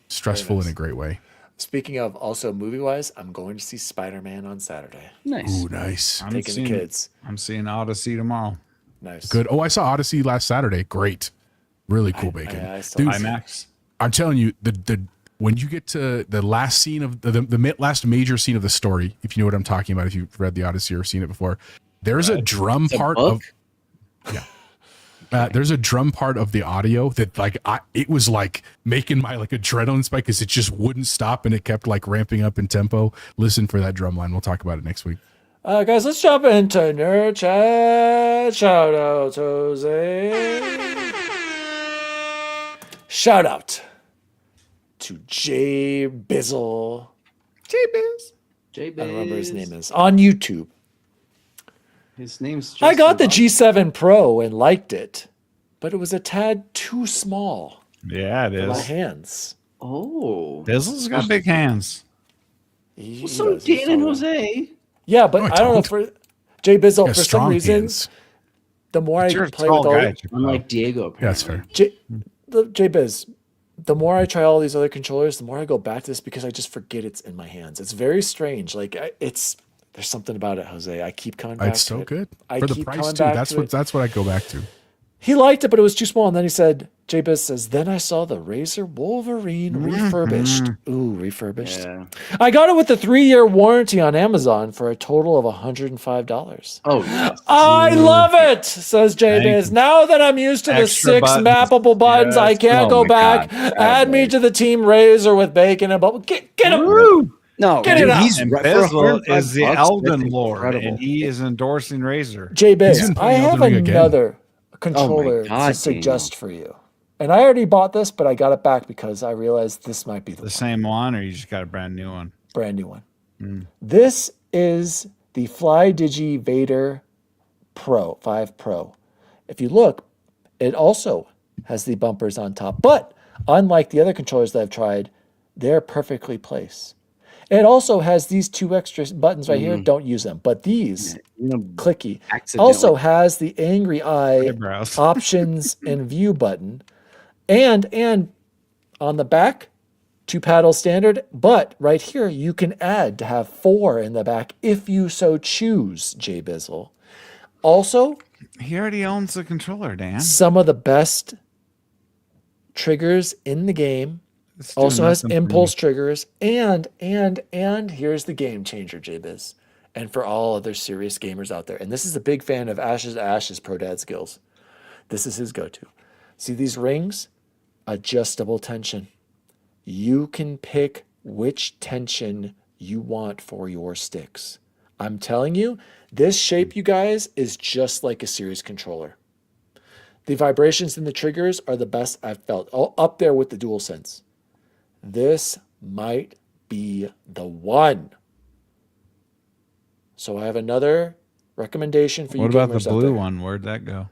Speaker 2: stressful in a great way.
Speaker 3: Speaking of also movie wise, I'm going to see Spider-Man on Saturday.
Speaker 4: Nice.
Speaker 2: Ooh, nice.
Speaker 3: Taking the kids.
Speaker 1: I'm seeing Odyssey tomorrow.
Speaker 3: Nice.
Speaker 2: Good. Oh, I saw Odyssey last Saturday. Great. Really cool bacon.
Speaker 3: I still
Speaker 2: Dude,
Speaker 1: IMAX.
Speaker 2: I'm telling you, the when you get to the last scene of the last major scene of the story, if you know what I'm talking about, if you've read the Odyssey or seen it before, there's a drum part of there's a drum part of the audio that like it was like making my like adrenaline spike because it just wouldn't stop and it kept like ramping up in tempo. Listen for that drum line. We'll talk about it next week.
Speaker 3: Guys, let's jump into Nerd Chat. Shout out, Jose. Shout out to Jay Bizzle.
Speaker 4: J-Biz.
Speaker 3: I don't remember his name is. On YouTube.
Speaker 4: His name's
Speaker 3: I got the
Speaker 4: Justin
Speaker 3: G7 Pro and liked it, but it was a tad too small
Speaker 1: Yeah, it
Speaker 3: for my
Speaker 1: is.
Speaker 3: hands.
Speaker 4: Bob. Oh.
Speaker 1: Bizzle's got big hands.
Speaker 3: He
Speaker 4: So
Speaker 3: does, he's
Speaker 4: Dan and
Speaker 3: tall.
Speaker 4: Jose.
Speaker 3: Yeah, but I don't know, for Jay Bizzle,
Speaker 2: Yeah,
Speaker 3: for some
Speaker 2: strong
Speaker 3: reason,
Speaker 2: hands.
Speaker 3: the more
Speaker 1: You're
Speaker 3: I
Speaker 1: a
Speaker 3: play
Speaker 1: tall
Speaker 3: with all
Speaker 1: guy.
Speaker 4: Unlike Diego.
Speaker 2: Yeah, that's fair.
Speaker 3: Jay Biz, the more I try all these other controllers, the more I go back to this because I just forget it's in my hands. It's very strange. Like there's something about it, Jose. I keep coming back.
Speaker 2: It's
Speaker 3: to
Speaker 2: so
Speaker 3: it.
Speaker 2: good
Speaker 3: I
Speaker 2: for the
Speaker 3: keep
Speaker 2: price
Speaker 3: coming
Speaker 2: too.
Speaker 3: back
Speaker 2: That's
Speaker 3: to it.
Speaker 2: what I go back to.
Speaker 3: He liked it, but it was too small. And then he said, Jay Biz says, then I saw the Razer Wolverine refurbished. Ooh, refurbished.
Speaker 4: Yeah.
Speaker 3: I got it with a 3-year warranty on Amazon for a total of $105.
Speaker 4: Oh, yes.
Speaker 3: I love it, says Jay
Speaker 1: Thank
Speaker 3: Biz.
Speaker 1: you.
Speaker 3: Now that I'm used to the
Speaker 1: Extra
Speaker 3: 6
Speaker 1: buttons.
Speaker 3: mappable buttons, I
Speaker 1: Yes.
Speaker 3: can't
Speaker 4: Oh
Speaker 3: go
Speaker 4: my
Speaker 3: back.
Speaker 4: God.
Speaker 3: Add me to the team Razer with bacon and bubble. Get him.
Speaker 4: No,
Speaker 3: Get it out.
Speaker 4: he's
Speaker 1: And
Speaker 4: right for
Speaker 1: Bizzle
Speaker 4: $105
Speaker 1: is the
Speaker 4: bucks,
Speaker 1: Elden
Speaker 4: that's
Speaker 1: Lord,
Speaker 4: incredible.
Speaker 1: and he is endorsing Razer.
Speaker 3: Jay
Speaker 2: He's
Speaker 3: Biz,
Speaker 2: been
Speaker 3: I
Speaker 2: playing
Speaker 3: have
Speaker 2: Elden Ring again.
Speaker 3: another controller
Speaker 4: God,
Speaker 3: to suggest for you. And I already bought this, but I got it back because I realized this might be the one.
Speaker 1: same one, or you just got a brand new one?
Speaker 3: Brand new one. This is the FlyDigi Vader Pro 5 Pro. If you look, it also has the bumpers on top, but unlike the other controllers that I've tried, they're perfectly placed. It also has these 2 extra buttons right here. Don't use them, but these clicky also has the angry eye
Speaker 1: Eyebrows.
Speaker 3: options and view button, and on the back, 2 paddle standard, but right here you can add to have 4 in the back if you so choose, Jay Bizzle. Also,
Speaker 1: He already owns the controller, Dan.
Speaker 3: some of the best triggers in the game.
Speaker 1: It's doing
Speaker 3: Also has
Speaker 1: nothing for
Speaker 3: impulse
Speaker 1: me.
Speaker 3: triggers, and here's the game changer, Jay Biz, and for all other serious gamers out there. And this is a big fan of Ash's Pro Dad skills. This is his go-to. See these rings? Adjustable tension. You can pick which tension you want for your sticks. I'm telling you, this shape, you guys, is just like a series controller. The vibrations in the triggers are the best I've felt, all up there with the DualSense. This might be the one. So I have another recommendation for you
Speaker 1: What about
Speaker 3: gamers
Speaker 1: the
Speaker 3: out
Speaker 1: blue
Speaker 3: there.
Speaker 1: one? Where'd that go?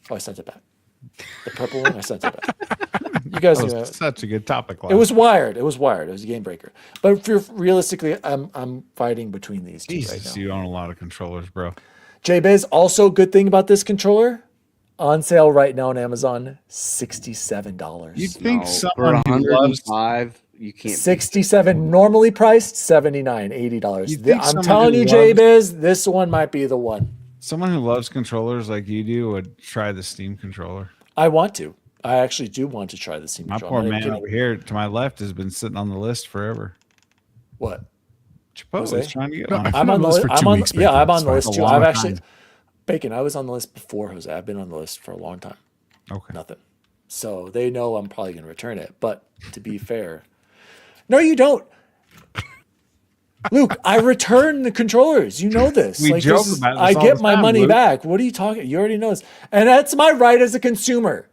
Speaker 3: Oh, I sent it back. The purple one, I sent it back. You guys
Speaker 1: That
Speaker 3: knew
Speaker 1: was
Speaker 3: it.
Speaker 1: such a good topic.
Speaker 3: It was wired. It was wired. It was a game breaker. But realistically, I'm fighting between these two right
Speaker 1: Jesus,
Speaker 3: now.
Speaker 1: you own a lot of controllers, bro.
Speaker 3: J-Biz, also good thing about this controller, on sale right now on Amazon, $67.
Speaker 1: You'd think
Speaker 4: for
Speaker 1: someone who loves
Speaker 4: 105, you can't.
Speaker 3: 67 normally priced $79, $80.
Speaker 1: You'd think
Speaker 3: I'm
Speaker 1: someone
Speaker 3: telling
Speaker 1: who
Speaker 3: you,
Speaker 1: loves-
Speaker 3: J-Biz, this one might be the one.
Speaker 1: someone who loves controllers like you do would try the Steam controller.
Speaker 3: I want to. I actually do want to try this.
Speaker 1: My poor man over here to my left has been sitting on the list forever.
Speaker 3: What?
Speaker 1: Chipotle's
Speaker 3: Jose?
Speaker 1: trying to get
Speaker 2: No,
Speaker 1: one.
Speaker 2: I've
Speaker 3: I'm
Speaker 2: been
Speaker 3: on the
Speaker 2: list
Speaker 3: list.
Speaker 2: for
Speaker 3: I'm
Speaker 2: 2
Speaker 3: on.
Speaker 2: weeks.
Speaker 3: Yeah,
Speaker 2: Bacon.
Speaker 3: I'm on
Speaker 2: It's
Speaker 3: the
Speaker 2: fine.
Speaker 3: list
Speaker 1: A
Speaker 3: too.
Speaker 1: long
Speaker 3: I've actually,
Speaker 1: time.
Speaker 3: Bacon. I was on the list before Jose. I've been on the list for a long time.
Speaker 1: Okay.
Speaker 3: Nothing. So they know I'm probably going to return it. But to be fair, no, you don't. Luke, I return the controllers. You know this.
Speaker 1: We joke
Speaker 3: this
Speaker 1: about this
Speaker 3: I
Speaker 1: all
Speaker 3: get
Speaker 1: the
Speaker 3: my
Speaker 1: time,
Speaker 3: money
Speaker 1: Luke.
Speaker 3: back. What are you talking? You already know this. And that's my right as a consumer.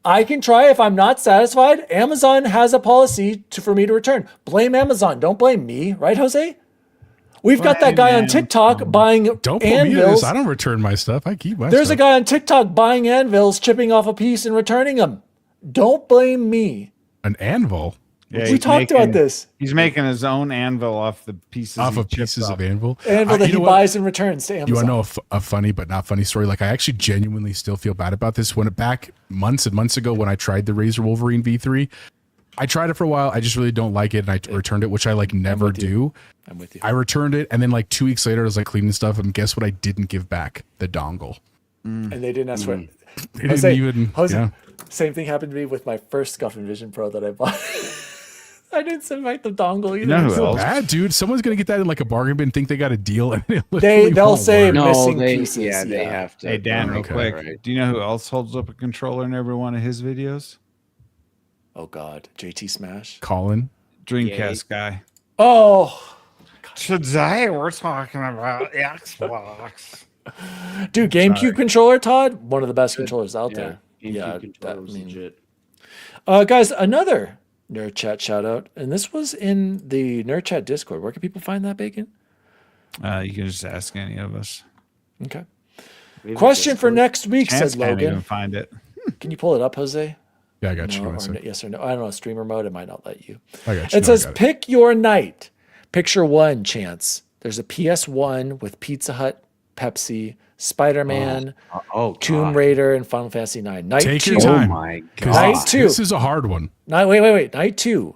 Speaker 3: I can try if I'm not satisfied. Amazon has a policy for me to return. Blame Amazon. Don't blame me. Right, Jose? We've got that guy on
Speaker 1: Blame
Speaker 3: TikTok buying
Speaker 2: Don't put me in
Speaker 3: anvils.
Speaker 2: this. I don't return my stuff. I keep my
Speaker 3: There's a
Speaker 2: stuff.
Speaker 3: guy on TikTok buying anvils, chipping off a piece and returning them. Don't blame me.
Speaker 2: An anvil
Speaker 1: Yeah,
Speaker 3: We
Speaker 1: he's
Speaker 3: talked about this.
Speaker 1: He's making his own anvil off the pieces
Speaker 2: off
Speaker 1: he
Speaker 2: of
Speaker 1: chipped
Speaker 2: pieces
Speaker 1: off.
Speaker 2: of anvil.
Speaker 3: Anvil that
Speaker 2: You
Speaker 3: he
Speaker 2: know what?
Speaker 3: buys and returns to Amazon.
Speaker 2: You want to know a funny but not funny story? Like I actually genuinely still feel bad about this. When back months and months ago when I tried the Razer Wolverine V3, I tried it for a while. I just really don't like it, and I returned it, which I like never
Speaker 3: with you.
Speaker 2: do.
Speaker 3: I'm with you.
Speaker 2: I returned it, and then like 2 weeks later, I was like cleaning stuff, and guess what? I didn't give back the dongle.
Speaker 3: And they didn't ask for it.
Speaker 2: They didn't even. Yeah.
Speaker 3: Same thing happened to me with my first Scuff Vision Pro that I bought. I didn't send back the dongle either.
Speaker 1: You know who
Speaker 2: Feel
Speaker 1: else?
Speaker 2: bad, dude. Someone's gonna get that in like a bargain bin, think they got a deal, and it literally
Speaker 3: They'll
Speaker 2: won't
Speaker 3: say
Speaker 2: work.
Speaker 3: no.
Speaker 4: No,
Speaker 3: Missing
Speaker 4: they
Speaker 3: pieces,
Speaker 4: yeah, they
Speaker 3: yeah.
Speaker 4: have to.
Speaker 1: Hey Dan, real
Speaker 2: Okay.
Speaker 1: quick.
Speaker 4: Right.
Speaker 1: Do you know who else holds up a controller in every one of his videos?
Speaker 3: Oh God, JT Smash.
Speaker 2: Colin.
Speaker 1: Dreamcast guy.
Speaker 3: Oh,
Speaker 1: Today we're talking about Xbox.
Speaker 3: dude, GameCube controller, Todd, one of the best controllers out
Speaker 4: Yeah,
Speaker 3: there.
Speaker 4: GameCube
Speaker 3: Yeah,
Speaker 4: controller was legit.
Speaker 3: Guys, another Nerd Chat shout out, and this was in the Nerd Chat Discord. Where can people find that, Bacon?
Speaker 1: You can just ask any of us.
Speaker 3: Okay.
Speaker 4: We have a
Speaker 3: Question for
Speaker 4: Discord.
Speaker 3: next week,
Speaker 1: Chance
Speaker 3: said
Speaker 1: can't even
Speaker 3: Logan.
Speaker 1: find it.
Speaker 3: Can you pull it up, Jose?
Speaker 2: Yeah, I got you.
Speaker 3: No,
Speaker 2: One
Speaker 3: or
Speaker 2: sec.
Speaker 3: yes or no? I don't know. Streamer mode, it might not let you.
Speaker 2: I got you.
Speaker 3: It
Speaker 2: No, I
Speaker 3: says
Speaker 2: got it.
Speaker 3: pick your night. Picture one, Chance. There's a PS1 with Pizza Hut, Pepsi, Spider-Man,
Speaker 4: Oh,
Speaker 3: Tomb
Speaker 4: God.
Speaker 3: Raider, and Final Fantasy 9. Night
Speaker 2: Take
Speaker 3: two.
Speaker 2: your
Speaker 4: Oh
Speaker 2: time.
Speaker 4: my
Speaker 2: 'Cause
Speaker 3: Night
Speaker 4: God.
Speaker 3: two.
Speaker 2: This is a hard one.
Speaker 3: Wait. Night 2.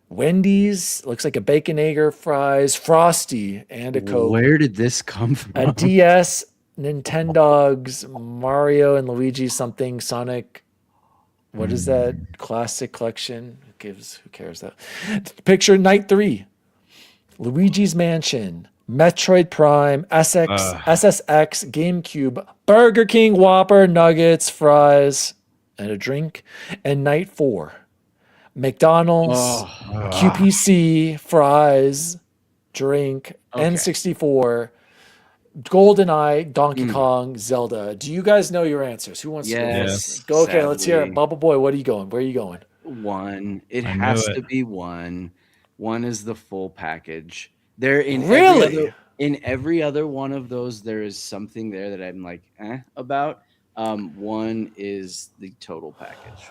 Speaker 3: Wendy's, looks like a bacon egger, fries, Frosty, and a Coke.
Speaker 4: Where did this come from?
Speaker 3: A DS, Nintendogs, Mario and Luigi something, Sonic. What is that? Classic collection. Who cares that? Picture Night 3. Luigi's Mansion, Metroid Prime, SSX, GameCube, Burger King, Whopper, nuggets, fries, and a drink. And Night 4. McDonald's, QPC, fries, drink, N64, GoldenEye, Donkey Kong, Zelda. Do you guys know your answers? Who wants to go
Speaker 4: Yes.
Speaker 3: first? Go. Okay, let's hear it.
Speaker 4: Sadly.
Speaker 3: Bubble Boy, what are you going? Where are you going?
Speaker 4: One. It
Speaker 1: I
Speaker 4: has
Speaker 1: knew
Speaker 4: to
Speaker 1: it.
Speaker 4: be one. One is the full package. There in
Speaker 3: Really?
Speaker 4: every other one of those, there is something there that I'm like, about. One is the total package.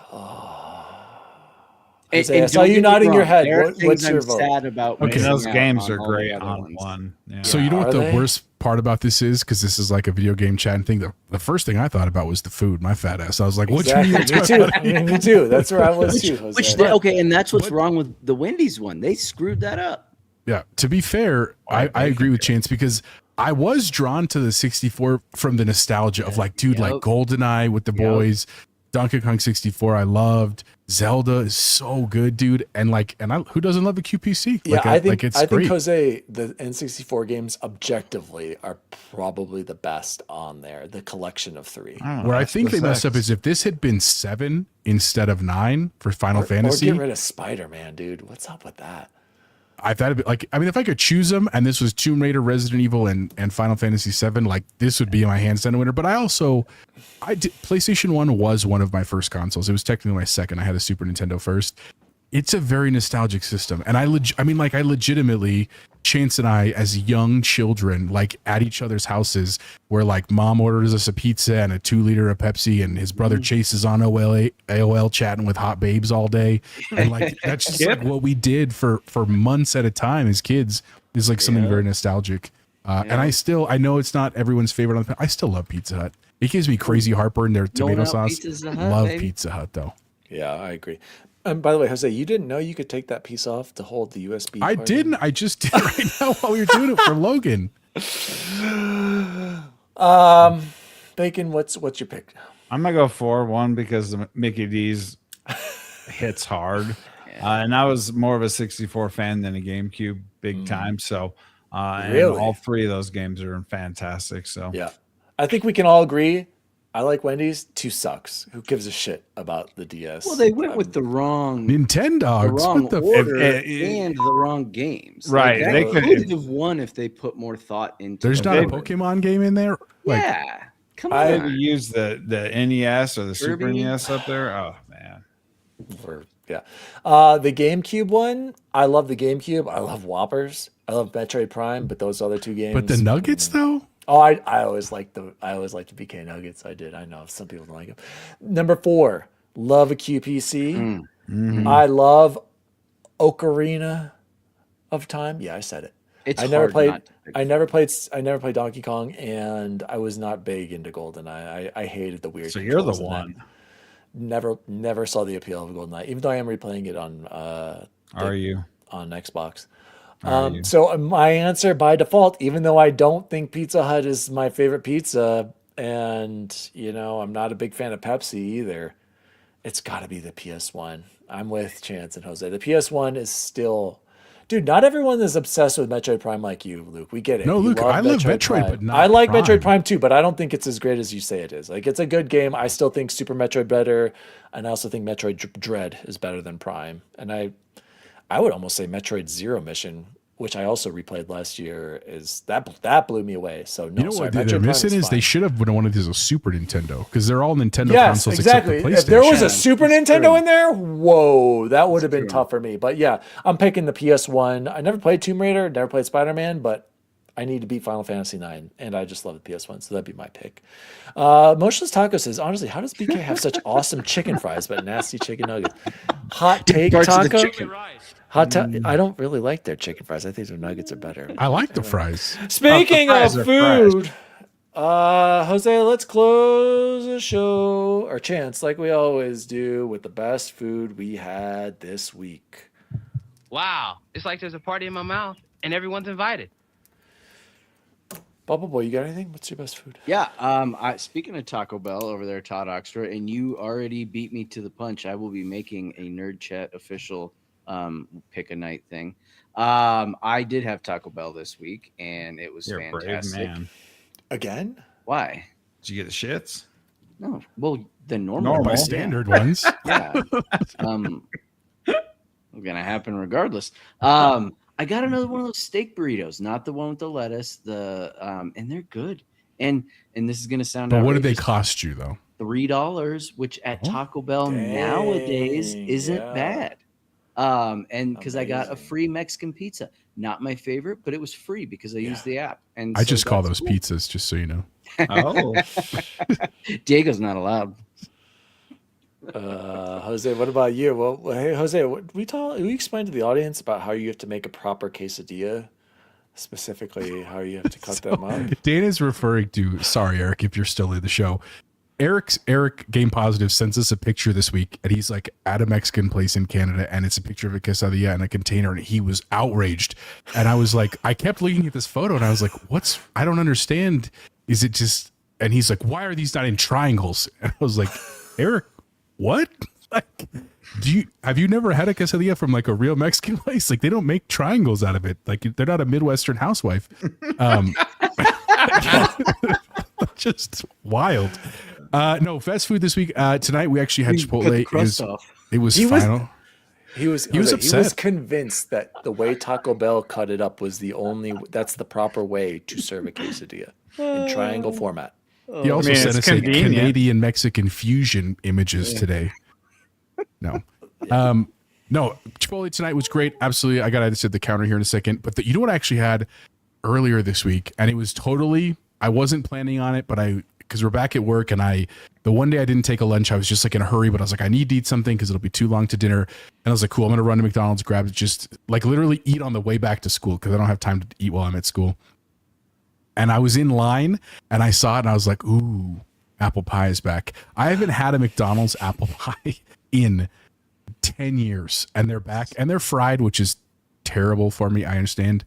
Speaker 3: Jose, I saw
Speaker 4: don't
Speaker 3: you
Speaker 4: get me
Speaker 3: nodding your
Speaker 4: wrong,
Speaker 3: head.
Speaker 4: there are
Speaker 3: What's
Speaker 4: things
Speaker 3: your
Speaker 4: I'm
Speaker 3: vote?
Speaker 4: sad about.
Speaker 1: I mean,
Speaker 4: missing
Speaker 1: those
Speaker 4: out
Speaker 1: games are
Speaker 4: all the
Speaker 1: great
Speaker 4: other
Speaker 1: on
Speaker 4: ones.
Speaker 1: one. Yeah.
Speaker 2: So you know
Speaker 3: Are
Speaker 2: what the
Speaker 3: they?
Speaker 2: worst part about this is? Because this is like a video game chat thing. The first thing I thought about was the food. My fat ass. I was like, "What
Speaker 3: Exactly.
Speaker 2: you
Speaker 3: Me
Speaker 2: eat?"
Speaker 3: too. I mean, me too. That's where I was too, Jose.
Speaker 4: Which okay, and that's what's wrong with the Wendy's one. They screwed that up.
Speaker 2: Yeah. To be fair, I agree with Chance because I was drawn to the 64 from the nostalgia of like, dude, like
Speaker 4: Yep.
Speaker 2: GoldenEye with the boys, Donkey Kong 64. I loved Zelda is so good, dude. And who doesn't love a QPC?
Speaker 3: Yeah, I think
Speaker 2: it's
Speaker 3: I think
Speaker 2: great.
Speaker 3: Jose, the N64 games objectively are probably the best on there. The collection of 3.
Speaker 1: I don't know,
Speaker 2: Where I
Speaker 1: that's
Speaker 2: think
Speaker 1: the
Speaker 2: they messed up
Speaker 1: sex.
Speaker 2: is if this had been 7 instead of 9 for Final
Speaker 3: Or
Speaker 2: Fantasy.
Speaker 3: get rid of Spider-Man, dude. What's up with that?
Speaker 2: I thought it'd be like, I mean, if I could choose them and this was Tomb Raider, Resident Evil, and Final Fantasy 7, like this would be my hands down winner. But PlayStation 1 was one of my first consoles. It was technically my second. I had a Super Nintendo first. It's a very nostalgic system. And I legitimately, Chance and I, as young children, like at each other's houses, where like mom orders us a pizza and a 2-liter of Pepsi, and his brother chases on AOL chatting with hot babes all day. And like, that's just like what we did for months at a time as kids is like something very nostalgic. And I know it's not everyone's favorite. I still love Pizza Hut. It gives me crazy heartburn. Their tomato sauce. Love Pizza Hut though.
Speaker 3: Yeah, I agree. And by the way, Jose, you didn't know you could take that piece off to hold the USB.
Speaker 2: I
Speaker 3: part in?
Speaker 2: didn't. I just did right now while we were doing it for Logan.
Speaker 3: Bacon, what's your pick?
Speaker 1: I'm gonna go 4-1 because the Mickey D's hits hard, and I was more of a 64 fan than a GameCube, big time. So, and
Speaker 3: Really?
Speaker 1: all 3 of those games are fantastic. So,
Speaker 3: Yeah. I think we can all agree. I like Wendy's. 2 sucks. Who gives a shit about the DS?
Speaker 4: Well, they went with the wrong
Speaker 2: Nintendogs.
Speaker 4: wrong
Speaker 2: What the
Speaker 4: order
Speaker 1: If-
Speaker 4: and the wrong games.
Speaker 1: Right,
Speaker 4: Like,
Speaker 1: they
Speaker 4: that
Speaker 1: could-
Speaker 4: have won if they put more thought into.
Speaker 2: There's
Speaker 4: the
Speaker 2: not a
Speaker 4: board.
Speaker 2: Pokemon game in there. Like,
Speaker 4: Yeah, come
Speaker 3: I-
Speaker 1: maybe
Speaker 4: on.
Speaker 1: use the NES or the Super
Speaker 4: Kirby?
Speaker 1: NES up there. Oh man,
Speaker 3: Yeah. The GameCube one, I love the GameCube. I love Whoppers. I love Metroid Prime, but those other 2 games.
Speaker 2: but the Nuggets though.
Speaker 3: Oh, I always liked the BK Nuggets. I did. I know some people don't like them. Number 4, love a QPC. I love Ocarina of Time. Yeah, I said it.
Speaker 4: It's
Speaker 3: I never
Speaker 4: hard
Speaker 3: played.
Speaker 4: not to pick.
Speaker 3: I never played Donkey Kong, and I was not big into GoldenEye. I hated the weird.
Speaker 1: so you're the
Speaker 3: controls in that.
Speaker 1: one.
Speaker 3: Never saw the appeal of GoldenEye, even though I am replaying it on
Speaker 1: Are you?
Speaker 3: on Xbox.
Speaker 1: you?
Speaker 3: So my answer by default, even though I don't think Pizza Hut is my favorite pizza, and I'm not a big fan of Pepsi either, it's got to be the PS1. I'm with Chance and Jose. The PS1 is still, dude. Not everyone is obsessed with Metroid Prime like you, Luke. We get it.
Speaker 2: No,
Speaker 3: You
Speaker 2: Luke, I love Metroid,
Speaker 3: Prime.
Speaker 2: but not
Speaker 3: I like
Speaker 2: Prime.
Speaker 3: Metroid Prime too, but I don't think it's as great as you say it is. Like, it's a good game. I still think Super Metroid better, and I also think Metroid Dread is better than Prime. And I would almost say Metroid Zero Mission, which I also replayed last year, is that blew me away. So no,
Speaker 2: You know
Speaker 3: sorry,
Speaker 2: what they're
Speaker 3: Metroid Prime
Speaker 2: missing is
Speaker 3: fine.
Speaker 2: they should have wanted this as a Super Nintendo because they're all Nintendo
Speaker 3: Yes,
Speaker 2: consoles
Speaker 3: exactly.
Speaker 2: except the PlayStation.
Speaker 3: If there was a
Speaker 4: Yeah,
Speaker 3: Super
Speaker 4: it's
Speaker 3: Nintendo
Speaker 4: true.
Speaker 3: in there, whoa, that would have been
Speaker 4: true.
Speaker 3: tough for me. But yeah, I'm picking the PS1. I never played Tomb Raider, never played Spider-Man, but I need to beat Final Fantasy 9, and I just love the PS1, so that'd be my pick. Motionless Taco says, honestly, how does BK have such awesome chicken fries but nasty chicken nuggets? Hot take,
Speaker 4: parts of the
Speaker 3: Taco.
Speaker 4: chicken.
Speaker 3: I don't really like their chicken fries. I think their nuggets are better.
Speaker 2: I like the fries.
Speaker 3: Speaking
Speaker 1: fries
Speaker 3: of
Speaker 1: are fresh.
Speaker 3: food, Jose, let's close the show, or Chance, like we always do, with the best food we had this week.
Speaker 5: Wow. It's like there's a party in my mouth and everyone's invited.
Speaker 3: Bubble Boy, you got anything? What's your best food?
Speaker 4: Yeah. Speaking of Taco Bell over there, Todd Oxtra, and you already beat me to the punch. I will be making a Nerd Chat official pick a night thing. I did have Taco Bell this week, and it was
Speaker 1: You're a brave
Speaker 4: fantastic.
Speaker 1: man.
Speaker 3: Again?
Speaker 4: Why?
Speaker 1: Did you get the shits?
Speaker 4: No. Well, the normal.
Speaker 1: Normal.
Speaker 2: My
Speaker 4: Yeah.
Speaker 2: standard ones.
Speaker 4: Yeah. Gonna happen regardless. I got another one of those steak burritos, not the one with the lettuce. And they're good. And this is gonna sound
Speaker 2: But what did they
Speaker 4: outrageous,
Speaker 2: cost you though?
Speaker 4: $3, which at
Speaker 2: Oh.
Speaker 4: Taco Bell
Speaker 3: Dang,
Speaker 4: nowadays isn't
Speaker 3: yeah.
Speaker 4: bad. And because I got a
Speaker 3: Amazing.
Speaker 4: free Mexican pizza, not my favorite, but it was free because I used the app. And
Speaker 2: I
Speaker 4: so
Speaker 2: just call
Speaker 4: that's
Speaker 2: those
Speaker 4: cool.
Speaker 2: pizzas, just so you know.
Speaker 1: Oh,
Speaker 4: Diego's not allowed.
Speaker 3: Jose, what about you? Well, hey, Jose, we explain to the audience about how you have to make a proper quesadilla, specifically how you have to cut them up.
Speaker 2: Dan is referring to, sorry, Eric, if you're still in the show. Eric Game Positive sends us a picture this week, and he's like at a Mexican place in Canada, and it's a picture of a quesadilla in a container, and he was outraged. And I was like, I kept looking at this photo, and I was like, I don't understand. Is it just, and he's like, why are these not in triangles? And I was like, Eric, what? Like, have you never had a quesadilla from like a real Mexican place? Like, they don't make triangles out of it. Like, they're not a Midwestern housewife. Just wild. No, fast food this week. Tonight we actually had Chipotle. It was final.
Speaker 3: He was
Speaker 2: upset.
Speaker 3: He was convinced that the way Taco Bell cut it up was that's the proper way to serve a quesadilla in triangle format.
Speaker 2: He also sent us a
Speaker 1: convenient.
Speaker 2: Canadian Mexican fusion images today. No. No, Chipotle tonight was great. Absolutely. I got to sit the counter here in a second. But you know what I actually had earlier this week? And it was totally, I wasn't planning on it, but because we're back at work, and the one day I didn't take a lunch, I was just like in a hurry, but I was like, I need to eat something because it'll be too long to dinner. And I was like, cool, I'm going to run to McDonald's, grab it, just like literally eat on the way back to school because I don't have time to eat while I'm at school. And I was in line and I saw it and I was like, ooh, apple pie is back. I haven't had a McDonald's apple pie in 10 years, and they're back, and they're fried, which is terrible for me. I understand.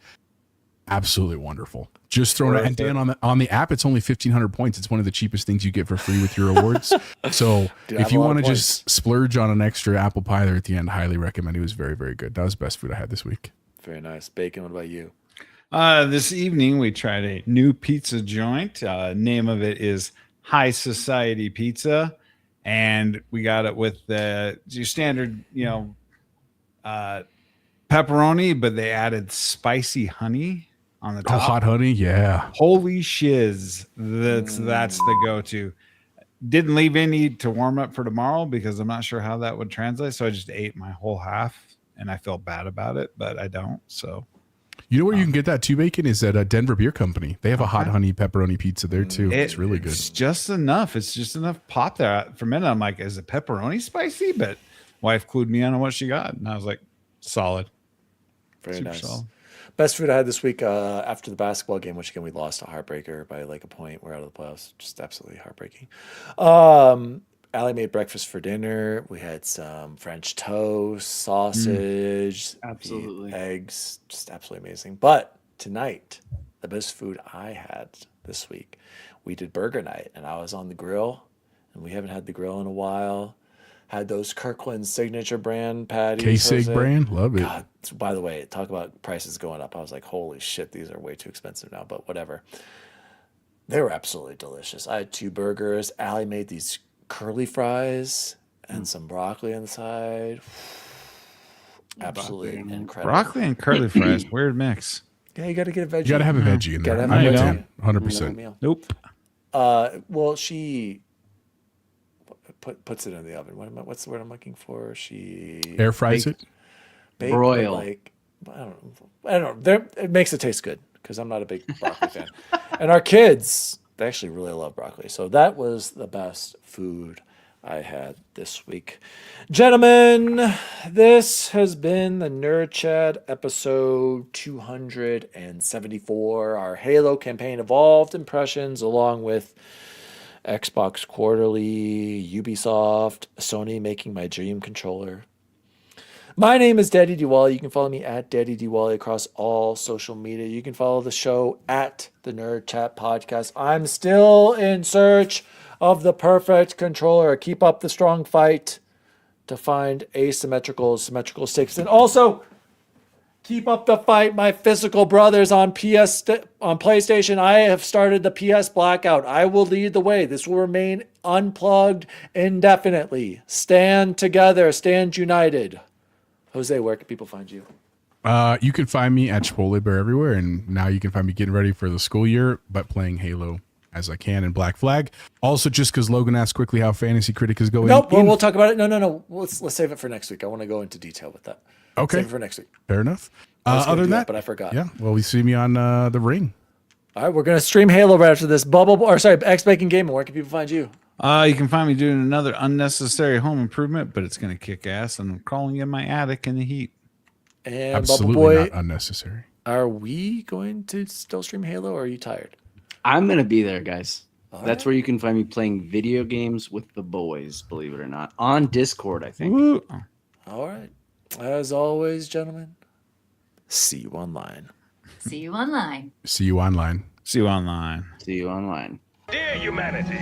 Speaker 2: Absolutely wonderful. Just throwing it. And Dan, on the app, it's only 1,500 points. It's one of the cheapest things you get for free with your awards. So if you want to just splurge on an extra apple pie there at the end, highly recommend. It was very, very good. That was the best food I had this week.
Speaker 3: Very nice. Bacon, what about you?
Speaker 1: This evening we tried a new pizza joint. Name of it is High Society Pizza, and we got it with your standard, pepperoni, but they added spicy honey on the top.
Speaker 2: Oh, hot honey, yeah.
Speaker 1: Holy shiz! That's the go-to. Didn't leave any to warm up for tomorrow because I'm not sure how that would translate. So I just ate my whole half, and I feel bad about it, but I don't. So.
Speaker 2: You know where you can get that too, Bacon? Is at a Denver Beer Company. They have a hot honey pepperoni pizza there too. It's really good.
Speaker 1: It's just enough. It's just enough pop there. For a minute, I'm like, is the pepperoni spicy? But wife clued me in on what she got, and I was like, solid.
Speaker 3: Very
Speaker 1: Super
Speaker 3: nice.
Speaker 1: solid.
Speaker 3: Best food I had this week after the basketball game, which again we lost a heartbreaker by like a point. We're out of the playoffs. Just absolutely heartbreaking. Allie made breakfast for dinner. We had some French toast, sausage,
Speaker 4: Absolutely.
Speaker 3: eggs, just absolutely amazing. But tonight, the best food I had this week, we did burger night, and I was on the grill, and we haven't had the grill in a while. Had those Kirkland signature brand patties.
Speaker 2: K-Sig brand, love it.
Speaker 3: God, by the way, talk about prices going up. I was like, holy shit, these are way too expensive now, but whatever. They were absolutely delicious. I had 2 burgers. Allie made these curly fries and some broccoli on the side. Absolutely incredible.
Speaker 1: Broccoli and curly fries, weird mix.
Speaker 3: Yeah, you got to get a veggie.
Speaker 2: You got to have a veggie in there.
Speaker 3: Gotta have
Speaker 2: I
Speaker 3: a
Speaker 2: am
Speaker 3: veggie.
Speaker 2: 100%.
Speaker 1: Nope.
Speaker 3: Well, she puts it in the oven. What's the word I'm looking for? She
Speaker 2: Air fries it.
Speaker 4: Broil.
Speaker 3: Like, I don't know. It makes it taste good because I'm not a big broccoli fan. And our kids, they actually really love broccoli. So that was the best food I had this week. Gentlemen, this has been the Nerd Chat episode 274. Our Halo campaign Evolved Impressions, along with Xbox Quarterly, Ubisoft, Sony making my dream controller. My name is Daddy Diwali. You can follow me at Daddy Diwali across all social media. You can follow the show at the Nerd Chat Podcast. I'm still in search of the controller. Keep up the strong fight to find asymmetrical, symmetrical sticks. And also, keep up the fight, my physical brothers on PlayStation. I have started the PS blackout. I will lead the way. This will remain unplugged indefinitely. Stand together. Stand united. Jose, where can people find you?
Speaker 2: You can find me at Chipotle Bear everywhere, and now you can find me getting ready for the school year, but playing Halo as I can in Black Flag. Also, just because Logan asked quickly how Fantasy Critic is going.
Speaker 3: Nope, we'll talk about it. No. Let's save it for next week. I want to go into detail with that.
Speaker 2: Okay.
Speaker 3: Save it for next week.
Speaker 2: Fair enough.
Speaker 3: Other than that,
Speaker 2: but
Speaker 3: I forgot.
Speaker 2: Yeah. Well, we see me on the ring.
Speaker 3: All right, we're gonna stream Halo right after this. X Bacon Gaming. Where can people find you?
Speaker 1: You can find me doing another unnecessary home improvement, but it's going to kick ass. And I'm crawling in my attic in the heat.
Speaker 3: And
Speaker 2: Absolutely
Speaker 3: Bubble Boy,
Speaker 2: not unnecessary.
Speaker 3: are we going to still stream Halo, or are you tired?
Speaker 4: I'm gonna be there, guys. That's where you can find me playing video games with the boys, believe it or not, on Discord, I think.
Speaker 1: Woo.
Speaker 3: All right. As always, gentlemen, see you online.
Speaker 6: See you online.
Speaker 2: See you online.
Speaker 1: See you online.
Speaker 4: See you online.
Speaker 7: Dear humanity,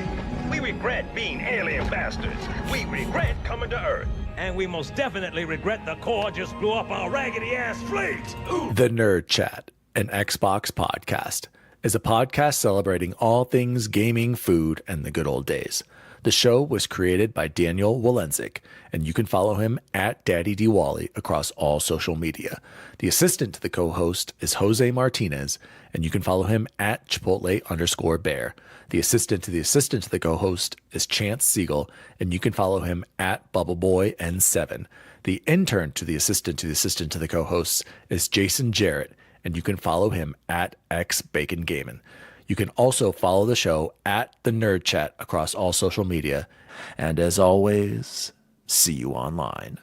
Speaker 7: we regret being alien bastards. We regret coming to Earth. And we most definitely regret the Corps just blew up our raggedy-ass fleet. Ooh.
Speaker 3: The Nerd Chat, an Xbox podcast, is a podcast celebrating all things gaming, food, and the good old days. The show was created by Daniel Walenzik, and you can follow him at Daddy D. Wally across all social media. The assistant to the co-host is Jose Martinez, and you can follow him at Chipotle_Bear. The assistant to the co-host is Chance Siegel, and you can follow him at BubbleBoyN7. The intern to the assistant to the co-hosts is Jason Jarrett, and you can follow him at XBaconGaming. You can also follow the show at The Nerd Chat across all social media. And as always, see you online.